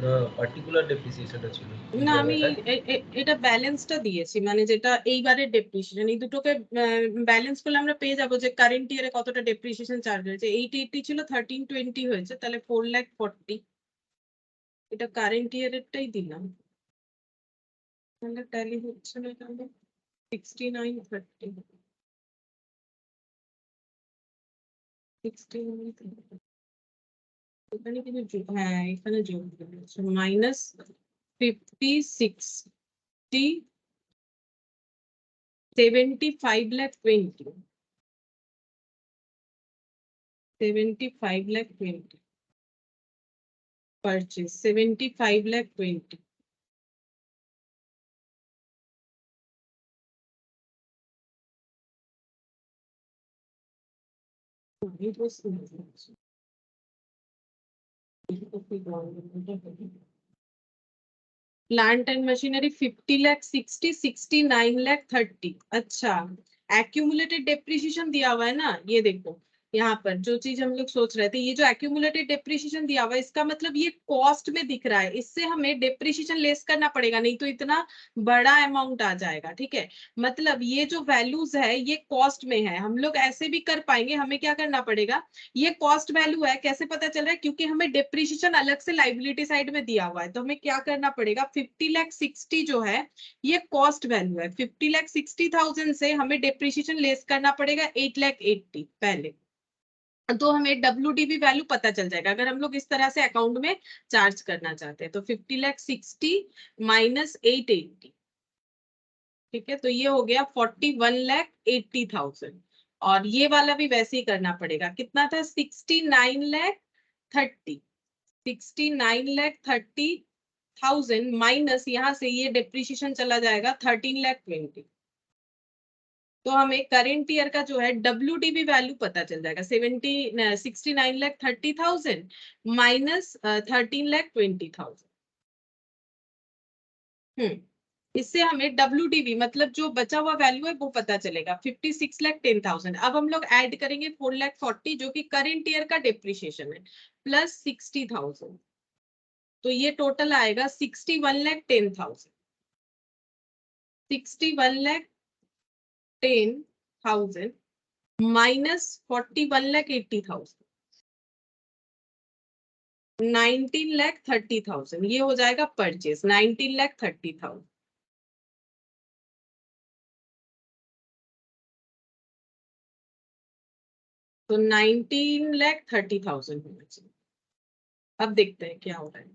না পার্টিকুলার ডেপ্রিসিয়েশনটা ছিল কি না, আমি জায়গাটা? এটা ব্যালেন্সটা দিয়েছি, মানে যেটা এইবারের ডেপ্রিসিয়েশন, এই দুটোকে ব্যালেন্স করলে আমরা পেয়ে যাবো যে কারেন্ট ইয়ারে কতটা ডেপ্রিসিয়েশন চার্জ হয়েছে। 880 ছিল, 1320 হয়েছে, তাহলে 4,40,000। এটা কারেন্ট ইয়ারেরটাই দিলাম, তাহলে ট্যালি হচ্ছে না, তাহলে 6930। 6930 এখানে কিছু হ্যাঁ, এখানে যোগ দিয়েছে minus 50, 60, 75,20,000, 75,20,000 purchase, 75,20,000। Plant and machinery 50 lakh 60, 69 lakh 30। अच्छा, एक्यूमुलेटेड डेप्रिसिएशन दिया हुआ है ना, ये देखो यहाँ पर जो चीज हम लोग सोच रहे थे, ये जो एक्यूमुलेटेड डेप्रिसिएशन दिया हुआ है, इसका मतलब ये कॉस्ट में दिख रहा है, इससे हमें डेप्रिसिएशन लेस करना पड़ेगा, नहीं तो इतना बड़ा अमाउंट आ जाएगा। ठीक है, मतलब ये जो वैल्यूज है ये कॉस्ट में है। हम लोग ऐसे भी कर पाएंगे, हमें क्या करना पड़ेगा, ये कॉस्ट वैल्यू है, कैसे पता चल रहा है, क्योंकि हमें डेप्रिसिएशन अलग से लाइबिलिटी साइड में दिया हुआ है, तो हमें क्या करना पड़ेगा, 50,60,000 जो है ये कॉस्ट वैल्यू है, 50,60,000 से हमें डेप्रिसिएशन लेस करना पड़ेगा 8,80,000 पहले, तो हमें WDV वैल्यू पता चल जाएगा अगर हम लोग इस तरह से अकाउंट में चार्ज करना चाहते हैं। तो 50,60,000 माइनस 880, ठीक है, तो ये हो गया 41,80,000। और ये वाला भी वैसे ही करना पड़ेगा, कितना था, 69,30,000, 69,30,000 माइनस यहाँ से ये डेप्रिसिएशन चला जाएगा 13,20,000। तो हमें करेंट ईयर का जो है WDV वैल्यू पता चल जाएगा, 69,30,000 माइनस 13,20,000। इससे हमें WDV मतलब जो बचा हुआ वैल्यू है वो पता चलेगा, 56,10,000। अब हम लोग ऐड करेंगे 4,40,000 जो कि करेंट ईयर का डेप्रिसिएशन है, प्लस 60,000, तो ये टोटल आएगा 61,10,000। 61,10,000 माइनस 41,80,000, 19,30,000, ये हो जाएगा परचेज 19,30,000। तो 19,30,000 होना चाहिए। अब देखते हैं क्या हो रहा है,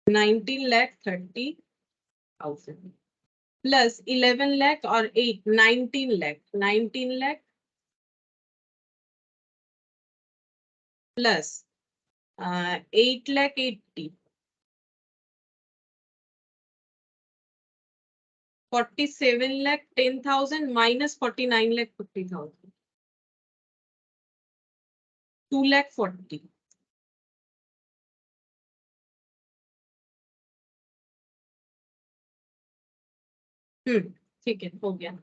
19,30,000 प्लस 11 लाख और 8, 19 लाख, 19 लाख प्लस 8,80,000, 47,10,000 माइनस 49,50,000, 2,40,000। ठीक है, हो गया।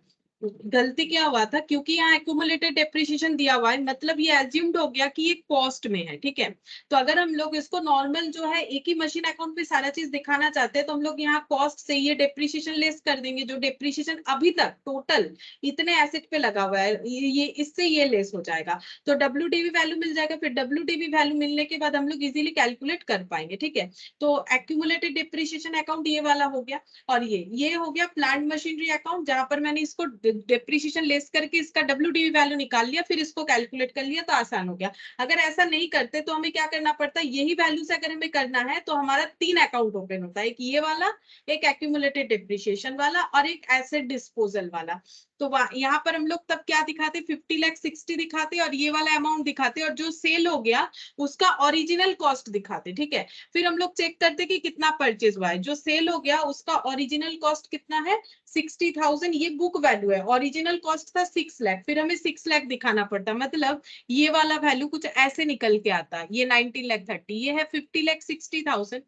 गलती क्या हुआ था, क्योंकि यहाँ एक्यूमुलेटेड डेप्रिसिएशन दिया हुआ है, मतलब ये एज्यूम्ड हो गया कि ये कॉस्ट में है। ठीक है, तो अगर हम लोग इसको नॉर्मल जो है एक ही मशीन अकाउंट पे सारा चीज दिखाना चाहते हैं, तो हम लोग यहाँ कॉस्ट से ये डेप्रिसिएशन लेस कर देंगे, जो डेप्रिसिएशन अभी तक टोटल इतने एसेट पे लगा हुआ है, ये इससे ये लेस हो जाएगा, तो WDV वैल्यू मिल जाएगा। फिर WDV वैल्यू मिलने के बाद हम लोग इजीली कैलकुलेट कर पाएंगे। ठीक है, तो एक्यूमुलेटेड डेप्रिसिएशन अकाउंट ये वाला हो गया, और ये हो गया प्लांट मशीनरी अकाउंट, जहां पर मैंने इसको डेप्रिसिएशन लेस करके इसका WDV वैल्यू निकाल लिया, फिर इसको कैलकुलेट कर लिया, तो आसान हो गया। अगर ऐसा नहीं करते तो हमें क्या करना पड़ता है, यही वैल्यू से अगर हमें करना है तो हमारा 3 अकाउंट ओपन होता है, एक ये वाला, एक एक्यूमुलेटेड डेप्रिसिएशन वाला, और एक एसेट डिस्पोजल वाला। तो यहाँ पर हम लोग तब क्या दिखाते, 50,60,000 दिखाते और ये वाला अमाउंट दिखाते, और जो सेल हो गया उसका ओरिजिनल कॉस्ट दिखाते। ठीक है, फिर हम लोग चेक करते कि कितना परचेज हुआ है, जो सेल हो गया उसका ओरिजिनल कॉस्ट कितना है, 60,000, ये बुक वैल्यू है, ओरिजिनल कॉस्ट था 6 लाख, फिर हमें 6 लाख दिखाना पड़ता, मतलब ये वाला वैल्यू कुछ ऐसे निकल के आता है, ये 19,30,000, ये है 50,60,000,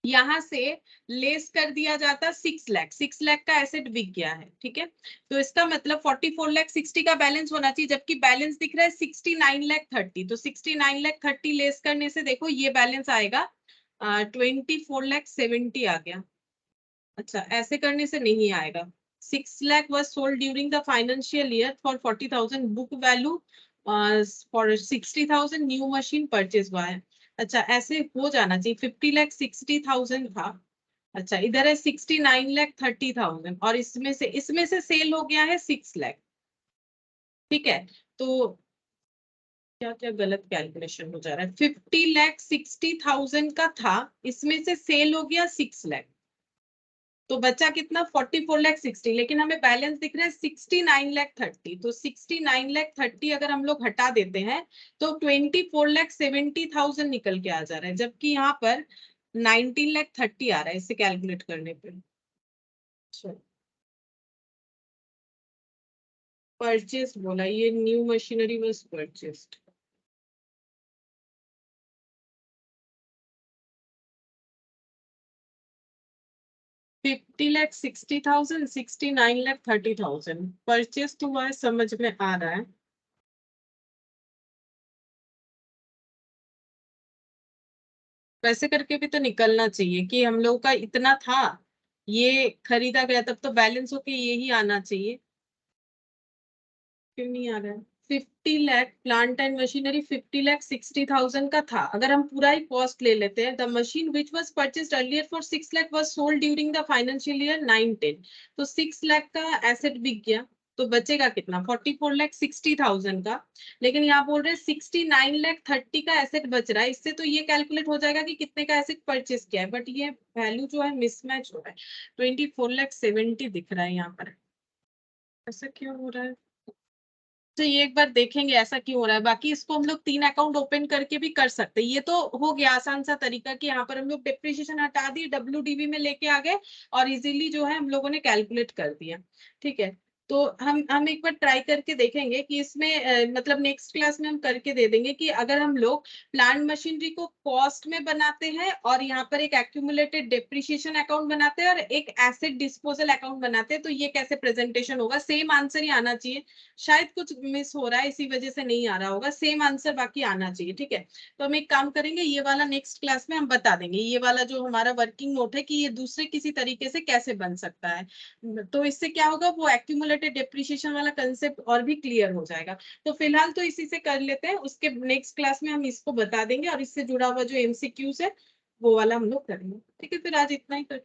यहाँ से लेस कर दिया जाता 6 लाख, 6 लाख का एसेट बिक गया है, ठीक है। तो इसका मतलब 44 लाख 60 का बैलेंस होना चाहिए, जबकि बैलेंस दिख रहा है 69 लाख 30। तो 69 लाख 30 लेस करने से देखो ये बैलेंस आएगा 24 लाख 70 आ गया। अच्छा, ऐसे करने से नहीं आएगा। 6 lakh was sold during the financial year for 40,000, book value for 60,000, new machine purchase हुआ है। अच्छा, ऐसे हो जाना चाहिए। 50 लाख 60,000 था। अच्छा, इधर है 69 लाख 30,000 और इसमें से सेल हो गया है 6 लाख, ठीक है। तो क्या क्या गलत कैलकुलेशन हो जा रहा है। 50 लाख 60,000 का था, इसमें से सेल हो गया 6 लाख, तो बचा कितना 44 लाख 60, लेकिन हमें बैलेंस दिख रहा है 69 लाख 30। तो 69 लाख 30 अगर हम लोग हटा देते हैं तो 24 लाख 70,000 निकल के आ जा रहा है, जबकि यहाँ पर 19 लाख 30 आ रहा है इसे कैलकुलेट करने पे। परचेस बोला, ये new machinery was purchased. $50 lakh 60,000, 69 lakh 30,000 purchase हुआ है, समझ में आ रहा है। वैसे करके भी तो निकलना चाहिए कि हम लोग का इतना था, ये खरीदा गया, तब तो बैलेंस होके यही आना चाहिए। क्यों नहीं आ रहा है। 50 lakh plant and machinery 50 lakh 60,000 का था। अगर हम पूरा ही कॉस्ट ले लेते हैं, the machine which was purchased earlier for 6 lakh was sold during the financial year 9-10, तो 6 लाख का एसेट बिक गया, तो बचेगा कितना 44 लाख 60,000 का। लेकिन यहाँ बोल रहे हैं 69 लाख 30 का एसेट बच रहा है, इससे तो ये कैलकुलेट हो जाएगा कि कितने का एसेट परचेस किया है, बट ये वैल्यू जो है मिसमैच हो रहा है। 24 लाख 70 दिख रहा है यहाँ पर, ऐसा क्यों हो रहा है। तो ये एक बार देखेंगे ऐसा क्यों हो रहा है। बाकी इसको हम लोग 3 अकाउंट ओपन करके भी कर सकते हैं। ये तो हो गया आसान सा तरीका कि यहाँ पर हम लोग डिप्रिसिएशन हटा दिए, WDV में लेके आ गए और इजीली जो है हम लोगों ने कैलकुलेट कर दिया, ठीक है। तो हम एक बार ट्राई करके देखेंगे कि इसमें मतलब नेक्स्ट क्लास में हम करके दे देंगे कि अगर हम लोग प्लांट मशीनरी को कॉस्ट में बनाते हैं और यहाँ पर एक एक्यूमुलेटेड डिप्रिसिएशन अकाउंट बनाते हैं और एक एसेट डिस्पोजल अकाउंट बनाते हैं, तो ये कैसे प्रेजेंटेशन होगा। सेम आंसर ही आना चाहिए, शायद कुछ मिस हो रहा है इसी वजह से नहीं आ रहा होगा, सेम आंसर बाकी आना चाहिए, ठीक है। तो हम एक काम करेंगे, ये वाला नेक्स्ट क्लास में हम बता देंगे, ये वाला जो हमारा वर्किंग नोट है कि ये दूसरे किसी तरीके से कैसे बन सकता है। तो इससे क्या होगा, वो एक्यूमुलेटेड डेप्रिसिएशन वाला कंसेप्ट और भी क्लियर हो जाएगा। तो फिलहाल तो इसी से कर लेते हैं, उसके नेक्स्ट क्लास में हम इसको बता देंगे और इससे जुड़ा हुआ जो MCQs है वो वाला हम लोग करेंगे, ठीक है। फिर आज इतना ही कर